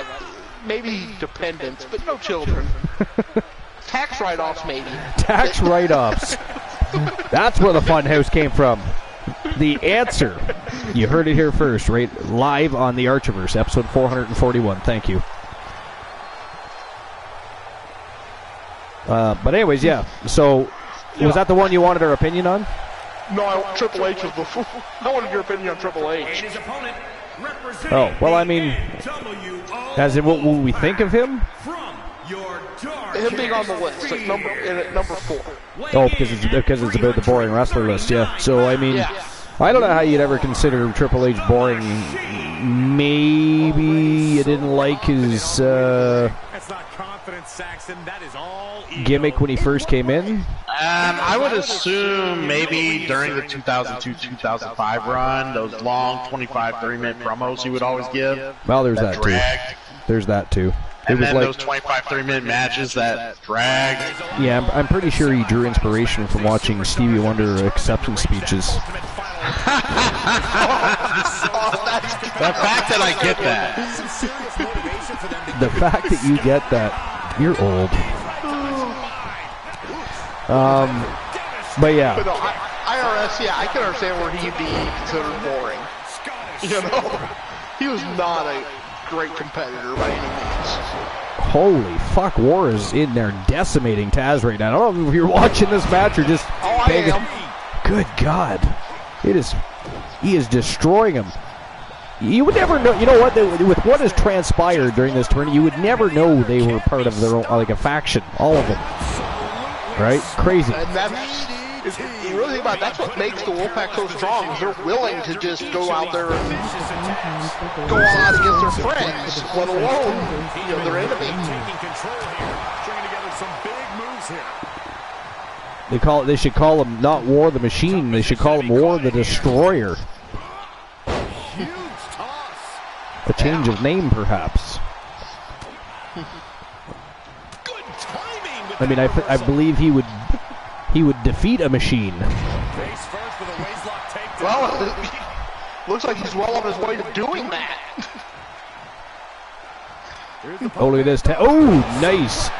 Maybe dependents, but no children. Tax write-offs, maybe.
Tax write-offs. That's where the Funhouse came from. The answer. You heard it here first, right? Live on the Archiverse, episode 441. Thank you. But anyways, yeah. So, was that the one you wanted our opinion on?
No, Triple H was before. I wanted your opinion on Triple H.
Oh, well, I mean, as in what will we think of him?
Him being on the list, like at number 4.
Oh, because it's about the boring wrestler list, yeah. So, I mean, I don't know how you'd ever consider Triple H boring. Maybe you didn't like his gimmick when he first came in?
I would assume maybe during the 2002-2005 run, those long 25, 30-minute promos he would always give.
Well, there's that too. There's that too.
And then those 25, 30-minute matches that dragged.
Yeah, I'm pretty sure he drew inspiration from watching Stevie Wonder acceptance speeches.
The fact that I get that.
The fact that you get that. You're old. But yeah.
But no, IRS, yeah, I can understand where he'd be considered boring. You know, he was not a great competitor by any means.
Holy fuck, War is in there decimating Taz right now. I don't know if you're watching this match or just...
Oh, I am.
Good God. He is destroying him. You would never know, you know what, with what has transpired during this tournament, you would never know they were part of their own, like a faction, all of them. Right? Crazy.
And if you really think about it, that's what makes the Wolfpack so strong, is they're willing to just go out there and go all out against their friends, let alone, you know, their enemies.
They should call him not War the Machine, they should call him War the Destroyer. A change of name, perhaps. I mean, I believe he would defeat a machine.
Well, looks like he's well on his way to doing that.
Oh, look at this. Oh, nice.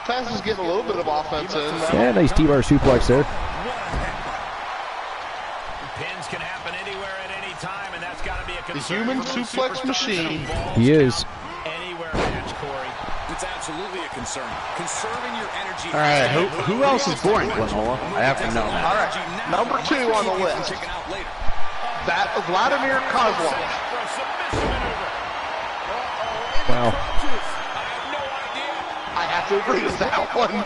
Taz is getting a little bit of offense in.
Yeah, nice T-bar suplex there.
Pins can happen anywhere at any time, and that's got to be a
the human suplex machine.
He is.
Anywhere match, Corey. It's absolutely a concern. Conserving your energy.
All right, who else is boring, Glenola? I have to know that.
All right, number 2 on the list. That of Vladimir Kozlov.
Wow.
I have to agree with that one.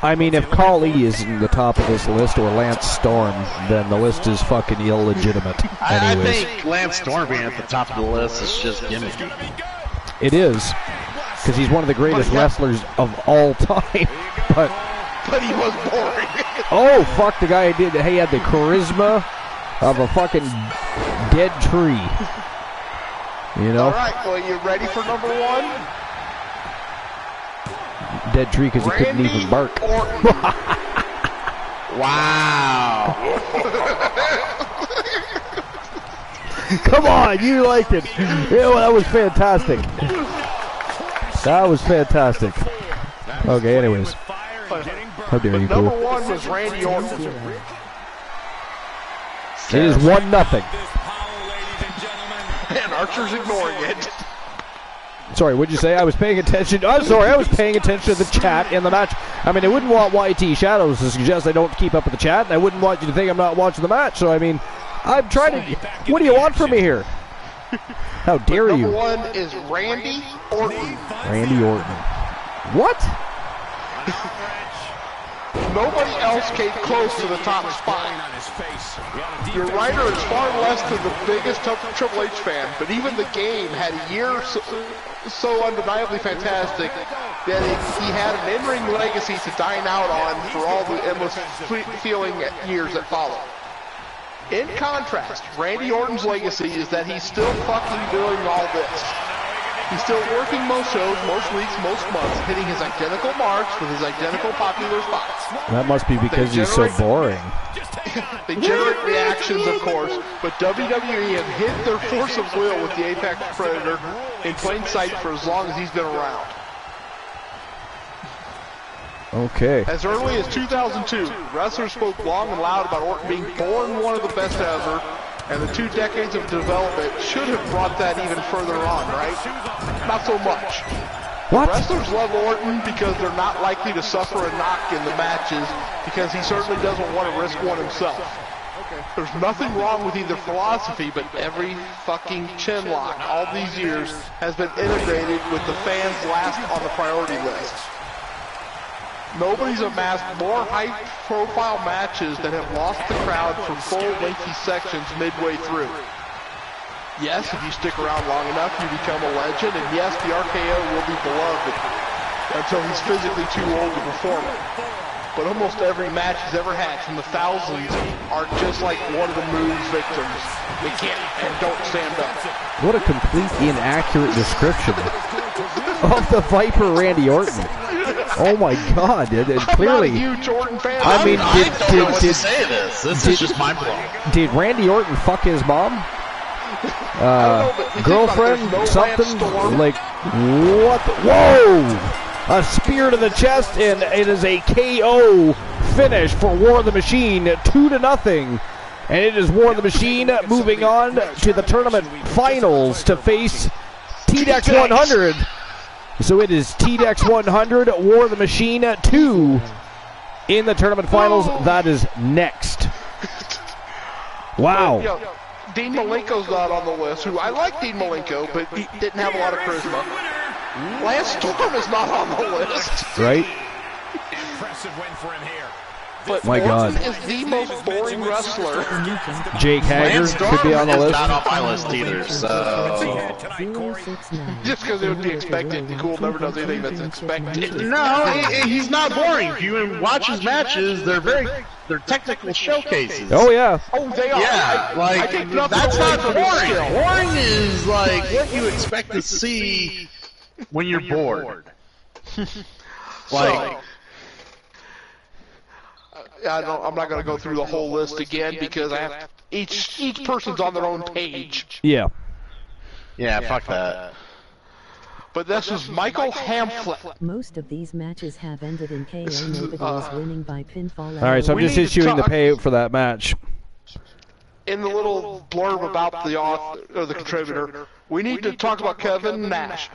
I mean, if Khali is in the top of this list or Lance Storm, then the list is fucking illegitimate.
I think Lance Storm being at the top of the list is just gimmicky.
It is, because he's one of the greatest wrestlers of all time. But
he was boring.
Oh, fuck, the guy he had the charisma, of a fucking dead tree. You know?
All right, well, you ready for number one?
Dead tree because he couldn't even bark.
Wow.
Come on, you liked it. Yeah, well, that was fantastic. That was fantastic. Okay, anyways. How dare you,
Number
Cool.
one was Randy Orton.
It is 1-0.
And Archer's ignoring it.
Sorry, what'd you say? I was paying attention. I'm sorry, I was paying attention to the chat in the match. I mean, I wouldn't want YT Shadows to suggest I don't keep up with the chat, and I wouldn't want you to think I'm not watching the match. So, I mean, I'm trying to... What do you want from me here? How dare
Number
you?
one is Randy Orton.
Randy Orton. What?
Nobody else came close to the top spot. Your writer is far less than the biggest Triple H fan, but even the game had a year so undeniably fantastic that he had an in-ring legacy to dine out on for all the endless feeling years that followed. In contrast, Randy Orton's legacy is that he's still fucking doing all this. He's still working most shows, most weeks, most months, hitting his identical marks with his identical popular spots.
That must be because he's so boring.
They generate reactions, of course, but WWE have hid their force of will with the Apex Predator in plain sight for as long as he's been around.
Okay.
As early as 2002, wrestlers spoke long and loud about Orton being born one of the best ever, and the 2 decades of development should have brought that even further on, right? Not so much.
What?
Wrestlers love Orton because they're not likely to suffer a knock in the matches because he certainly doesn't want to risk one himself. There's nothing wrong with either philosophy, but every fucking chin lock all these years has been integrated with the fans last on the priority list. Nobody's amassed more high-profile matches that have lost the crowd from full, lengthy sections midway through. Yes, if you stick around long enough, you become a legend, and yes, the RKO will be beloved until he's physically too old to perform it. But almost every match he's ever had, from the thousands, are just like one of the move's victims. They can't and don't stand up.
What a complete inaccurate description of the Viper Randy Orton. Oh my God! Clearly,
I'm not a huge Orton fan.
I mean,
I don't know what to say this. This is just my problem.
Did Randy Orton fuck his mom? Girlfriend? Something? Like, what? Whoa! A spear to the chest, and it is a KO finish for War of the Machine, 2-0. And it is War of the Machine moving on to the tournament finals to face TDX 100. So it is TDX 100, War of the Machine 2 in the tournament finals. That is next. Wow.
Dean Malenko's not on the list, who I like Dean Malenko, but he didn't have a lot of charisma. Lance Storm is not on the list.
Right?
Impressive win for him here.
But
My
Orton
God.
is the most boring wrestler.
Jake Hager
Lance
could be on the
Storm is
list.
not on my list either, so...
069.
Just because it would be expected. The Cool never does anything that's expected.
No, he's not boring. If you watch his matches, they're technical showcases.
Oh, yeah.
Oh, they are.
Yeah,
I take nothing
that's
away
not
from his
boring.
skill.
Boring is like what you expect to see when you're bored. Like,
I'm not going to go through the whole list again because I have each person's on their own page.
Yeah.
yeah, fuck that.
But this is Michael Hamflett.
Most of these matches have ended in KO. Nobody is winning by pinfall.
All right, so I'm
We
just
need to
issuing the
talk-
payout for that match.
In the little blurb about the author or the contributor, we need to talk about Kevin Nash.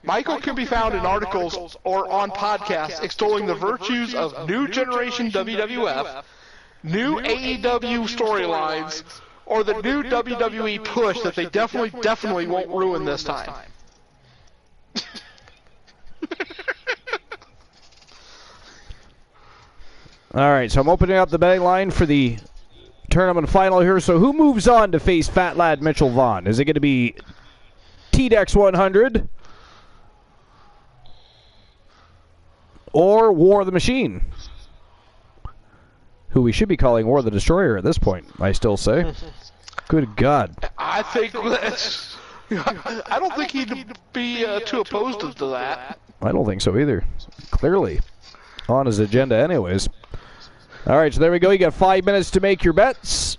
Michael can be found in articles or on podcasts extolling the virtues of new generation WWF, new AEW storylines, or the new WWE push that they definitely won't ruin this time.
All right, so I'm opening up the betting line for the tournament final here. So who moves on to face Fat Lad Mitchell Vaughn? Is it going to be TDX 100 or War of the Machine? who we should be calling War the Destroyer at this point, I still say. Good God.
I think that's... I don't think he'd be too opposed to that.
I don't think so either. Clearly on his agenda anyways. All right, so there we go. You got 5 minutes to make your bets.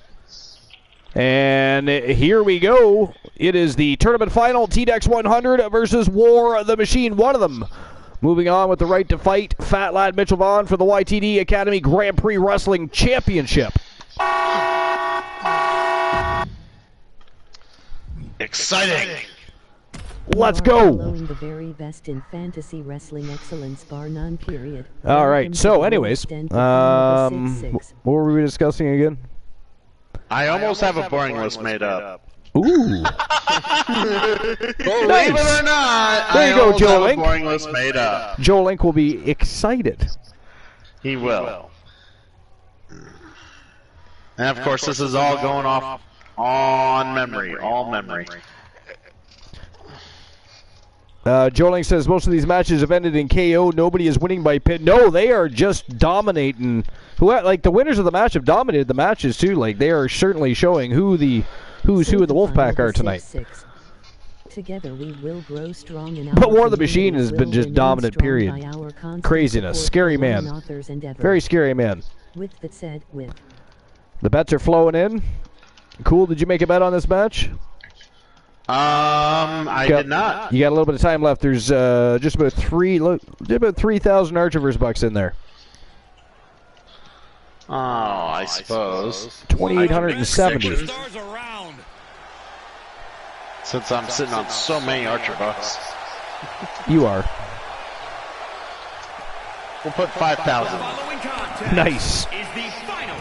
And here we go. It is the tournament final, TDX 100 versus War the Machine. One of them moving on with the right to fight, Fat Lad Mitchell Vaughn for the YTD Academy Grand Prix Wrestling Championship.
Exciting.
Let's go.
Following the very best in fantasy wrestling excellence, bar none, period.
All right,
Welcome to
so
the
anyways,
extent of the 6-6.
what were we discussing again?
I almost have a boring list made up.
Ooh.
Believe it or not,
There you go,
almost
Joe
have
Link.
a boring list made up.
Joe Link will be excited.
He will. And of course, this is all going off on memory, all memory.
Joe Link says most of these matches have ended in KO. Nobody is winning by pin. No, they are just dominating. Like the winners of the match have dominated the matches too. Like they are certainly showing who's who in the Wolfpack are tonight.
6-6. Together we will grow strong in
But
our
War of the
community
Machine has
will
been just
remain
dominant,
strong
period.
by our constant
Craziness.
support
Scary
for
man.
one author's endeavor.
Very scary man.
With that said, with
The bets are flowing in. Cool. Did you make a bet on this match?
I did not.
You got a little bit of time left. There's just about 3,000 Archiverse bucks in there.
Oh, I suppose.
2,870.
Since I'm sitting on so many Archer bucks,
You are.
we'll put 5,000.
Nice.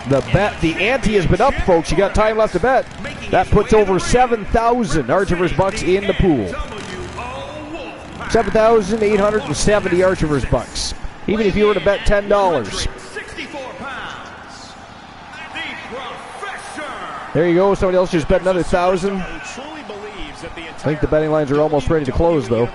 The ante has been up, folks. You got time left to bet. That puts over 7,000 Archiverse bucks in the pool. 7,870 Archiverse bucks. Even if you were to bet $10. There you go. Somebody else just bet another 1,000. I think the betting lines are almost ready to close, though.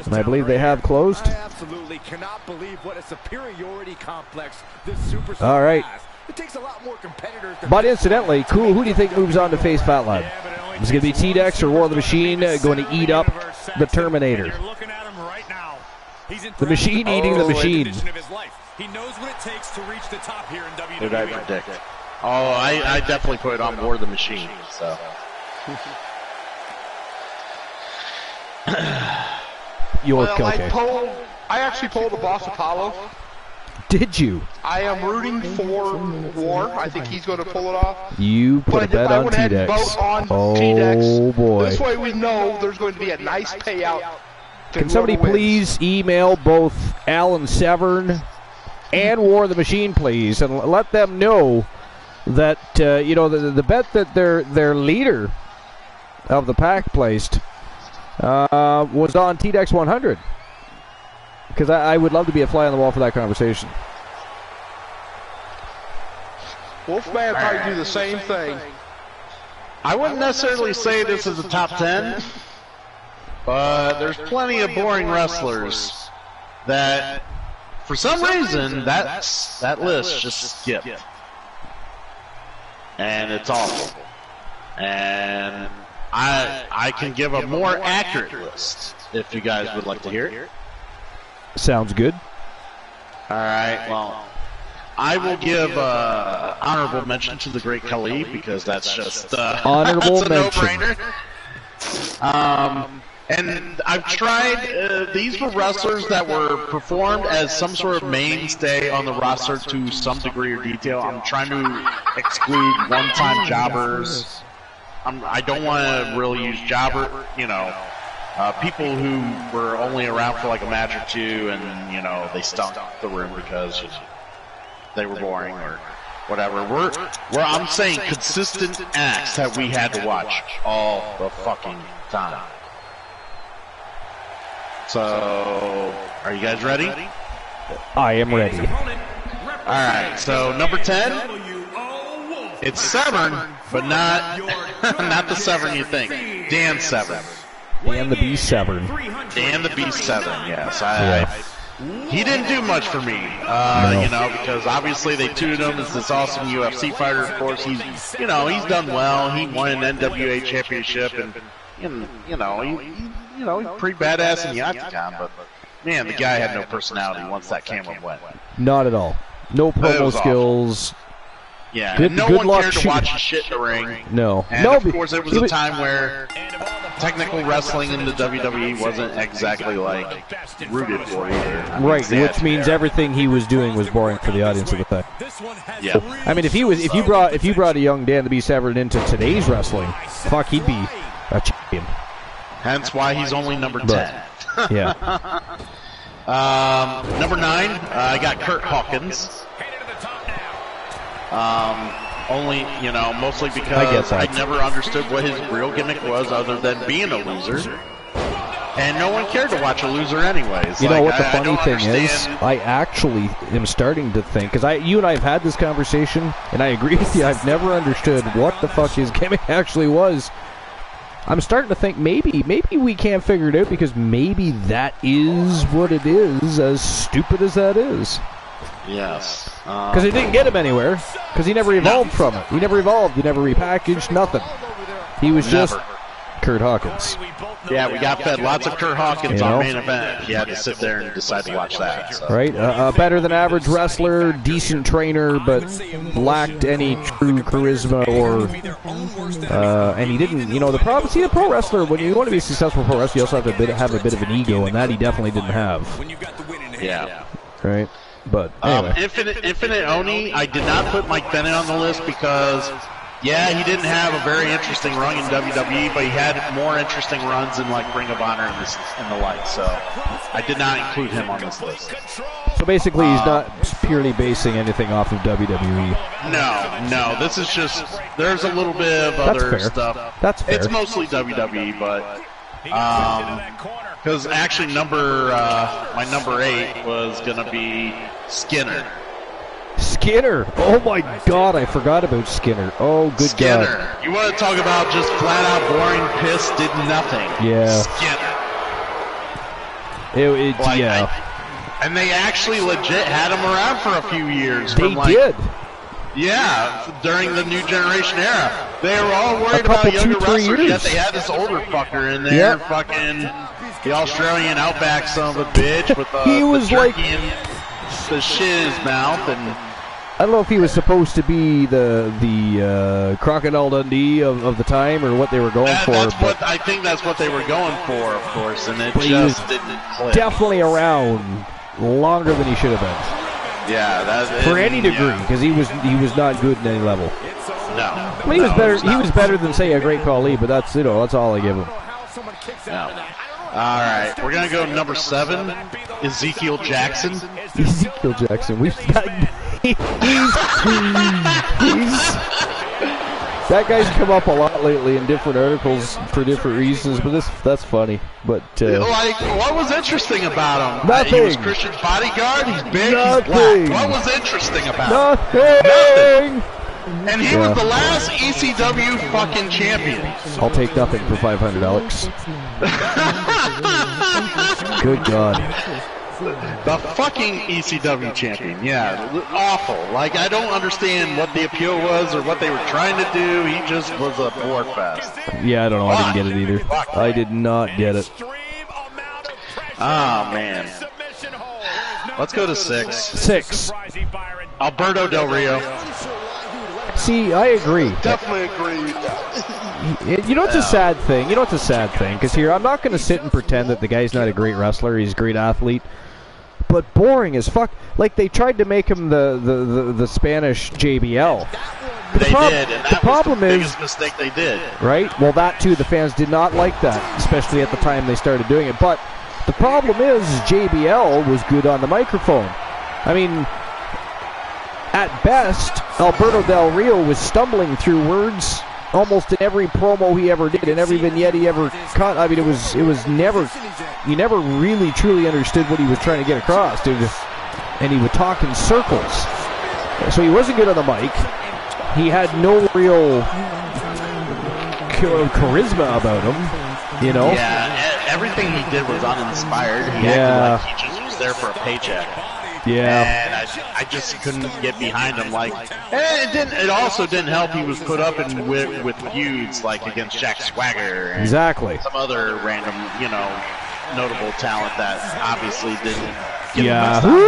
And I believe they have closed.
I absolutely cannot believe what a superiority complex this superstar
All right.
has. It takes a lot more competitors than
But incidentally, cool. Who do you think moves on to face Fat Lad? Is it going to be TDX or War of the Machine going to eat up the Terminator? The Machine eating the Machine.
He knows what it takes to reach the top here in WWE.
Who did I predict? Oh, I definitely put it on War of the Machine. So.
York,
Well,
okay.
I actually polled the Boss Apollo.
Did you?
I am rooting for War. I think he's going to pull it off.
You put a
But
bet
I
on
went ahead and
TDX.
vote on
Oh,
TDX.
boy.
This way we know there's going to be a nice payout. to
Can somebody
whoever
please
wins.
email both Alan Severn and War of the Machine, please, and let them know that the bet that their leader of the pack placed was on TDX 100, because I would love to be a fly on the wall for that conversation.
Wolfman will probably do the same thing.
I wouldn't necessarily say this is a top 10, but there's plenty of boring wrestlers that, for some reason, that list just skipped. And it's awful. And I can give a more accurate list if you guys would like to hear it.
Sounds good.
All right, well, I will give honorable mention to the Great Khali, because that's just
Honorable
that's a
mention.
no-brainer. And I've tried, these were wrestlers that were performed as some sort of mainstay on the roster to some degree or detail. I'm trying to exclude one-time jobbers. I don't want to really use jobber, people who were only around for like a match or two and, they stunk the room because they were boring or whatever. I'm saying consistent acts that we had to watch all the fucking time. So, are you guys ready?
I am ready.
Alright, so number 10, it's Severn, but not not the Severn you think. Dan Severn.
Dan the Beast Severn.
Dan the Beast Severn, yes. he didn't do much for me, you know, because obviously they touted him as this awesome UFC fighter. Of course, he's done well. He won an NWA championship, and he's pretty badass in the octagon. But man, the guy had no personality once that camera went.
Not at all. No promo skills.
Yeah,
good
one
luck
cared to watch his shit in the ring.
No.
And of course, there was a time where technical wrestling in the WWE wasn't exactly like rooted for either.
Right, which means everything he was doing was boring for the audience at the time.
Yeah.
I mean, if you brought a young Dan to be severed into today's wrestling, fuck, he'd be a champion.
Hence why he's only number 10.
Yeah.
Number 9, I got Kurt Hawkins. Only, mostly because I never understood what his real gimmick was other than being a loser. And no one cared to watch a loser anyways.
You know what the funny thing is? I actually am starting to think, because you and I have had this conversation, and I agree with you, I've never understood what the fuck his gimmick actually was. I'm starting to think maybe we can't figure it out, because maybe that is what it is, as stupid as that is.
Yes.
Because it didn't get him anywhere, because he never evolved from it. He never evolved, he never repackaged, nothing. He was just Kurt Hawkins.
Yeah, we got fed lots of Kurt Hawkins on main event. You had to sit there and decide to watch that. So.
Right? A better than average wrestler, decent trainer, but lacked any true charisma and he didn't, the problem, see, a pro wrestler, when you want to be a successful pro wrestler, you also have to have a bit of an ego, and that he definitely didn't have.
Yeah.
Right? But anyway.
Infinite Oni, I did not put Mike Bennett on the list because, yeah, he didn't have a very interesting run in WWE, but he had more interesting runs in like Ring of Honor and the like. So I did not include him on this list.
So basically, he's not purely basing anything off of WWE.
No. This is just there's a little bit of other stuff.
That's fair.
It's mostly WWE, but because actually my number 8 was gonna be Skinner.
Skinner! Oh my God, I forgot about Skinner. Oh, good
Skinner.
God.
You want to talk about just flat out boring piss, did nothing.
Yeah.
Skinner.
Yeah.
And they actually legit had him around for a few years.
They did.
Yeah, during the New Generation era. They were all worried about younger wrestlers, yet they had this older fucker in there, fucking the Australian Outback son of a bitch with the jerky and the shit in his mouth. And
I don't know if he was supposed to be the Crocodile Dundee of the time or what they were going for.
I think that's what they were going for, of course, and it just didn't click.
Definitely around longer than he should have been.
Yeah,
for any degree, because he was not good in any level.
No,
I mean, he was better. He was better than, say, a Great Khali, but that's all I give him.
No. All right, we're gonna go number 7, Ezekiel Jackson.
Ezekiel Jackson. We've got. That guy's come up a lot lately in different articles for different reasons, but that's funny. But
what was interesting about him?
Nothing.
He was Christian's bodyguard. He's big.
Nothing.
He's black. What was interesting about him?
Nothing.
And he was the last ECW fucking champion.
I'll take nothing for 500, Alex. Good God.
The fucking ECW champion, yeah, awful. Like, I don't understand what the appeal was or what they were trying to do. He just was a bore fest.
Yeah, I don't know. I didn't get it either. I did not get it.
Oh, man. Let's go to 6.
6.
Alberto Del Rio.
See, I agree.
Definitely agree.
You know what's a sad thing? Because here, I'm not going to sit and pretend that the guy's not a great wrestler. He's a great athlete. But boring as fuck. Like, they tried to make him the Spanish JBL.
They did, and that was the biggest mistake they did.
Right? Well, that too, the fans did not like that, especially at the time they started doing it. But the problem is JBL was good on the microphone. I mean, at best, Alberto Del Rio was stumbling through words almost in every promo he ever did, in every vignette he ever cut. I mean, it was never, you never really truly understood what he was trying to get across, dude. And he would talk in circles. So he wasn't good on the mic. He had no real charisma about him, you know?
Yeah, everything he did was uninspired. He acted like he just was there for a paycheck.
Yeah.
And I just couldn't get behind him. Like, and it also didn't help. He was put up in with feuds like against Jack Swagger. And
Exactly.
some other random, notable talent that obviously didn't get
Yeah.
the best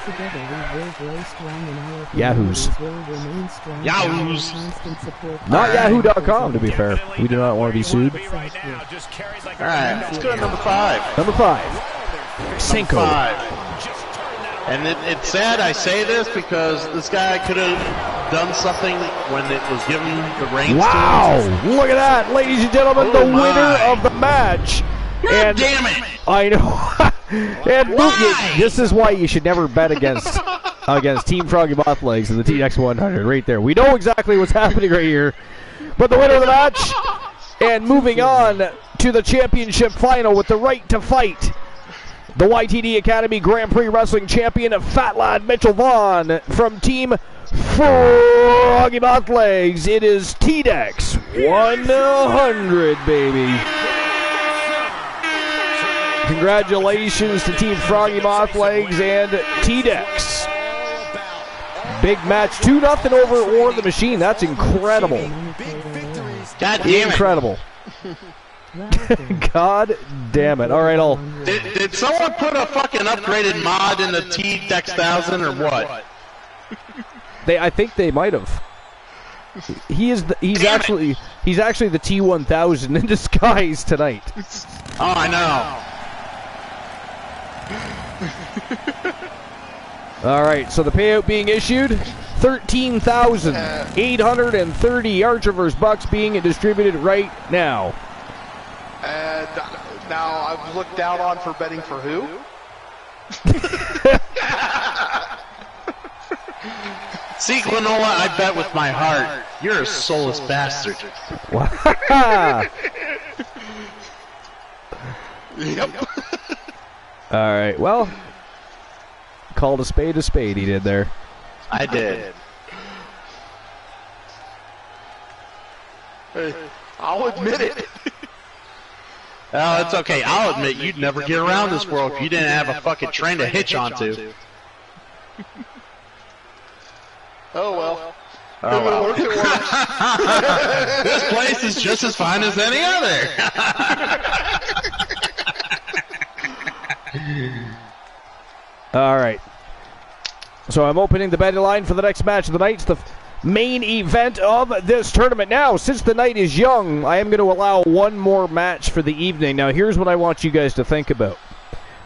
Together we will grow strong and our
Yahoos.
communities will remain strong.
Yahoos.
Constant support.
Not Yahoo.com, to be fair. We do not want to be sued.
Right now just carries like
All right, let's go to number 5.
Number 5. Cinco.
5. And it's sad I say this because this guy could have done something when it was given the reins
Wow!
to him.
Look at that, ladies and gentlemen,
Oh
the
my.
winner of the match.
God damn it!
I know. And
Why?
this is why you should never bet against Team Froggy Mothlegs in the TX100 right there. We know exactly what's happening right here. But the winner of the match, and moving on to the championship final with the right to fight, the YTD Academy Grand Prix Wrestling Champion, Fat Lad Mitchell Vaughn from Team Froggy Mothlegs. It is TDEX 100, baby. Congratulations to Team Froggy Mothlegs and TDEX. Big match, 2-0 over War the Machine. That's incredible.
God damn it!
Incredible. God damn it. All right,
Did someone put a fucking upgraded mod in the T-Dex1000 or what?
I think they might have. He's actually the T1000 in disguise tonight.
Oh, I know.
All right, so the payout being issued, 13,830 Archivers bucks being distributed right now.
And now I've looked down on for betting for who?
See, Glenola, I bet with my heart. You're a soulless bastard.
Yep.
All right, well, called a spade, he did there.
I did.
Hey, I'll admit it.
Oh, it's okay. I'll admit you'd never get around this world if you didn't have a fucking train to hitch onto.
Oh, well.
Oh, well.
It works.
This place is just as fine as any other.
All right. So I'm opening the betting line for the next match of the night. It's the main event of this tournament. Now, since the night is young, I am going to allow one more match for the evening. Now, here's what I want you guys to think about.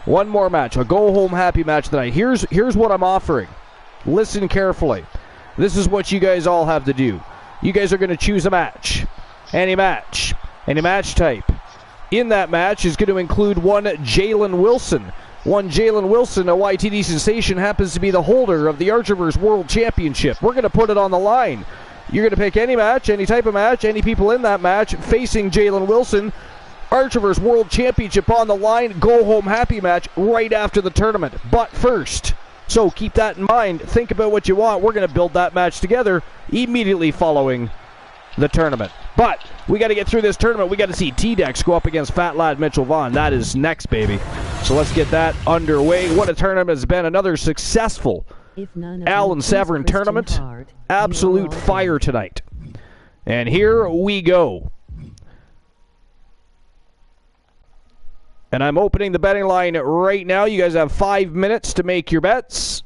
One more match, a go-home happy match tonight. Here's what I'm offering. Listen carefully. This is what you guys all have to do. You guys are going to choose a match. Any match type. In that match is going to include one Jalen Wilson. One Jalen Wilson, a YTD sensation, happens to be the holder of the Archivers World Championship. We're going to put it on the line. You're going to pick any match, any type of match, any people in that match facing Jalen Wilson. Archivers World Championship on the line, go home happy match right after the tournament. But first, so keep that in mind. Think about what you want. We're going to build that match together immediately following the tournament. But we got to get through this tournament. We got to see T-Dex go up against Fat Lad Mitchell Vaughn. That is next, baby. So let's get that underway. What a tournament has been. Another successful Alan Severn tournament. Absolute fire tonight. And here we go. And I'm opening the betting line right now. You guys have 5 minutes to make your bets.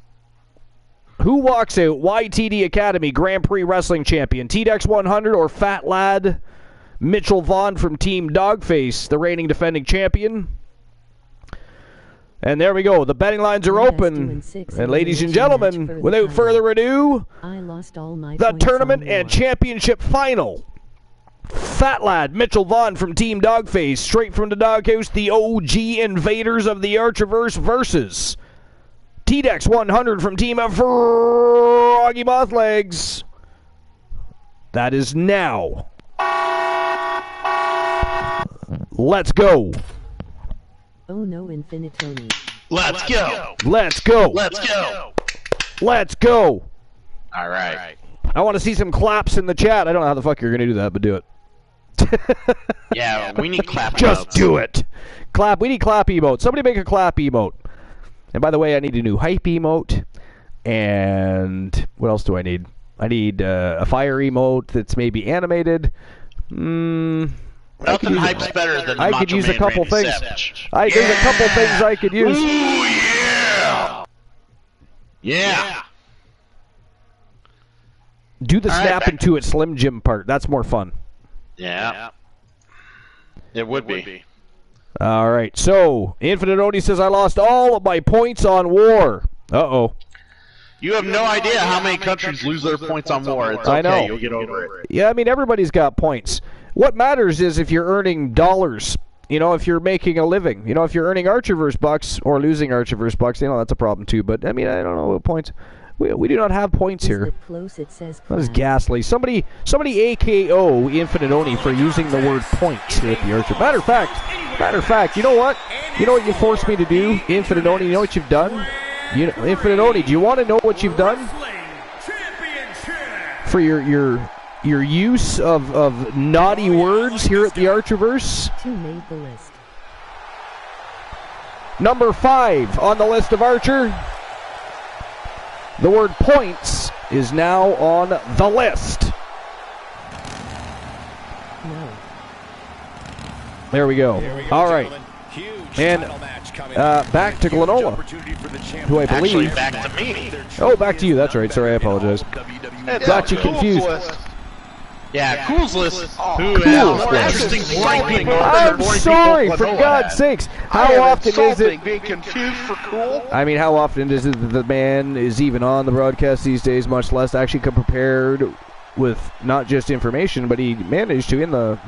Who walks out YTD Academy Grand Prix Wrestling Champion? T-Dex 100 or Fat Lad Mitchell Vaughn from Team Dogface, the reigning defending champion? And there we go. The betting lines are open. And ladies and gentlemen, without further ado, the tournament and championship final. Fat Lad Mitchell Vaughn from Team Dogface, straight from the doghouse, the OG invaders of the Archiverse versus T-Dex 100 from Team Froggy Mothlegs. That is now. Let's go.
Oh no, Infinitoni.
Let's go.
Let's go.
Let's go.
Let's go.
All right.
I want to see some claps in the chat. I don't know how the fuck you're going to do that, but do it.
Yeah, we need clap
Just
emotes.
do it. Clap. We need clap emote. Somebody make a clap emote. And by the way, I need a new hype emote. And what else do I need? I need a fire emote that's maybe animated.
Nothing hype's better than the
I could
Macho
use a
Man
couple
Randy
things.
Savage.
There's a couple things I could use.
Ooh, yeah! Yeah!
Do the
All right,
snap
back-
into it Slim Jim part. That's more fun.
Yeah. It would be.
All right. So, Infinite Oni says, I lost all of my points on war. Uh-oh.
You have no idea how many countries lose their points on war. It's okay.
I know.
You'll get over it.
Yeah, I mean, everybody's got points. What matters is if you're earning dollars. You know, if you're making a living. You know, if you're earning Archerverse bucks or losing Archerverse bucks, you know, that's a problem too. But, I mean, I don't know what points. We do not have points here.
Close, it says
That is ghastly. Somebody AKO Infinite Oni for using the word points here at the Archer. Matter of fact, you know what? You know what you forced me to do, Infinite Oni? You know what you've done? Infinite Oni, do you want to know what you've done? For your use of naughty words here at the Archerverse?
Two made the list.
Number 5 on the list of Archer. The word points is now on the list.
No.
There we go. All right. And back to Glenola, who I
Actually,
believe...
back to me.
Oh, back to you. That's right. Sorry, I apologize. Got you confused.
Yeah, Cool's list. Who
Cool's
has more
list.
interesting boring people than
I'm
boring
sorry,
people
for
Glenola
God's
has.
sakes.
I
How
am
often is
insulting
it...
being confused for cool?
I mean, how often is it that the man is even on the broadcast these days, much less actually come prepared with not just information, but he managed to, in the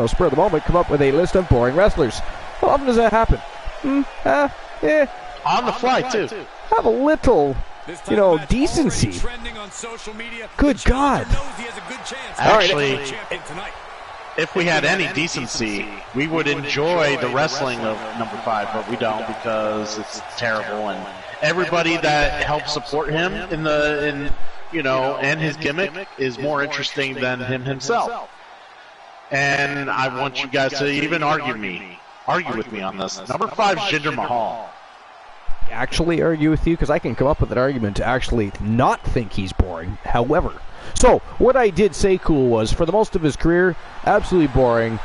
spur of the moment, come up with a list of boring wrestlers. How often does that happen?
On the fly, too.
Have a little, decency. Good God.
Actually, if we had any decency, we would enjoy the wrestling of number 5, but we don't because it's terrible. And everybody that helps support him and his gimmick is more interesting than him himself. And I want you guys to even argue with me on this. Number 5 is Jinder Mahal.
Actually argue with you because I can come up with an argument to actually not think he's boring. However, so what I did say Cool was for the most of his career, absolutely boring.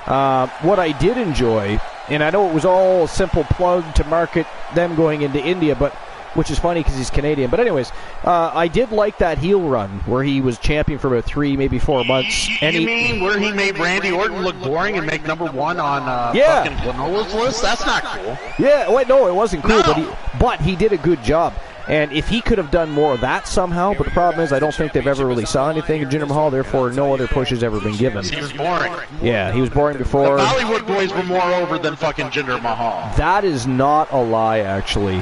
What I did enjoy, and I know it was all a simple plug to market them going into India, but which is funny because he's Canadian. But anyways, I did like that heel run where he was champion for about 3, maybe 4 months. And
You mean where he made Randy Orton look boring and make number 1 on fucking Glenola's list? That's not cool.
Yeah, wait, no, it wasn't cool,
No.
but he did a good job. And if he could have done more of that somehow, but the problem is I don't think they've ever really saw anything in Jinder Mahal, therefore no other push has ever been given.
He was boring.
Yeah, he was boring before.
The Bollywood boys were more over than fucking Jinder Mahal.
That is not a lie, actually.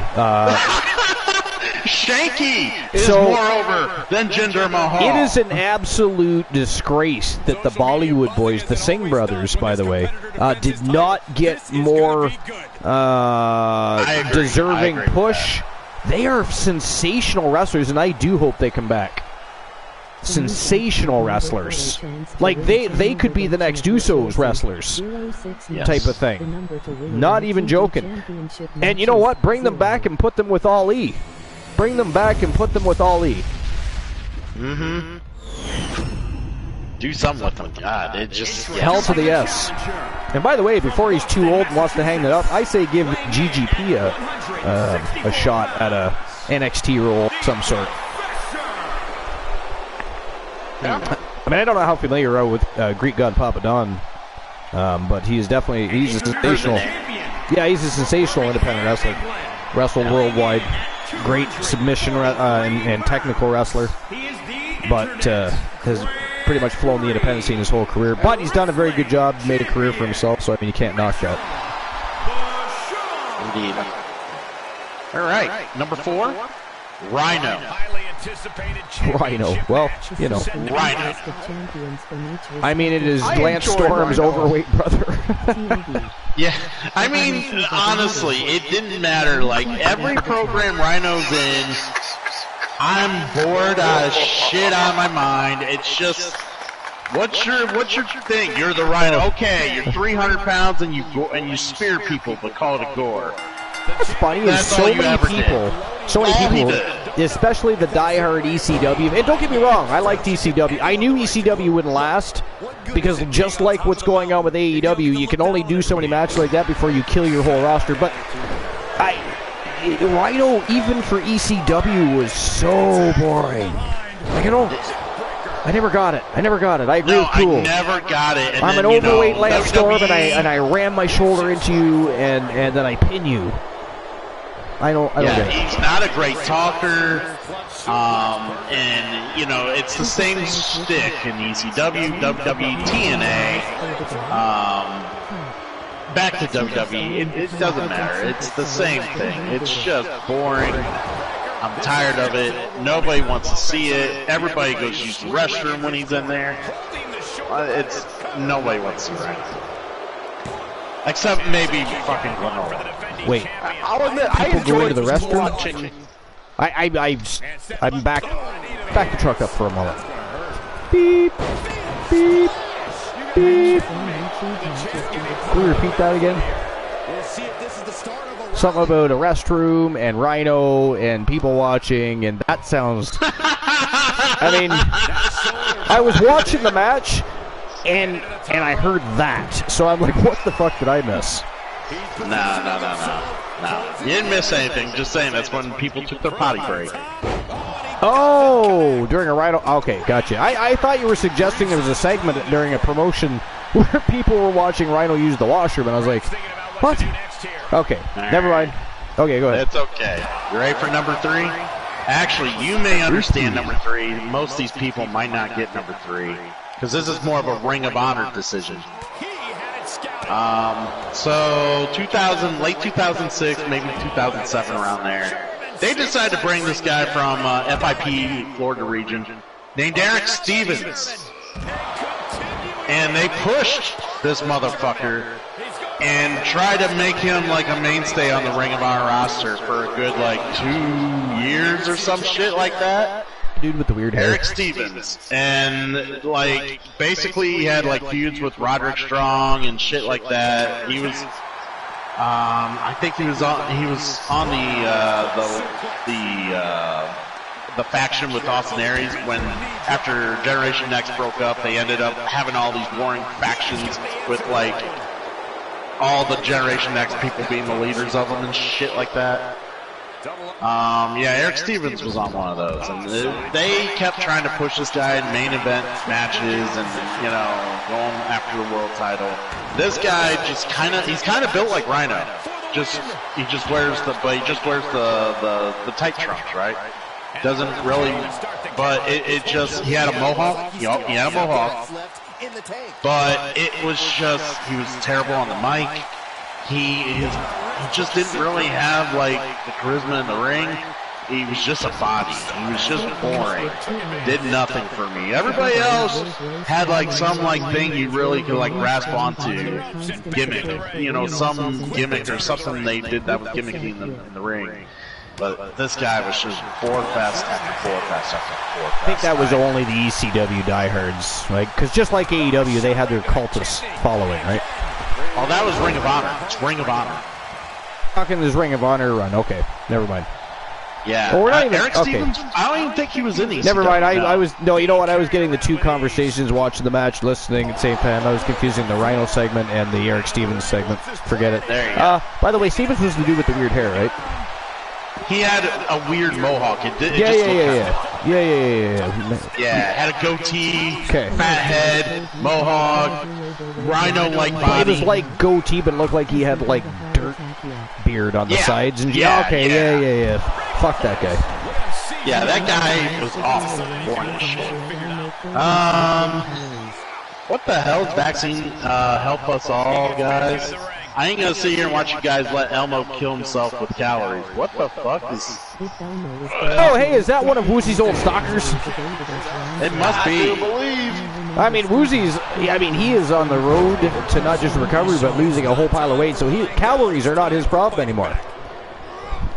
Shanky is
So-
more over than Jinder Mahal.
It is an absolute disgrace that the Bollywood boys, the Singh brothers, by the way, did not get more deserving
I agree
push. They are sensational wrestlers, and I do hope they come back. Sensational wrestlers. Like, they could be the next Usos wrestlers type of thing. Not even joking. And you know what? Bring them back and put them with Ali. Bring them back and put them with Ali.
Mm-hmm. Do something with them. God, it just...
Hell to the S. And by the way, before he's too old and wants to hang it up, I say give GGP a shot at a NXT role of some sort. I mean, I don't know how familiar you are with Greek God Papa Don, but he's a sensational. Yeah, he's a sensational independent wrestler. Wrestled worldwide, great submission and technical wrestler, but has pretty much flown the independent scene his whole career. But he's done a very good job, made a career for himself. So I mean, you can't knock that.
Indeed. All right, number 4, Rhino.
Rhino. Well,
Rhino.
I mean, it is
I
Lance
enjoy
Storm's
Rhino.
overweight brother.
Yeah, I mean, honestly, it didn't matter. Like, every program Rhino's in, I'm bored out of shit out of my mind. It's just, what's your thing? You're the Rhino. Okay, you're 300 pounds and you spear people, but call it a gore.
What's funny is
That's all you ever did.
so many
All he
people,
did.
especially the diehard ECW, and don't get me wrong, I liked ECW. I knew ECW wouldn't last because just like what's going on with AEW, you can only do so many matches like that before you kill your whole roster. But Rhino, even for ECW, was so boring. Like, I never got it. I agree with Cool.
I never got it. And
I'm
then,
an overweight Lance Storm,
WWE
and I ram my shoulder into you, and then I pin you. I don't get it.
He's not a great talker, and it's the same shtick in ECW, WWE, TNA, back to WWE. It doesn't matter. It's the same thing. It's just boring. I'm tired of it. Nobody wants to see it. Everybody goes use the restroom when he's in there. Nobody wants to see it. Except maybe fucking Lenore.
Wait,
I'll admit, I
people go
enjoyed
into the restroom?
watching.
I'm back the truck up for a moment. Beep, beep, beep. Can we repeat that again? Something about a restroom and Rhino and people watching, and that sounds... I mean, I was watching the match, and I heard that. So I'm like, what the fuck did I miss?
No. You didn't miss anything. Just saying, that's when people took their potty break.
Oh, during a Rhino... Okay, gotcha. I thought you were suggesting there was a segment during a promotion where people were watching Rhino use the washroom, and I was like, what? Okay, never mind. Okay, go ahead.
It's okay. You ready for number 3? Actually, you may understand number 3. Most of these people might not get number 3, because this is more of a Ring of Honor decision. So late 2006, maybe 2007, around there, they decided to bring this guy from FIP, Florida region, named Eric Stevens. And they pushed this motherfucker and tried to make him like a mainstay on the Ring of Honor roster for a good 2 years or some shit like that.
Dude with the weird hair.
Eric Stevens. And basically he had feuds with Roderick Strong and shit like that. He was I think he was on the faction with Austin Aries when after Generation Next broke up, they ended up having all these warring factions with all the Generation X people being the leaders of them and shit like that. Eric Stevens was on one of those, and they kept trying to push this guy in main event matches and going after the world title. This guy he's kind of built like Rhino. He just wears the tight trunks, right? Doesn't really, but he had a mohawk. He had a mohawk. But it was just, he was terrible on the mic. He just didn't really have the charisma in the ring. He was just a body. He was just boring. Did nothing for me. Everybody else had some thing you really could grasp onto. Gimmick. Some gimmick or something they did that was gimmicky in the ring. But this guy was just four fest after four fest after four fest.
I think that was only the ECW diehards, right? Because just like AEW, they had their cultist following, right?
Oh, that was Ring of Honor. It's Ring of Honor.
Talking this Ring of Honor run. Okay, never mind.
Yeah.
Well, we're not even,
Eric Stevens, I don't even think he was in these.
Never mind. I was you know what? I was getting the two conversations, watching the match, listening at the same time. I was confusing the Rhino segment and the Eric Stevens segment. Forget it.
There you go.
By the way, Stevens was the dude with the weird hair, right?
He had a weird mohawk.
Yeah.
Had a goatee, fat head, mohawk, rhino-like body.
It was like goatee, but it looked like he had dirt beard on the sides. And
yeah.
Fuck that guy.
Yeah, that guy was awful. Boring as shit. What the hell does vaccine help us all, guys? I ain't gonna sit here and watch you guys let Elmo kill himself with calories. What the fuck is...
Oh, hey, is that one of Woozy's old stalkers?
It must be.
I mean, Woozy's... he is on the road to not just recovery, but losing a whole pile of weight, so calories are not his problem anymore.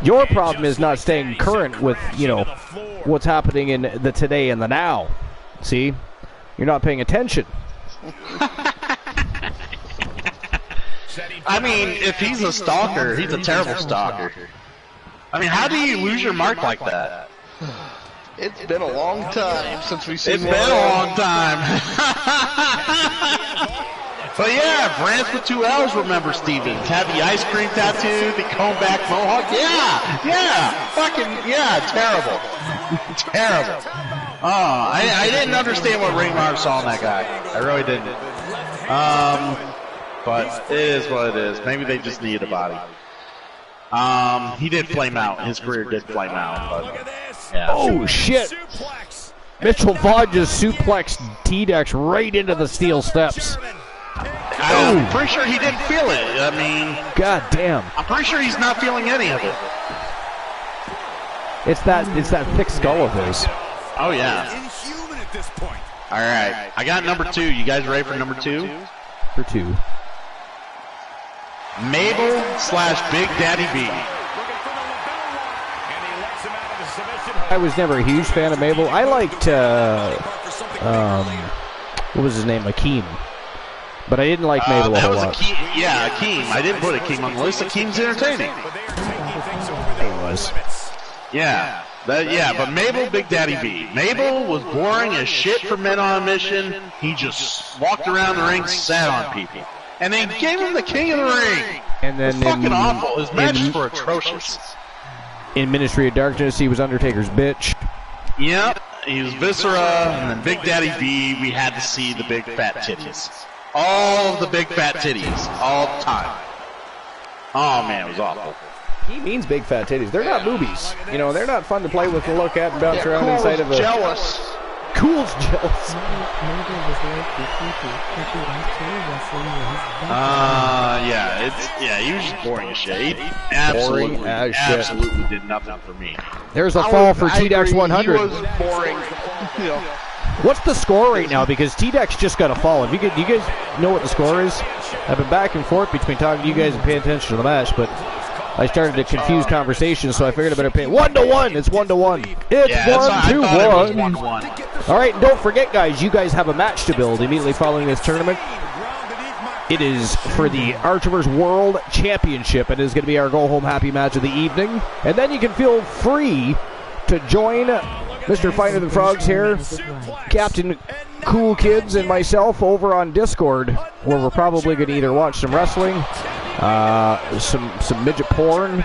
Your problem is not staying current with, what's happening in the today and the now. See? You're not paying attention.
I mean, if he's a stalker, he's a terrible stalker. I mean, how do you lose your mark like that?
It's been a long time since we've seen
It's been a long time. But yeah, Brants with 2 L's, remember Stevens. Had the ice cream tattoo, the comb back mohawk. Terrible. Terrible. Oh, I didn't understand what Raymar saw in that guy. I really didn't. But it is what it is. Maybe they just needed a body. He did flame out. His career did flame out. But, yeah.
Oh, shit. Mitchell Vaughn just suplexed T-Dex right into the steel steps.
I'm pretty sure he didn't feel it. I mean,
God damn.
I'm pretty sure he's not feeling any of it.
It's that thick skull of his.
Oh yeah. All right, I got number 2. You guys ready for number 2?
For 2.
Mabel / Big Daddy B.
I was never a huge fan of Mabel. I liked what was his name, Akeem. But I didn't like Mabel a whole lot.
Akeem. I didn't put Akeem on the list. Akeem's entertaining.
He was.
Yeah. But Mabel, Big Daddy B. Mabel was boring as shit for Men on a Mission. He just walked around the ring, sat on people. And they gave him the King of the Ring.
And then
it was fucking awful. His matches were atrocious.
In Ministry of Darkness, he was Undertaker's bitch.
Yep. He was Viscera, and then Big Daddy B, we had to see the big fat titties. All of the big fat titties. All the time. Oh, man, it was awful.
He means big fat titties. They're not boobies. You know, they're not fun to play with and look at and bounce around inside of a...
jealous.
Cool's jealous.
He was just boring as shit. He absolutely did nothing for me.
There's a fall for T-Dex 100.
He was boring.
What's the score right now? Because T-Dex just got a fall. If you guys know what the score is? I've been back and forth between talking to you guys and paying attention to the match, but I started to confuse conversations, so I figured I better pay 1-1. It's 1-1. It's 1-1. All right, don't forget, guys, you guys have a match to build immediately following this tournament. It is for the Archivers World Championship. It is going to be our go-home happy match of the evening. And then you can feel free to join Mr. Finer Than Frogs here, Captain Cool Kids, and myself over on Discord, where we're probably going to either watch some wrestling, some midget porn,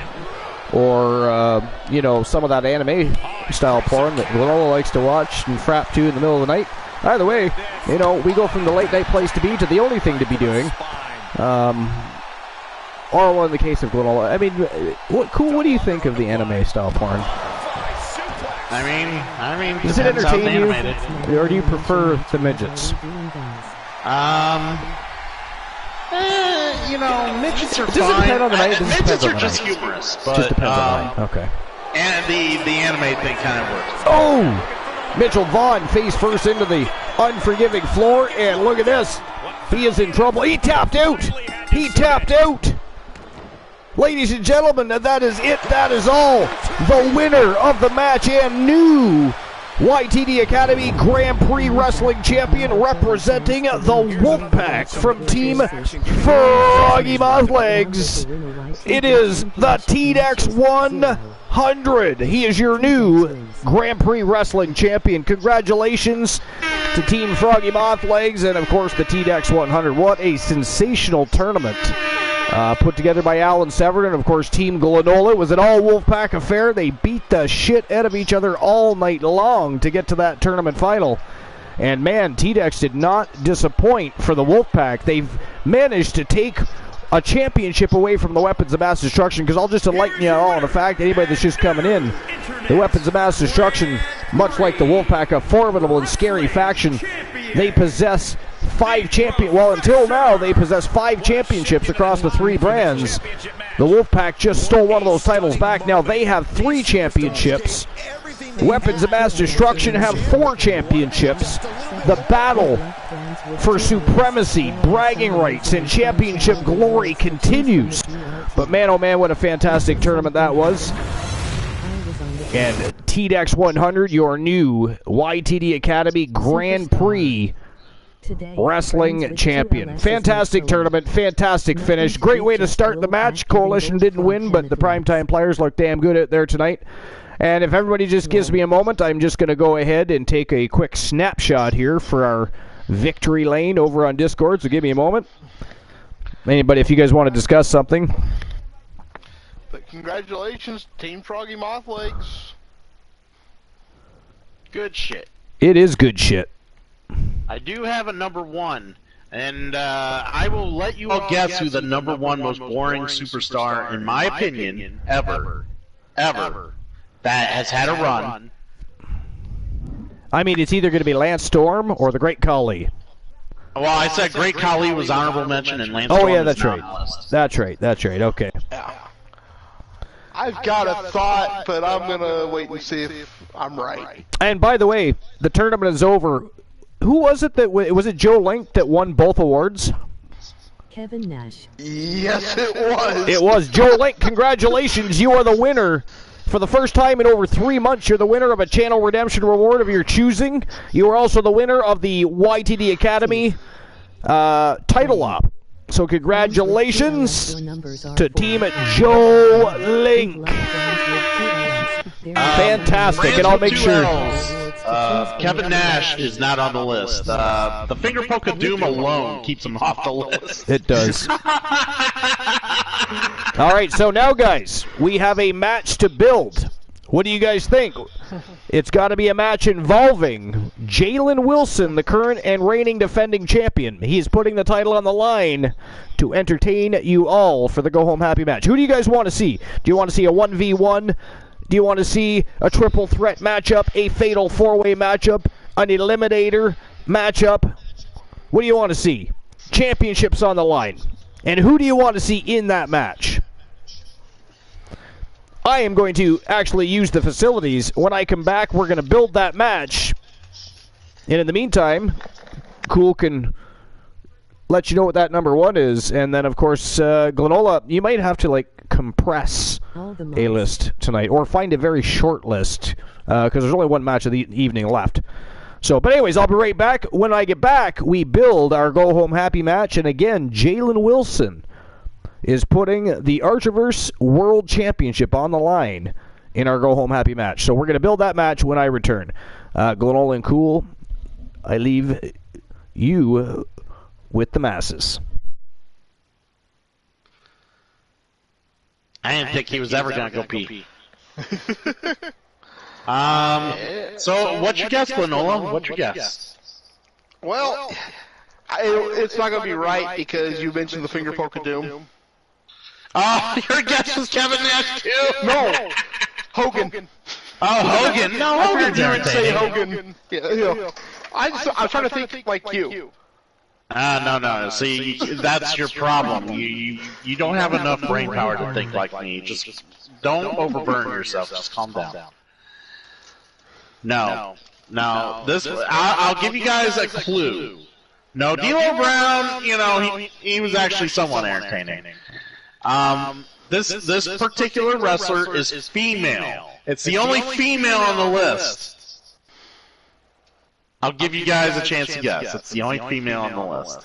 or some of that anime style porn that Granola likes to watch and frap to in the middle of the night. Either way, we go from the late night place to be to the only thing to be doing. Or in the case of Granola, I mean, what do you think of the anime style porn?
I mean,
does it entertain you, or do you prefer the midgets?
Midgets are fine.
Does it depend on the night?
Midgets are just humorous, but
just depends on the night. Okay.
And the anime thing kind of works.
Oh, Mitchell Vaughn face first into the unforgiving floor, and look at this. He is in trouble. He tapped out. He tapped out. Ladies and gentlemen, that is it. That is all. The winner of the match and new YTD Academy Grand Prix Wrestling Champion, representing the Wolfpack from Team Froggy Moth Legs. It is the T-Dex 100. He is your new Grand Prix Wrestling Champion. Congratulations to Team Froggy Moth Legs and, of course, the T-Dex 100. What a sensational tournament. Put together by Alan Severn and, of course, Team Glenola. It was an all-Wolfpack affair. They beat the shit out of each other all night long to get to that tournament final. And, man, T-Dex did not disappoint for the Wolfpack. They've managed to take a championship away from the Weapons of Mass Destruction, because I'll just enlighten you all on the fact, anybody that's just coming in, the Weapons of Mass Destruction, much like the Wolfpack, a formidable and scary faction, they possess until now, they possess 5 championships across the 3 brands. The Wolfpack just stole one of those titles back. Now they have 3 championships. Weapons of Mass Destruction have 4 championships. The battle for supremacy, bragging rights, and championship glory continues. But man, oh man, what a fantastic tournament that was. And T-Dex 100, your new YTD Academy Grand Prix
Today,
Wrestling
friends with
champion.
2LSs
Fantastic
and Phillies.
tournament, fantastic
Nothing
finish.
to
Great
beat
way to
just
start the
go
match.
back to the
Coalition
old
didn't
frog
win, but the
Kennedy
primetime players looked damn good out there tonight. And if everybody just gives me a moment, I'm just going to go ahead and take a quick snapshot here for our victory lane over on Discord, so give me a moment. Anybody, if you guys want to discuss something.
But congratulations, Team Froggy Moth Legs.
Good shit.
It is good shit.
I do have a number one, and I will let you all guess who the number one most boring superstar, in my opinion, ever, that has had a run.
I mean, it's either going to be Lance Storm or the Great Khali.
Well, I said Great Khali was honorable mention, and Lance Storm
Oh, yeah,
is
that's
not
right.
on the list.
That's right, okay.
I've got a thought, but I'm going to wait and see if I'm right.
And by the way, the tournament is over. Who was it that was it Joe Link that won both awards?
Kevin Nash.
Yes, it was.
It was Joe Link. Congratulations, you are the winner. For the first time in over 3 months, you're the winner of a Channel Redemption reward of your choosing. You are also the winner of the YTD Academy title op. So congratulations to Team Joe Link. Fantastic, and I'll make sure.
Kevin Nash is not on the list. The finger poke of doom alone keeps him off the list.
It does. All right, so now, guys, we have a match to build. What do you guys think? It's got to be a match involving Jalen Wilson, the current and reigning defending champion. He's putting the title on the line to entertain you all for the Go Home Happy match. Who do you guys want to see? Do you want to see a 1v1? Do you want to see a triple threat matchup, a fatal four-way matchup, an eliminator matchup? What do you want to see? Championships on the line. And who do you want to see in that match? I am going to actually use the facilities. When I come back, we're going to build that match. And in the meantime, Cool can let you know what that number one is. And then, of course, Glenola, you might have to, compress a list tonight. Or find a very short list. Because there's only one match of the evening left. So, but anyways, I'll be right back. When I get back, we build our Go Home Happy match. And again, Jalen Wilson is putting the Archiverse World Championship on the line in our Go Home Happy match. So we're going to build that match when I return. Glenola and Cool, I leave you with the masses.
I didn't think he was ever going to go pee. So what's your guess, Glenola? What's your guess?
Well, it's not going to be right because you mentioned the finger poke of doom.
Oh, your guess was Kevin Nash too?
No, Hogan.
Oh, Hogan. No, Hogan's
You would say
irritating.
Hogan. Yeah. I'm trying to think like you.
No. See, that's your problem. You don't have enough brain power to think like me. Just don't overburn yourself. Just calm down. No. This I'll give you guys a clue. No, D'Lo Brown. He was actually somewhat entertaining. This particular wrestler is female. It's the only female on the list. I'll give you guys a chance to guess. It's the only female on the list.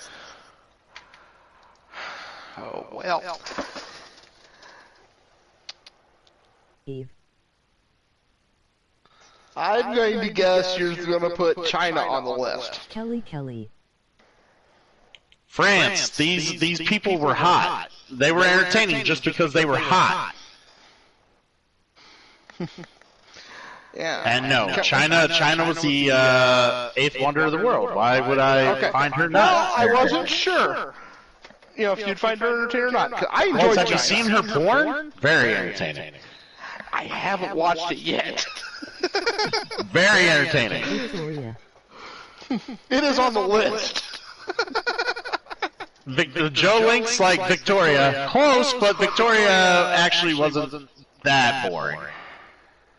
Oh, well.
Eve.
I'm going to guess you're going to put China on the list.
Kelly.
France. These people were hot. They were entertaining just because they were hot.
Yeah.
And no, China was the eighth wonder of the world. Why would I find her
No,
not?
I wasn't sure. If you'd find her entertaining or not. 'Cause I enjoyed
Have you
China.
seen her porn? Very entertaining.
I haven't watched it yet.
Very entertaining.
Victoria.
It is on the list.
Joe Link's like Victoria. Close, but Victoria actually wasn't that boring.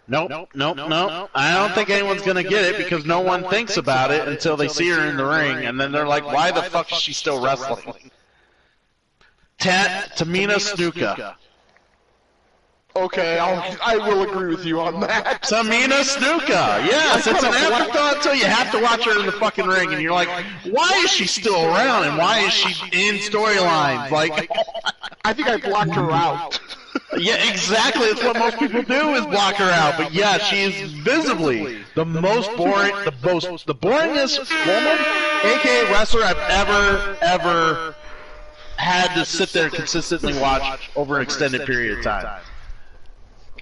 Nope. I don't think anyone's going to get it because no one thinks about it until they see her in the ring, and then they're like, why the fuck is she still wrestling? Tamina Snuka.
Okay, I will agree with you on that.
Tamina Snuka. Yes, it's an afterthought until you have to watch her in the fucking ring, and you're like, why is she still around, and why is she in storylines? Like,
I think I blocked her out.
yeah, exactly. That's what most people do is block her out. But yeah, she is visibly the most boring, the boringest woman, aka wrestler I've ever had to sit there and consistently watch over an extended period of time.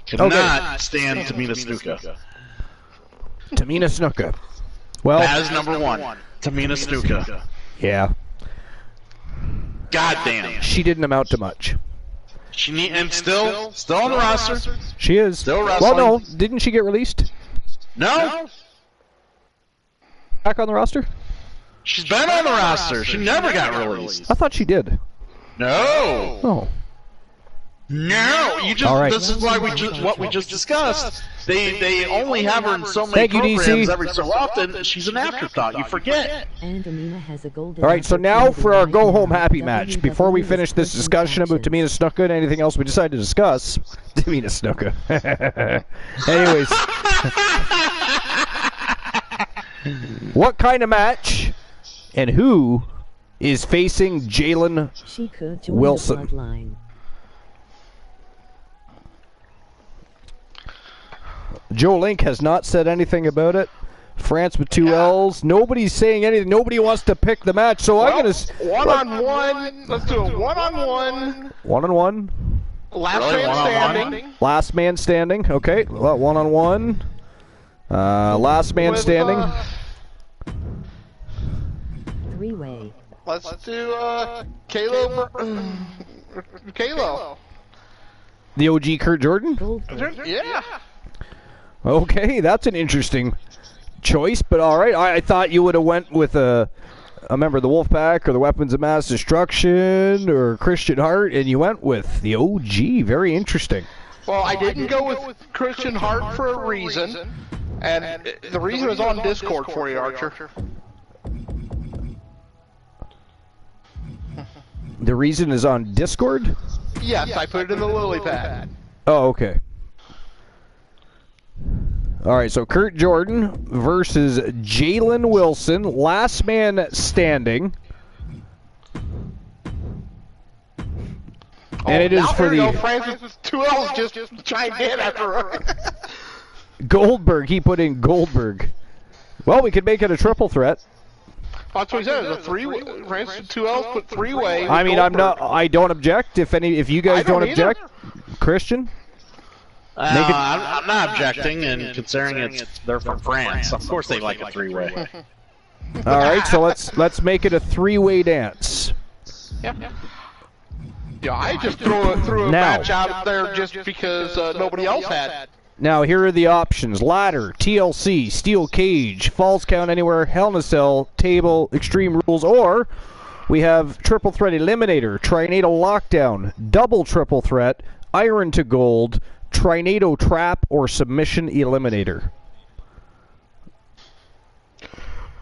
Cannot stand Tamina Snuka.
Tamina Snuka. Well,
That is number one. Tamina Snuka.
yeah.
God damn.
She didn't amount to much.
And still on the roster.
She is.
Still
Well,
wrestling.
no. Didn't she get released?
No,
Back on the roster?
she's been on the roster. She never got released.
I thought she did.
No.
Oh.
No, you just.
All right.
This is why what we just discussed. They only have her in so many
Thank you,
programs
DC.
every so often. She's an afterthought. You forget.
And Amina has a golden
All right, so now
opportunity
for our
right
go-home
now.
happy match. Before we finish this discussion about Tamina Snuka and anything else we decide to discuss, Tamina Snuka. Anyways, what kind of match and who is facing Jalen
She could join
Wilson?
the bloodline.
Joe Link has not said anything about it. France with two L's. Nobody's saying anything. Nobody wants to pick the match, so I'm going to...
One-on-one. Let's do a one-on-one.
One-on-one.
Last
Really,
man
one-on-one?
standing.
Last man standing. Okay, well, one-on-one. Last man
With,
standing.
Three-way.
Let's do Kalo. Kalo.
The OG Kurt Jordan?
Goldberg.
Yeah.
Okay, that's an interesting choice, but all right. I thought you would have went with a member of the Wolfpack or the Weapons of Mass Destruction or Christian Hart, and you went with the OG. Very interesting.
Well, I didn't go with Christian Hart for a reason, and the reason is on Discord for you, Archer.
The reason is on Discord?
Yes, I put it in the lily pad.
Oh, okay. All right, so Kurt Jordan versus Jalen Wilson, last man standing. And it is for the
Francis with two L's just chimed in after her.
Goldberg. He put in Goldberg. Well, we could make it a triple threat.
That's what he said. It's a three-way. Francis with two L's put three-way.
I mean, I don't object. If you guys
I don't
object, Christian.
I'm not objecting, and considering they're from France, of course they like a three-way.
All right, so let's make it a three-way dance.
Yeah, I just threw a
Now.
match out there just because nobody else had.
Now, here are the options. Ladder, TLC, Steel Cage, Falls Count Anywhere, Hell in a Cell, Table, Extreme Rules, or we have Triple Threat Eliminator, Trinado Lockdown, Double Triple Threat, Iron to Gold, Trinado Trap, or Submission Eliminator.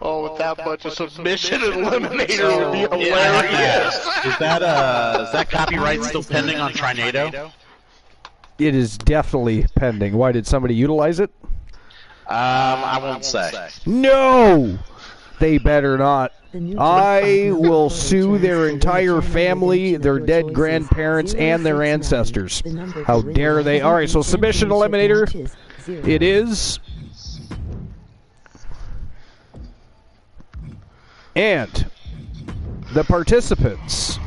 Oh, with that much of submission eliminator would be hilarious.
Is that copyright still pending on Trinado?
It is definitely pending. Why, did somebody utilize it?
I won't say.
No! They better not.
The new
I will sue their entire family, their dead grandparents, and their ancestors. How dare they? All right, so submission eliminator. It is. And the participants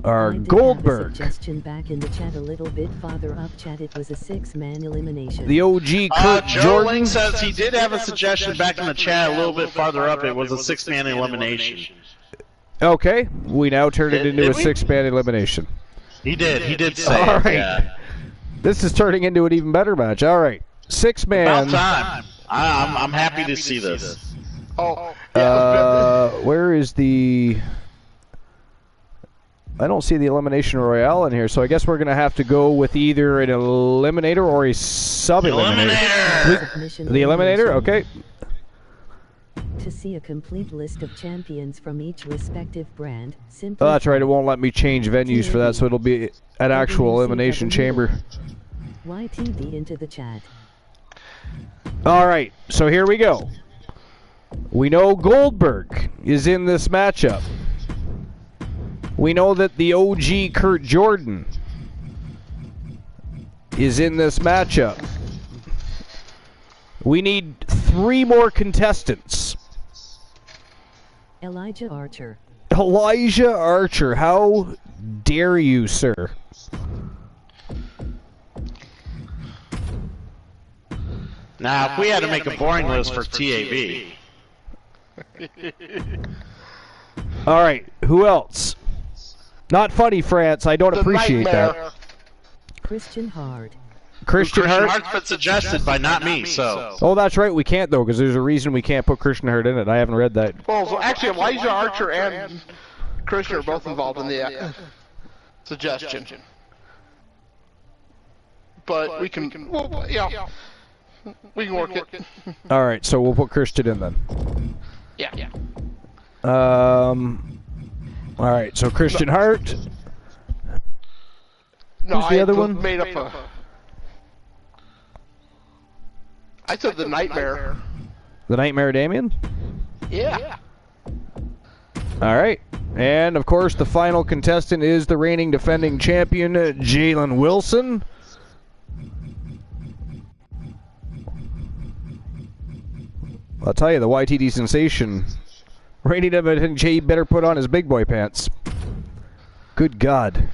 are Goldberg,
Suggestion back in the chat a little bit farther up chat. It was a 6-man elimination.
the OG Kurt
Joe
Jordan.
Ling says he did have a suggestion back in the chat a little bit farther up. It was a 6-man elimination.
Okay, we now turn it
Did
into a
we?
6-man elimination.
He did say
All
it,
right.
yeah.
This is turning into an even better match. All right, 6-man.
About time. I'm happy to see this.
Oh,
Where is the... I don't see the Elimination Royale in here, so I guess we're going to have to go with either an Eliminator or a Sub-Eliminator.
Eliminator!
Submission
The Eliminator? Okay.
to see a complete list of champions from each respective brand, simply
Oh, that's right. It won't let me change venues for that, so it'll be an actual elimination chamber.
YTD into the chat.
All right, so here we go. We know Goldberg is in this matchup. We know that the OG Kurt Jordan is in this matchup. We need 3 more contestants.
Elijah Archer.
Elijah Archer, how dare you, sir?
Now, if we had to make a boring list for TAV.
All right, who else? Not funny, France. I don't appreciate that.
Christian Hart.
Christian Hart?
Hart's been suggested by not me, so.
Oh, that's right. We can't, though, because there's a reason we can't put Christian Hart in it. I haven't read that.
Well, so actually, Elijah Archer and Christian are both involved in the suggestion. But we can, well, yeah, we can work it.
All right, so we'll put Christian in then.
Yeah.
All right, so Christian Hart.
No,
Who's the other one?
Made up a. I said the Nightmare.
The Nightmare Damien?
Yeah.
All right. And, of course, the final contestant is the reigning defending champion, Jalen Wilson. I'll tell you, the YTD sensation. Reigning defending Jay better put on his big boy pants. Good God.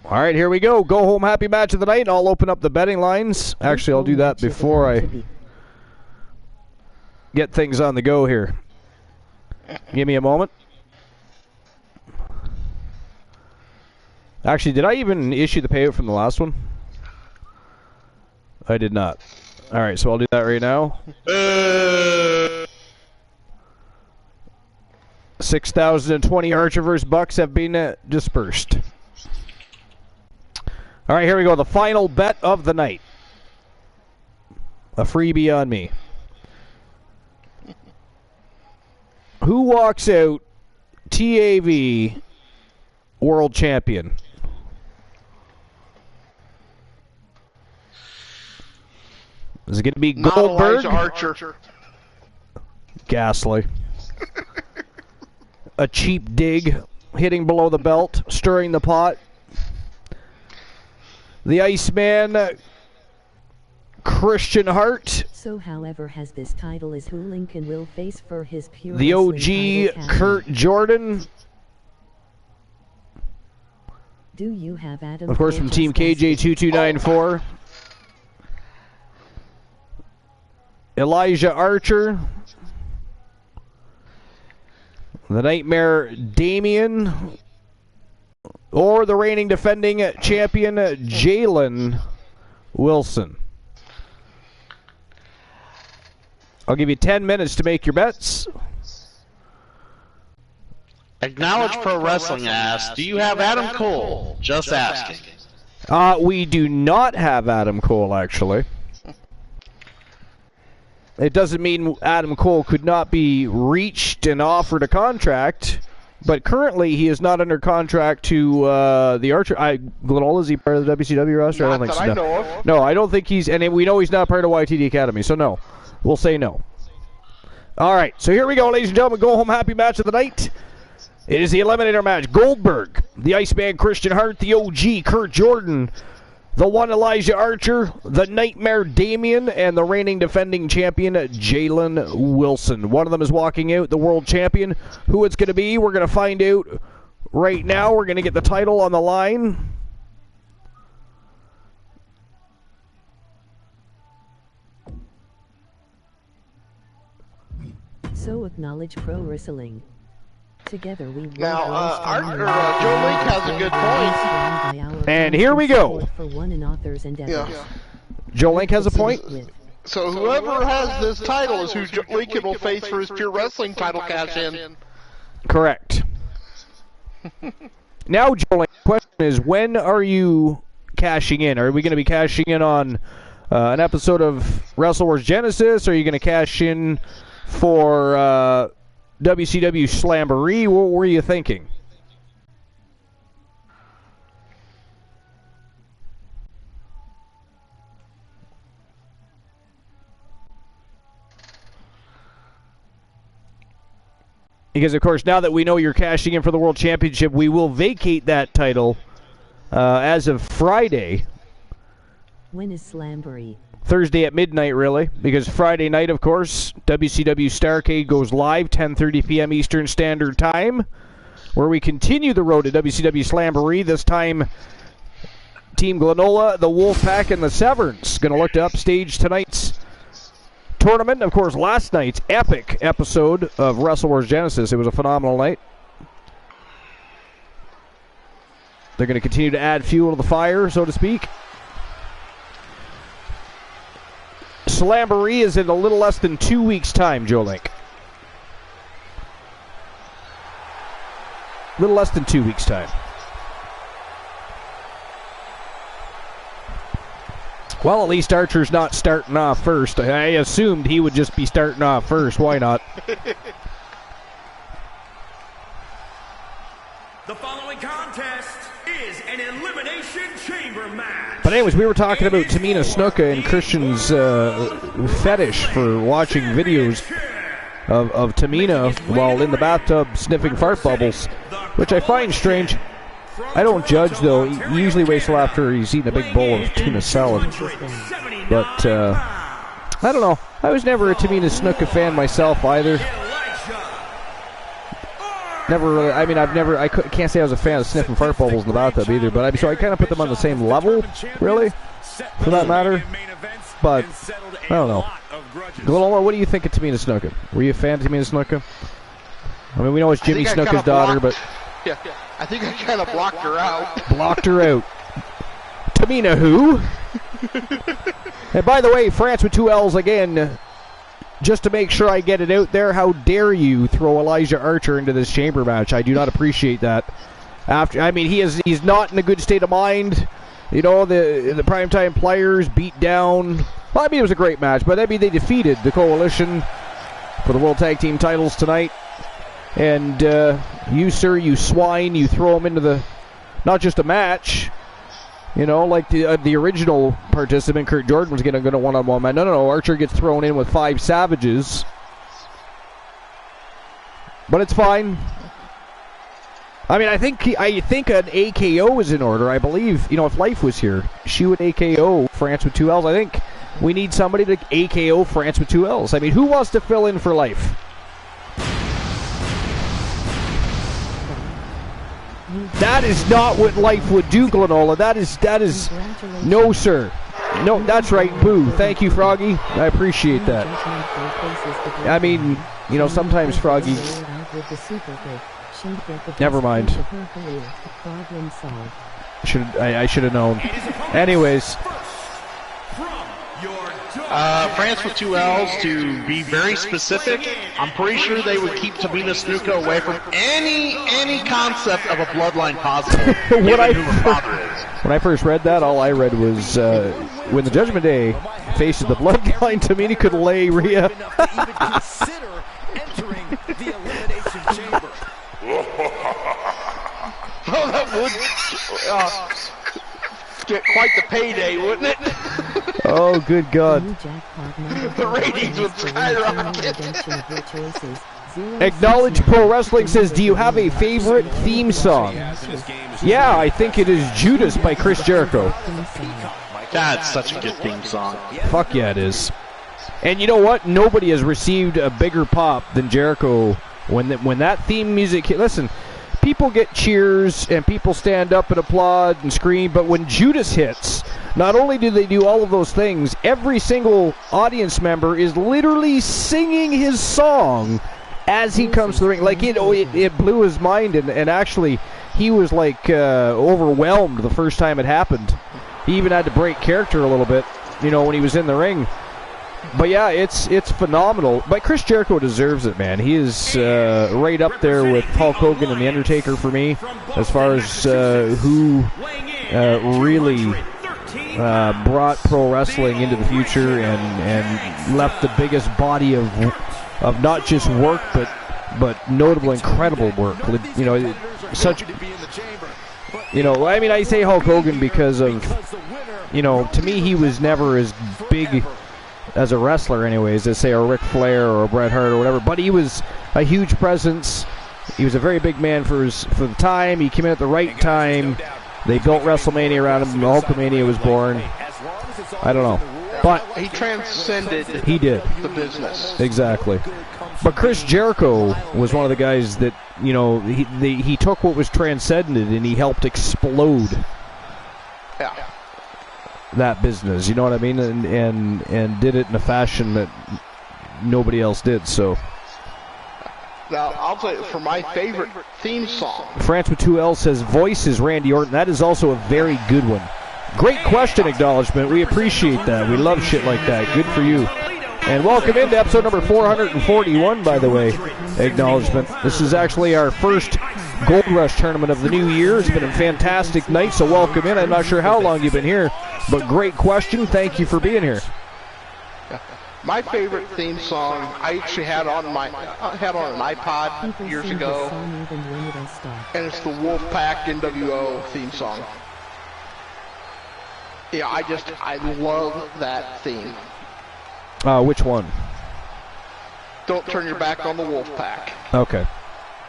All right, here we go. Go home happy match of the night. I'll open up the betting lines. Actually, I'll do that before I get things on the go here. Give me a moment. Actually, did I even issue the payout from the last one? I did not. All right, so I'll do that right now. 6,020 Archer vs. Bucks have been dispersed. All right, here we go. The final bet of the night. A freebie on me. Who walks out TAV World Champion? Is it going to be Goldberg?
Archer.
Ghastly. A cheap dig, hitting below the belt, stirring the pot. The Iceman, Christian Hart.
So, however, has this title is who Lincoln will face for his pure
The
wrestling
OG,
title
Kurt Jordan.
Do you have Adam
Of course,
Cole
from Team
just asking?
KJ2294. Elijah Archer. The Nightmare Damien. Or the reigning defending champion, Jalen Wilson. I'll give you 10 minutes to make your bets.
Acknowledge Pro Wrestling asks, do you have Adam Cole? Just asking.
We do not have Adam Cole, actually. It doesn't mean Adam Cole could not be reached and offered a contract, but currently he is not under contract to the Archer. Glenol, is he part of the WCW roster? I don't think so.
I know of.
No, I don't think he's, and we know he's not part of YTD Academy, so no. We'll say no. All right, so here we go, ladies and gentlemen. Go home happy match of the night. It is the Eliminator match. Goldberg, the Iceman Christian Hart, the OG Kurt Jordan, the one Elijah Archer, the Nightmare Damien, and the reigning defending champion, Jalen Wilson. One of them is walking out, the world champion. Who it's going to be, we're going to find out right now. We're going to get the title on the line.
So acknowledge Pro Wrestling. Together we
Now, Joe Link has a good point.
And here we go.
For one and authors and
Yeah.
Joe Link has a point.
So whoever has this title is who Lincoln will face for his pure wrestling title cash-in.
Correct. Now, Joe Link, the question is, when are you cashing in? Are we going to be cashing in on an episode of Wrestle Wars Genesis? Or are you going to cash in for WCW Slamboree? What were you thinking? Because, of course, now that we know you're cashing in for the World Championship, we will vacate that title as of Friday.
When is Slamboree?
Thursday at midnight, really. Because Friday night, of course, WCW Starrcade goes live, 10:30 p.m. Eastern Standard Time, where we continue the road to WCW Slamboree. This time, Team Glenola, the Wolfpack, and the Severance going to look to upstage tonight's tournament. Of course, last night's epic episode of Wrestle Wars Genesis. It was a phenomenal night. They're going to continue to add fuel to the fire, so to speak. Slamboree is in a little less than 2 weeks' time, Joe Link. Little less than 2 weeks' time. Well, at least Archer's not starting off first. I assumed he would just be starting off first. Why not?
The following contest is an Elimination Chamber match.
But anyways, we were talking about Tamina Snuka and Christian's fetish for watching videos of Tamina while in the bathtub sniffing fart bubbles, which I find strange. I don't judge, though. He usually waits till after he's eaten a big bowl of tuna salad. But, I don't know. I was never a Tamina Snuka fan myself, either. Never really, I mean, I can't say I was a fan of sniffing fart bubbles in the bathtub either, but so I kind of put them on the same level, really, for that matter. But, I don't know. Glenola, what do you think of Tamina Snuka? Were you a fan of Tamina Snuka? I mean, we know it's Jimmy Snuka's daughter, but...
Yeah, I think I kind of blocked her out.
Blocked her out. Tamina who? And by the way, France with 2 L's again. Just to make sure I get it out there, how dare you throw Elijah Archer into this chamber match? I do not appreciate that. He's not in a good state of mind. You know, the primetime players beat down. Well, I mean, it was a great match, but I mean, they defeated the Coalition for the World Tag Team titles tonight. And you, sir, you swine, you throw him into the, not just a match, you know, like the original participant, Kurt Jordan, was going to one-on-one match. No, Archer gets thrown in with 5 savages. But it's fine. I mean, I think an AKO is in order. I believe, you know, if Life was here, she would AKO France with 2 L's. I think we need somebody to AKO France with 2 L's. I mean, who wants to fill in for Life? That is not what Life would do, Glenola. That is, no, sir. No, that's right, boo. Thank you, Froggy. I appreciate that. I mean, you know, sometimes Froggy... Never mind. I should have known. Anyways...
France with 2 L's, to be very specific, I'm pretty sure they would keep Tamina Snuka away from any concept of a bloodline possible.
When I first read that, all I read was when the Judgment Day faces the bloodline, Tamina could lay Rhea.
Even consider entering the Elimination Chamber.
Oh, that would get quite the payday, wouldn't it?
Oh, good God.
The ratings would skyrocket.
Acknowledge Pro Wrestling says, do you have a favorite theme song? Yeah, I think it is Judas by Chris Jericho.
That's such a good theme song.
Fuck yeah, it is. And you know what? Nobody has received a bigger pop than Jericho when that theme music hit. Listen, people get cheers and people stand up and applaud and scream, but when Judas hits, not only do they do all of those things, every single audience member is literally singing his song as he comes to the ring. Like, you know, it blew his mind, and actually he was like overwhelmed the first time it happened. He even had to break character a little bit, you know, when he was in the ring. But yeah, it's phenomenal. But Chris Jericho deserves it, man. He is right up there with Hulk Hogan and The Undertaker for me, as far as who really brought pro wrestling into the future and left the biggest body of not just work but notable, incredible work. You know, such. You know, I mean, I say Hulk Hogan because of, you know, to me he was never as big as a wrestler, anyways, as say a Ric Flair or a Bret Hart or whatever. But he was a huge presence. He was a very big man for the time. He came in at the right time. They built WrestleMania around him. Hulkamania was born. I don't know, but
he transcended.
He did
the business
exactly. But Chris Jericho was one of the guys that, you know, he took what was transcended and he helped explode that business. You know what I mean? And did it in a fashion that nobody else did. So.
Now, I'll tell you, for my favorite theme song.
France with 2 L says, voice is Randy Orton. That is also a very good one. Great question acknowledgement. We appreciate that. We love shit like that. Good for you. And welcome into episode number 441, by the way. Acknowledgement. This is actually our first Gold Rush tournament of the new year. It's been a fantastic night, so welcome in. I'm not sure how long you've been here, but great question. Thank you for being here.
My favorite theme song, I actually had on an iPod years ago, and it's the Wolfpack NWO theme song. Yeah, I love that theme.
Which one?
Don't Turn Your Back on the Wolfpack.
Okay.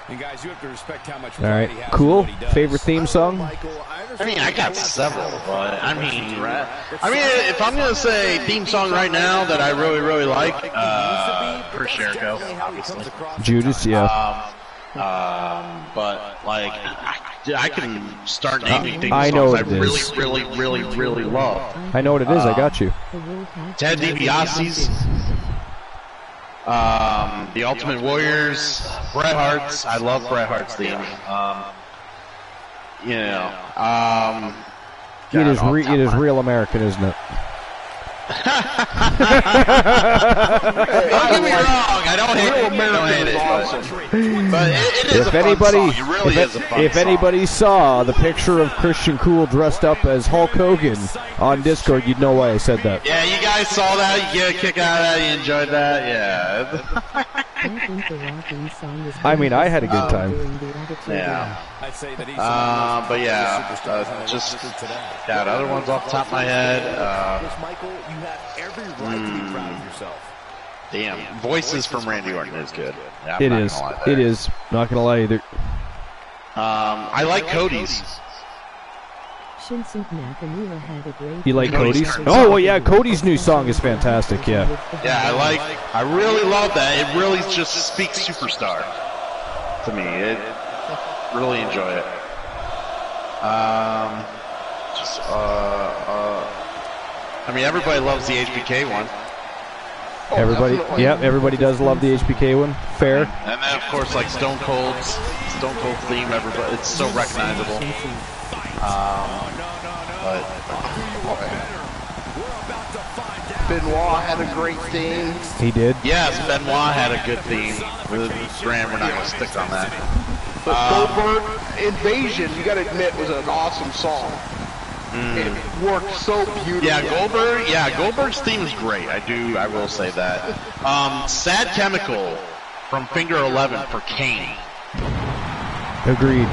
And guys, you have to respect how much.
All right, cool. Favorite theme song?
I mean, I got several, but I mean, if I'm gonna say theme song right now that I really, really like, Chris Jericho, obviously.
Judas, yeah.
But like, I can start naming theme
I know
songs I really, really, really, really love.
I know what it is. I got you.
Ted DiBiase's. The Ultimate Warriors, Bret Hart's. I love Bret Hart's theme. You know,
it is real American, isn't it?
Don't get me wrong. I don't hate it. But it is a fun song. It really is a fun
if
song.
anybody saw the picture of Christian Cool dressed up as Hulk Hogan on Discord, you'd know why I said that.
Yeah, you guys saw that. You get a kick out of that. You enjoyed that. Yeah.
I mean, I had a good time.
Yeah. But yeah, just got other ones off the top of my head. Damn, Voices from Randy Orton is good. Yeah,
it is. It is. Not gonna lie either.
I like Cody's.
You like Cody's? Oh, well, yeah, Cody's new song is fantastic, yeah.
Yeah, I really love that. It really just speaks superstar to me. Really enjoy it. I mean, everybody loves the HBK one.
Everybody does love the HBK one. Fair.
And then, of course, like Stone Cold's theme, everybody, it's so recognizable.
Benoit had a great theme.
He did?
Yes, Benoit had a good theme. Graham, we're not going to stick on that.
But Goldberg Invasion, you got to admit, was an awesome song. It worked so beautifully.
Yeah, Goldberg's theme is great. I will say that. Sad Chemical from Finger 11 for Kane.
Agreed.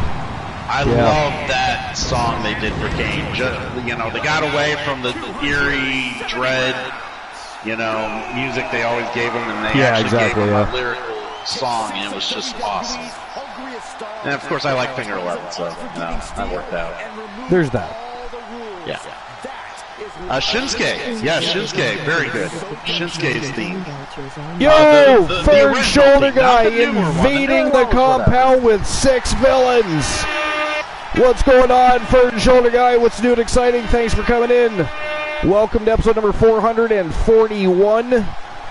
I love that song they did for Kane. They got away from the eerie, dread, music they always gave him, and they actually gave him a lyrical song, and it was just awesome. And of course, I like Finger 11, so that worked out.
There's that.
Yeah. Shinsuke. Yeah, Shinsuke. Very good. Shinsuke's theme.
Yo! Third shoulder guy invading the compound with 6 villains. What's going on, third shoulder guy? What's new and exciting? Thanks for coming in. Welcome to episode number 441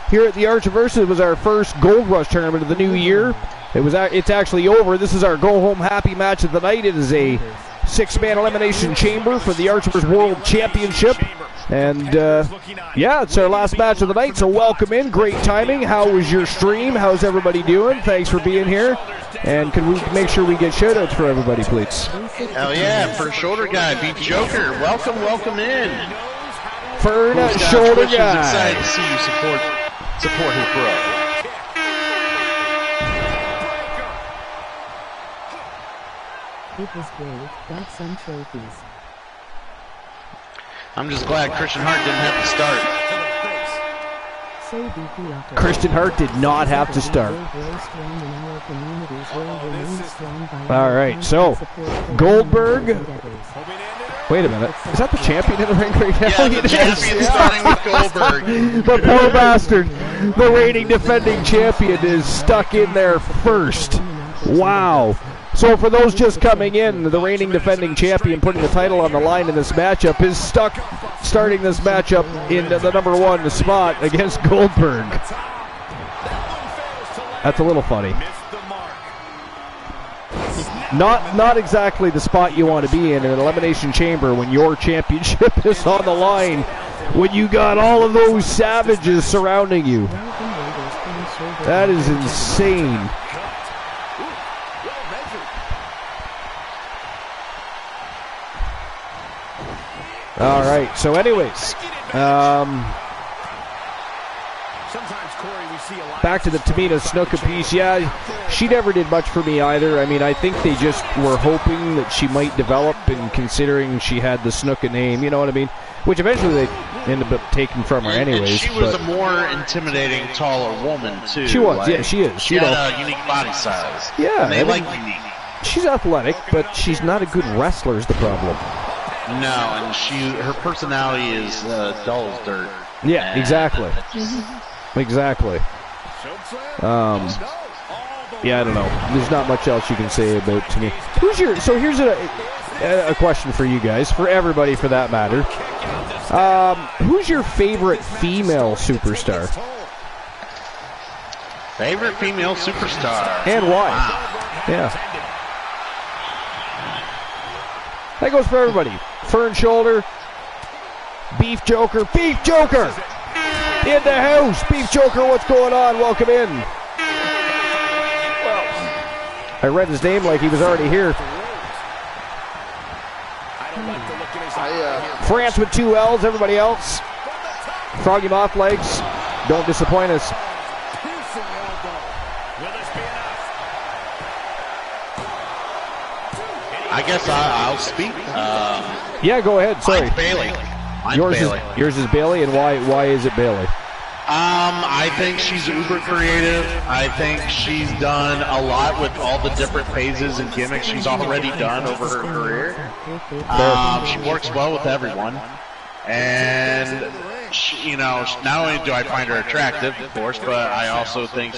here at the Archiverse. It was our first Gold Rush tournament of the new year. It's actually over. This is our go-home happy match of the night. It is a 6-man elimination chamber for the Archiver's World Championship. And, yeah, it's our last match of the night, so welcome in. Great timing. How was your stream? How's everybody doing? Thanks for being here. And can we make sure we get shout-outs for everybody, please?
Hell yeah, for Shoulder Guy, Beat Joker. Welcome in.
Fern Shoulder Guy.
Excited to see you support his bro.
It was great. Got some trophies.
I'm just glad Christian Hart didn't have to start.
Christian Hart did not have to start. All right, so Goldberg. Wait a minute. Is that the champion in the ring right now?
Yeah, the champion starting with Goldberg.
The poor bastard. The reigning defending champion is stuck in there first. Wow. So for those just coming in, the reigning defending champion putting the title on the line in this matchup is stuck starting this matchup in the number 1 spot against Goldberg. That's a little funny. Not exactly the spot you want to be in an elimination chamber when your championship is on the line, when you got all of those savages surrounding you. That is insane. All right, so anyways, back to the Tamina Snuka piece. Yeah, she never did much for me either. I mean, I think they just were hoping that she might develop, and considering she had the Snuka name, you know what I mean? Which eventually they ended up taking from her anyways.
And she was a more intimidating, taller woman, too.
She was, yeah, she is.
She had a unique body size.
Yeah.
And they like unique.
She's athletic, but she's not a good wrestler is the problem.
No, and her personality is dull as dirt.
Yeah, exactly. Exactly. Yeah, I don't know. There's not much else you can say about to me. So here's a question for you guys, for everybody for that matter. Who's your favorite female superstar?
Favorite female superstar.
And why?
Wow.
Yeah. That goes for everybody. Fern Shoulder, Beef Joker, Beef Joker! In the house! Beef Joker, what's going on? Welcome in. I read his name like he was already here. France with 2 L's, everybody else. Froggy Moth Legs, don't disappoint us.
I guess I'll speak.
Yeah, go ahead. Sorry.
Mine's Bailey.
Yours is Bailey, and why is it Bailey?
I think she's uber creative. I think she's done a lot with all the different phases and gimmicks she's already done over her career. She works well with everyone. And, she, not only do I find her attractive, of course, but I also think,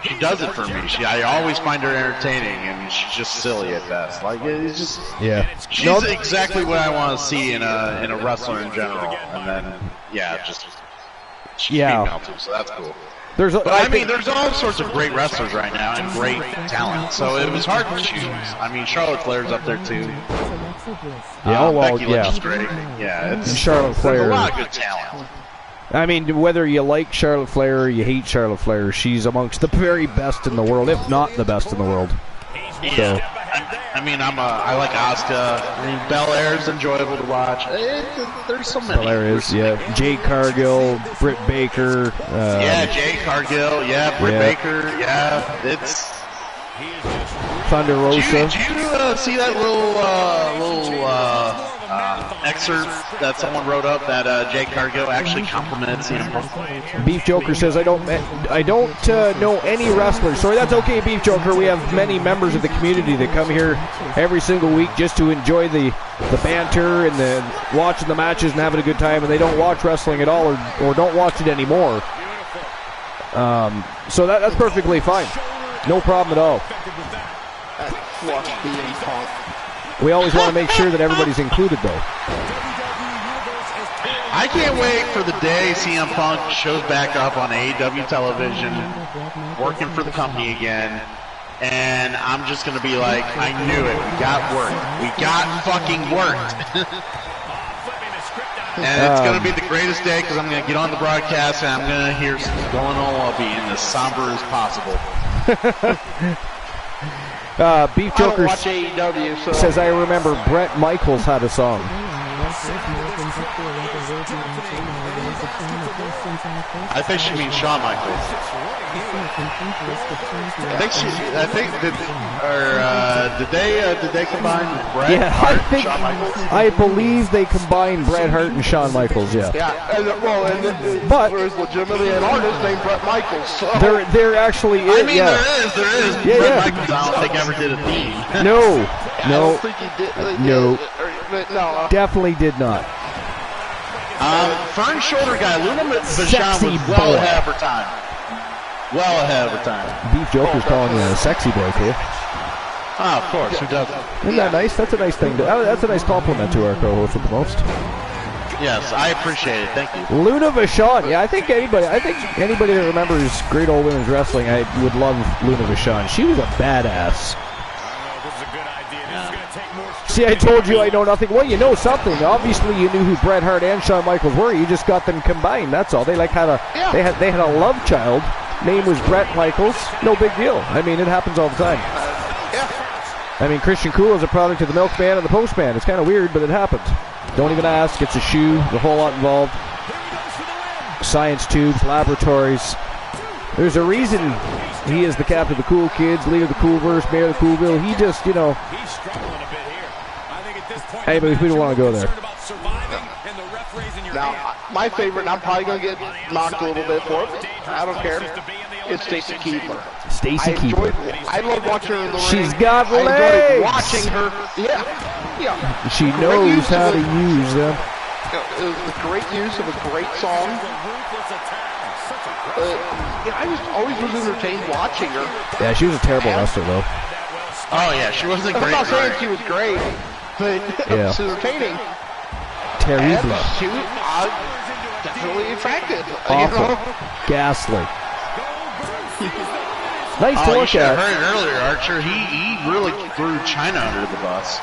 she does it for me. I always find her entertaining, and she's just silly at best. Like, it's just,
yeah.
She's exactly what I want to see in a wrestler in general. And then, she's female too, so that's cool. There's all sorts of great wrestlers right now and great talent. So it was hard to choose. I mean, Charlotte Flair's up there too. Becky Lynch is great. Yeah,
Charlotte Flair.
There's a lot of good talent.
I mean, whether you like Charlotte Flair or you hate Charlotte Flair, she's amongst the very best in the world, if not the best in the world.
Yeah.
So.
I like Asuka. I mean, Belair's enjoyable to watch. There's so many.
Belair is, yeah. Jade Cargill, Britt Baker.
Jade Cargill. Yeah, Britt Baker. Yeah, it's
Thunder Rosa.
Did you see that little excerpt that someone wrote up that Jade Cargill actually complimented CM Punk?
Beef Joker says, I don't know any wrestlers. Sorry, that's okay, Beef Joker. We have many members of the community that come here every single week just to enjoy the banter and the watching the matches and having a good time, and they don't watch wrestling at all or don't watch it anymore. So that's perfectly fine. No problem at all. We always want to make sure that everybody's included, though.
I can't wait for the day CM Punk shows back up on AEW television, working for the company again, and I'm just going to be like, I knew it. We got worked. We got fucking worked. And it's going to be the greatest day because I'm going to get on the broadcast and I'm going to hear going all be in as somber as possible.
Beef Joker
watch AEW, so.
says, I remember Bret Michaels had a song.
I think she means Shawn Michaels. Did they combine Bret Hart and Shawn Michaels?
I believe they combined Bret Hart and Shawn Michaels, yeah.
Yeah,
but
there's legitimately an artist named Bret Michaels. So.
There actually is.
I mean, there is.
Yeah,
Bret Michaels, I don't think ever did a theme.
No.
I don't think he did.
No.
No.
Definitely did not.
Fern Shoulder guy, Luna Vachon was well ahead of her time. Well ahead of her time.
Beef Joker's calling you a sexy boy, too.
Oh, of course. Who doesn't?
Isn't that nice? That's a nice thing. That's a nice compliment to our co-host at the most.
Yes, I appreciate it. Thank you.
Luna Vachon. Yeah, I think anybody that remembers great old women's wrestling, I would love Luna Vachon. She was a badass. See, I told you I know nothing. Well, you know something. Obviously, you knew who Bret Hart and Shawn Michaels were. You just got them combined. That's all. They had a love child. Name was Bret Michaels. No big deal. I mean, it happens all the time. I mean, Christian Cool is a product of the milkman and the postman. It's kind of weird, but it happens. Don't even ask. It's a shoe. The whole lot involved. Science tubes, laboratories. There's a reason he is the captain of the Cool Kids, leader of the Coolverse, mayor of the Coolville. He just, you know. Hey, but we don't want to go there.
Now, my favorite, and I'm probably going to get knocked a little bit for it. I don't care. It's Stacy Keibler.
Stacy Keibler.
I love watching her in the ring.
She's got legs.
I enjoy watching her. Yeah.
She knows how to use them.
It was a great use of a great song. I always was entertained watching her.
Yeah, she was a terrible wrestler, though.
Oh, yeah, she wasn't great.
I'm not saying she was great, but
yeah.
She was entertaining.
Terrible.
She was definitely attractive.
Awful.
You know?
Ghastly. Nice to look at.
I heard it earlier, Archer. He really threw China under the bus.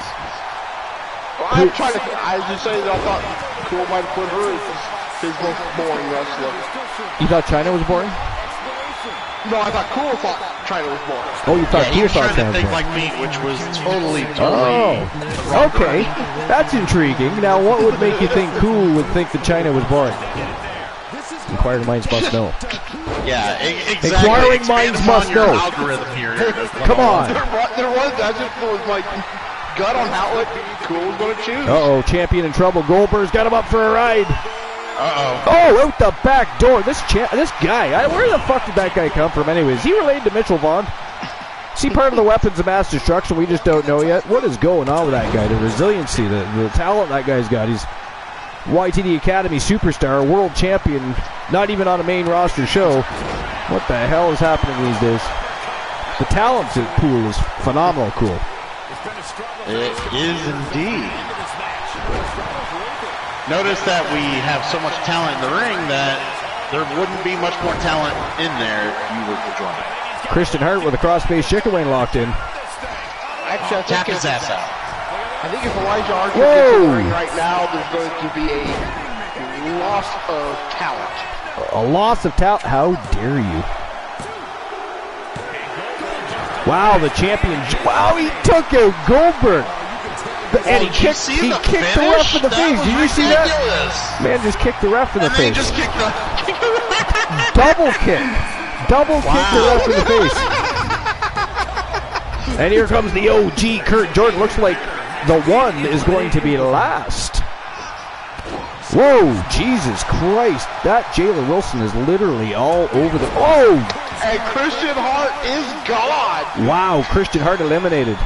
Well, I'm trying to. I was just saying that I thought Cool might have put her as his most boring wrestler.
You thought China was boring?
No, I thought Cool thought China was boring.
Oh, you thought
he was
thought
trying to think
boring.
like me, which was totally.
Oh, okay. That's intriguing. Now, what would make you think Cool would think that China was boring? Inquiring minds must know.
Yeah, exactly.
Inquiring minds must know.
Algorithm here.
Come on.
There was. I just was like gut on how Cool was going to choose.
Uh-oh, champion in trouble. Goldberg's got him up for a ride.
Uh-oh.
Oh, out the back door. This guy, where the fuck did that guy come from anyways? Is he related to Mitchell Vaughn? Is he part of the weapons of mass destruction we just don't know yet? What is going on with that guy? The resiliency, the talent that guy's got. He's YTD Academy superstar, world champion, not even on a main roster show. What the hell is happening these days? The talent pool is phenomenal cool.
It is indeed. Notice that we have so much talent in the ring that there wouldn't be much more talent in there if you were to join.
Christian Hart with a cross-face chicken wing locked in.
Actually,
Tap his ass out.
I think if Elijah Archer gets in the ring right now, there's going to be a loss of talent.
A loss of talent? How dare you? Wow, the champion. Wow, he took out Goldberg. And he kicked the ref in the face. Did you see that? Man just kicked the ref in the face.
Just kicked the
Double kick. Kicked the ref in the face. And here comes the OG Kurt Jordan. Looks like the one is going to be last. Whoa, Jesus Christ. That Jayla Wilson is literally all over the... Oh!
And Christian Hart is gone.
Wow, Christian Hart eliminated.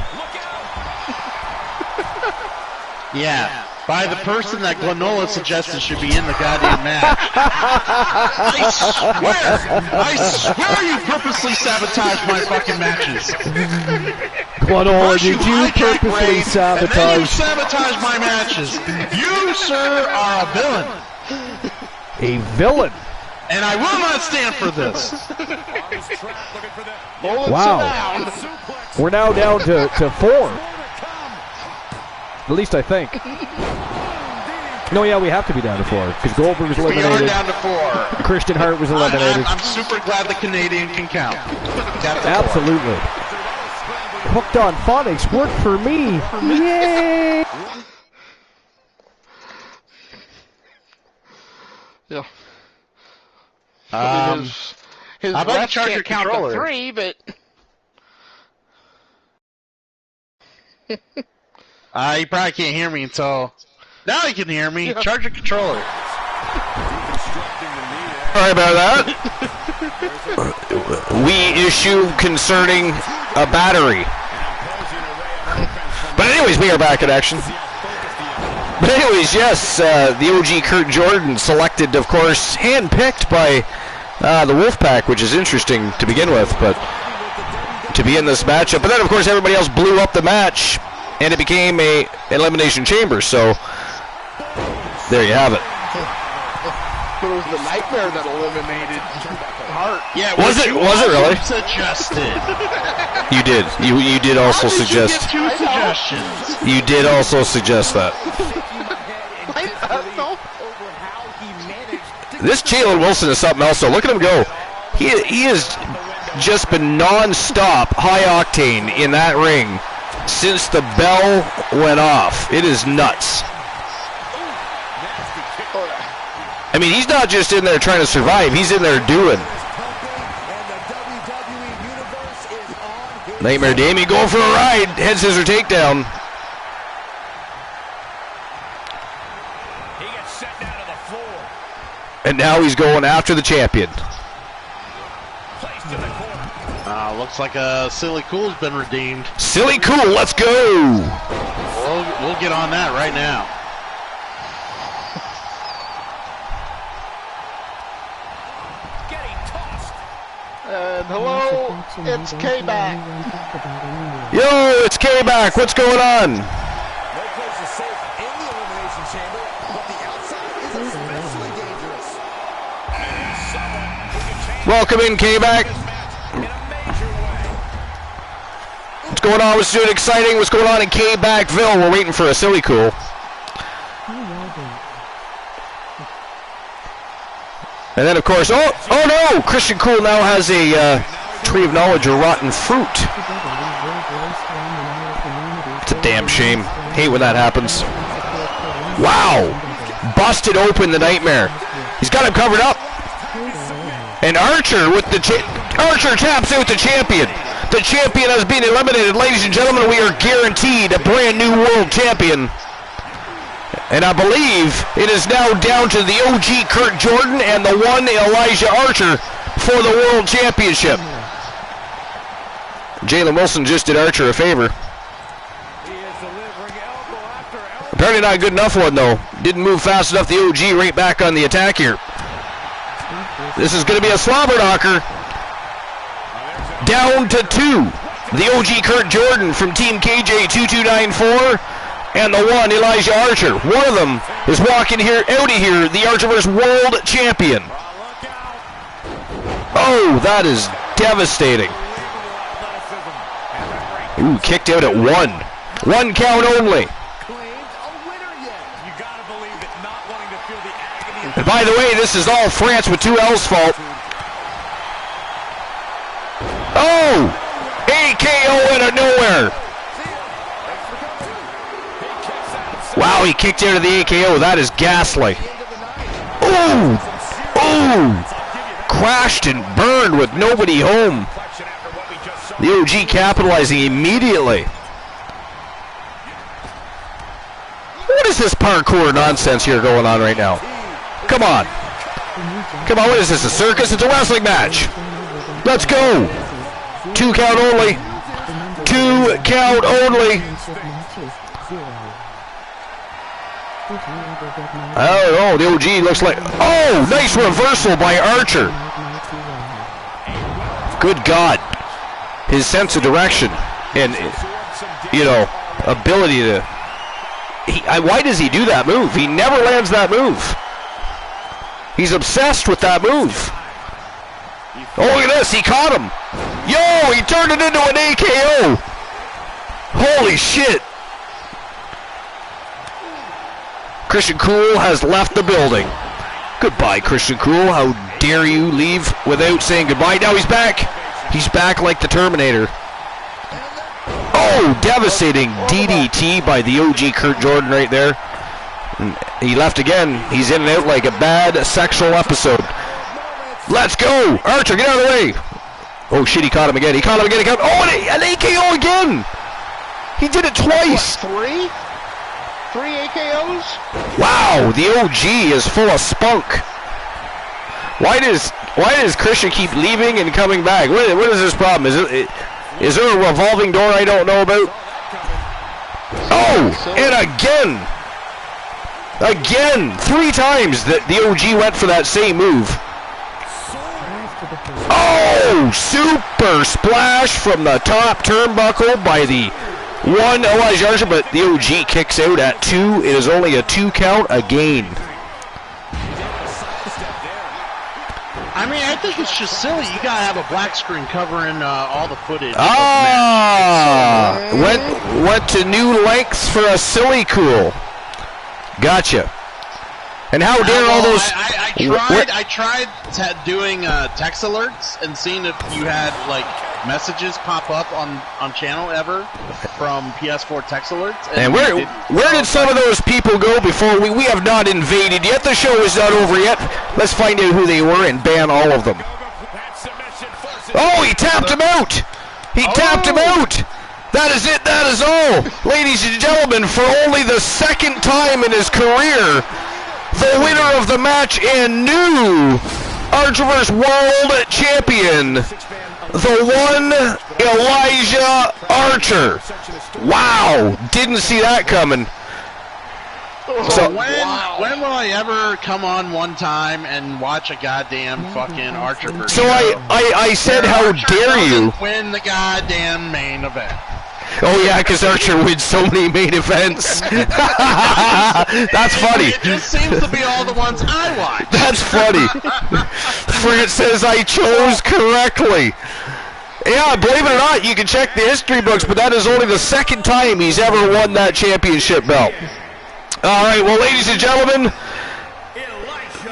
Yeah, by the person that Glenola suggested should be in the goddamn match. I swear you purposely sabotaged my fucking matches.
Glenola, did you purposely sabotage?
And then you sabotage my matches. You, sir, are a villain.
A villain?
And I will not stand for this.
Wow. We're now down to 4. At least I think. No, yeah, we have to be down to 4 because Goldberg was
We
eliminated.
are down to 4.
Christian Hart was eliminated.
I'm super glad the Canadian can count. Down to 4.
Absolutely. Hooked on phonics worked for me. Yay!
Yeah. His
how about you
refs
charge your
can't count to
controller?
3, but
You probably can't hear me until... Now you can hear me.
Yeah.
Charge your controller.
Sorry about that. We issue concerning a battery. But anyways, we are back in action. But anyways, yes, the OG Kurt Jordan selected, of course, hand-picked by the Wolfpack, which is interesting to begin with, but to be in this matchup. But then, of course, everybody else blew up the match, and it became a elimination chamber. So there you have it.
it was the Nightmare that eliminated Hart.
Yeah,
Was it really?
Suggested.
You did. You did also
How did
suggest.
you get 2 suggestions?
You did also suggest that. This Jalen Wilson is something else. So look at him go. He has just been non-stop high octane in that ring since the bell went off. It is nuts. I mean, he's not just in there trying to survive. He's in there doing. Nightmare Damien going for a ride. Head scissor takedown.
He gets set down to the floor.
And now he's going after the champion.
Placed in the corner.
Looks like a Silly Cool's been redeemed.
Silly Cool, let's go.
We'll get on that right now.
Getting tossed.
And hello, it's K-Back.
Yo, it's K-Back. What's going on?
No place is safe in the elimination chamber, but the outside is especially dangerous.
Welcome in, K-Back. What's going on? What's doing exciting? What's going on in K-Backville? We're waiting for a Silly Cool. And then, of course, oh no! Christian Cool now has a Tree of Knowledge or Rotten Fruit. It's a damn shame. Hate when that happens. Wow! Busted open the Nightmare. He's got him covered up. And Archer with the Archer taps out the champion. The champion has been eliminated. Ladies and gentlemen, we are guaranteed a brand new world champion. And I believe it is now down to the OG Kurt Jordan and the one Elijah Archer for the world championship. Jalen Wilson just did Archer a favor. Apparently not a good enough one, though. Didn't move fast enough. The OG right back on the attack here. This is going to be a slobber knocker. Down to 2. The OG Kurt Jordan from Team KJ 2294 and the one Elijah Archer. One of them is walking here out of here, the Archerverse World Champion. Oh, that is devastating. Ooh, kicked out at 1. 1 count only. And by the way, this is all France with 2 L's fault. Oh! AKO out of nowhere. Wow, he kicked out of the AKO. That is ghastly. Ooh! Ooh! Crashed and burned with nobody home. The OG capitalizing immediately. What is this parkour nonsense here going on right now? Come on. Come on, what is this, a circus? It's a wrestling match. Let's go. 2 count only. 2 count only. Oh, the OG looks like... Oh, nice reversal by Archer. Good God. His sense of direction and, you know, ability to... why does he do that move? He never lands that move. He's obsessed with that move. Oh, look at this. He caught him. Yo, he turned it into an AKO. Holy shit. Christian Cool has left the building. Goodbye, Christian Cool. How dare you leave without saying goodbye? Now he's back. He's back like the Terminator. Oh, devastating DDT by the OG Kurt Jordan right there. And he left again. He's in and out like a bad sexual episode. Let's go. Archer, get out of the way. Oh, shit, he caught him again. He caught him again. Oh, an AKO again. He did it twice.
What, three AKOs?
Wow, the OG is full of spunk. Why does Christian keep leaving and coming back? What is his problem? Is there a revolving door I don't know about? Oh, and again, 3 times that the OG went for that same move. Oh, super splash from the top turnbuckle by the one Elijah Archer, but the OG kicks out at 2. It is only a 2 count again.
I mean, I think it's just silly. You gotta have a black screen covering all the footage.
Went to new lengths for a silly cool. Gotcha. And how dare all those...
I tried doing text alerts and seeing if you had, like, messages pop up on channel ever from PS4 text alerts.
And where did some of those people go before we have not invaded yet? The show is not over yet. Let's find out who they were and ban all of them. Oh, he tapped him out! He tapped him out! That is it, that is all! Ladies and gentlemen, for only the 2nd time in his career, the winner of the match and new Archerverse World Champion, the one Elijah Archer. Wow, didn't see that coming.
So when will I ever come on one time and watch a goddamn fucking Archerverse?
So I said, how dare you
win the goddamn main event?
Oh yeah, because Archer wins so many main events. That's funny.
It just seems to be all the ones I watch.
That's funny. France says I chose correctly. Yeah, believe it or not, you can check the history books, but that is only the 2nd time he's ever won that championship belt. All right, well, ladies and gentlemen,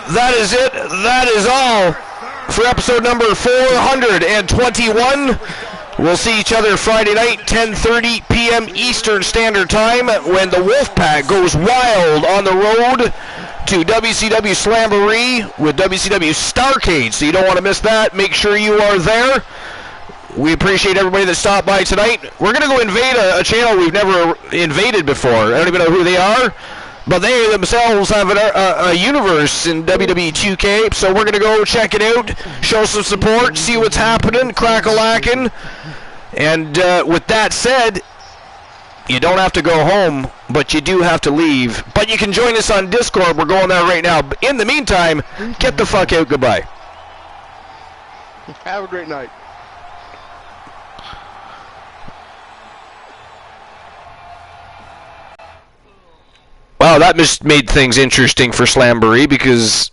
that is it. That is all for episode number 421. We'll see each other Friday night, 10:30 p.m. Eastern Standard Time, when the Wolfpack goes wild on the road to WCW Slamboree with WCW Starrcade. So you don't want to miss that. Make sure you are there. We appreciate everybody that stopped by tonight. We're going to go invade a channel we've never invaded before. I don't even know who they are, but they themselves have a universe in WWE 2K, so we're going to go check it out, show some support, see what's happening, crack-a-lackin'. And with that said, you don't have to go home, but you do have to leave. But you can join us on Discord. We're going there right now. In the meantime, get the fuck out. Goodbye.
Have a great night.
Wow, that just made things interesting for Slamboree, because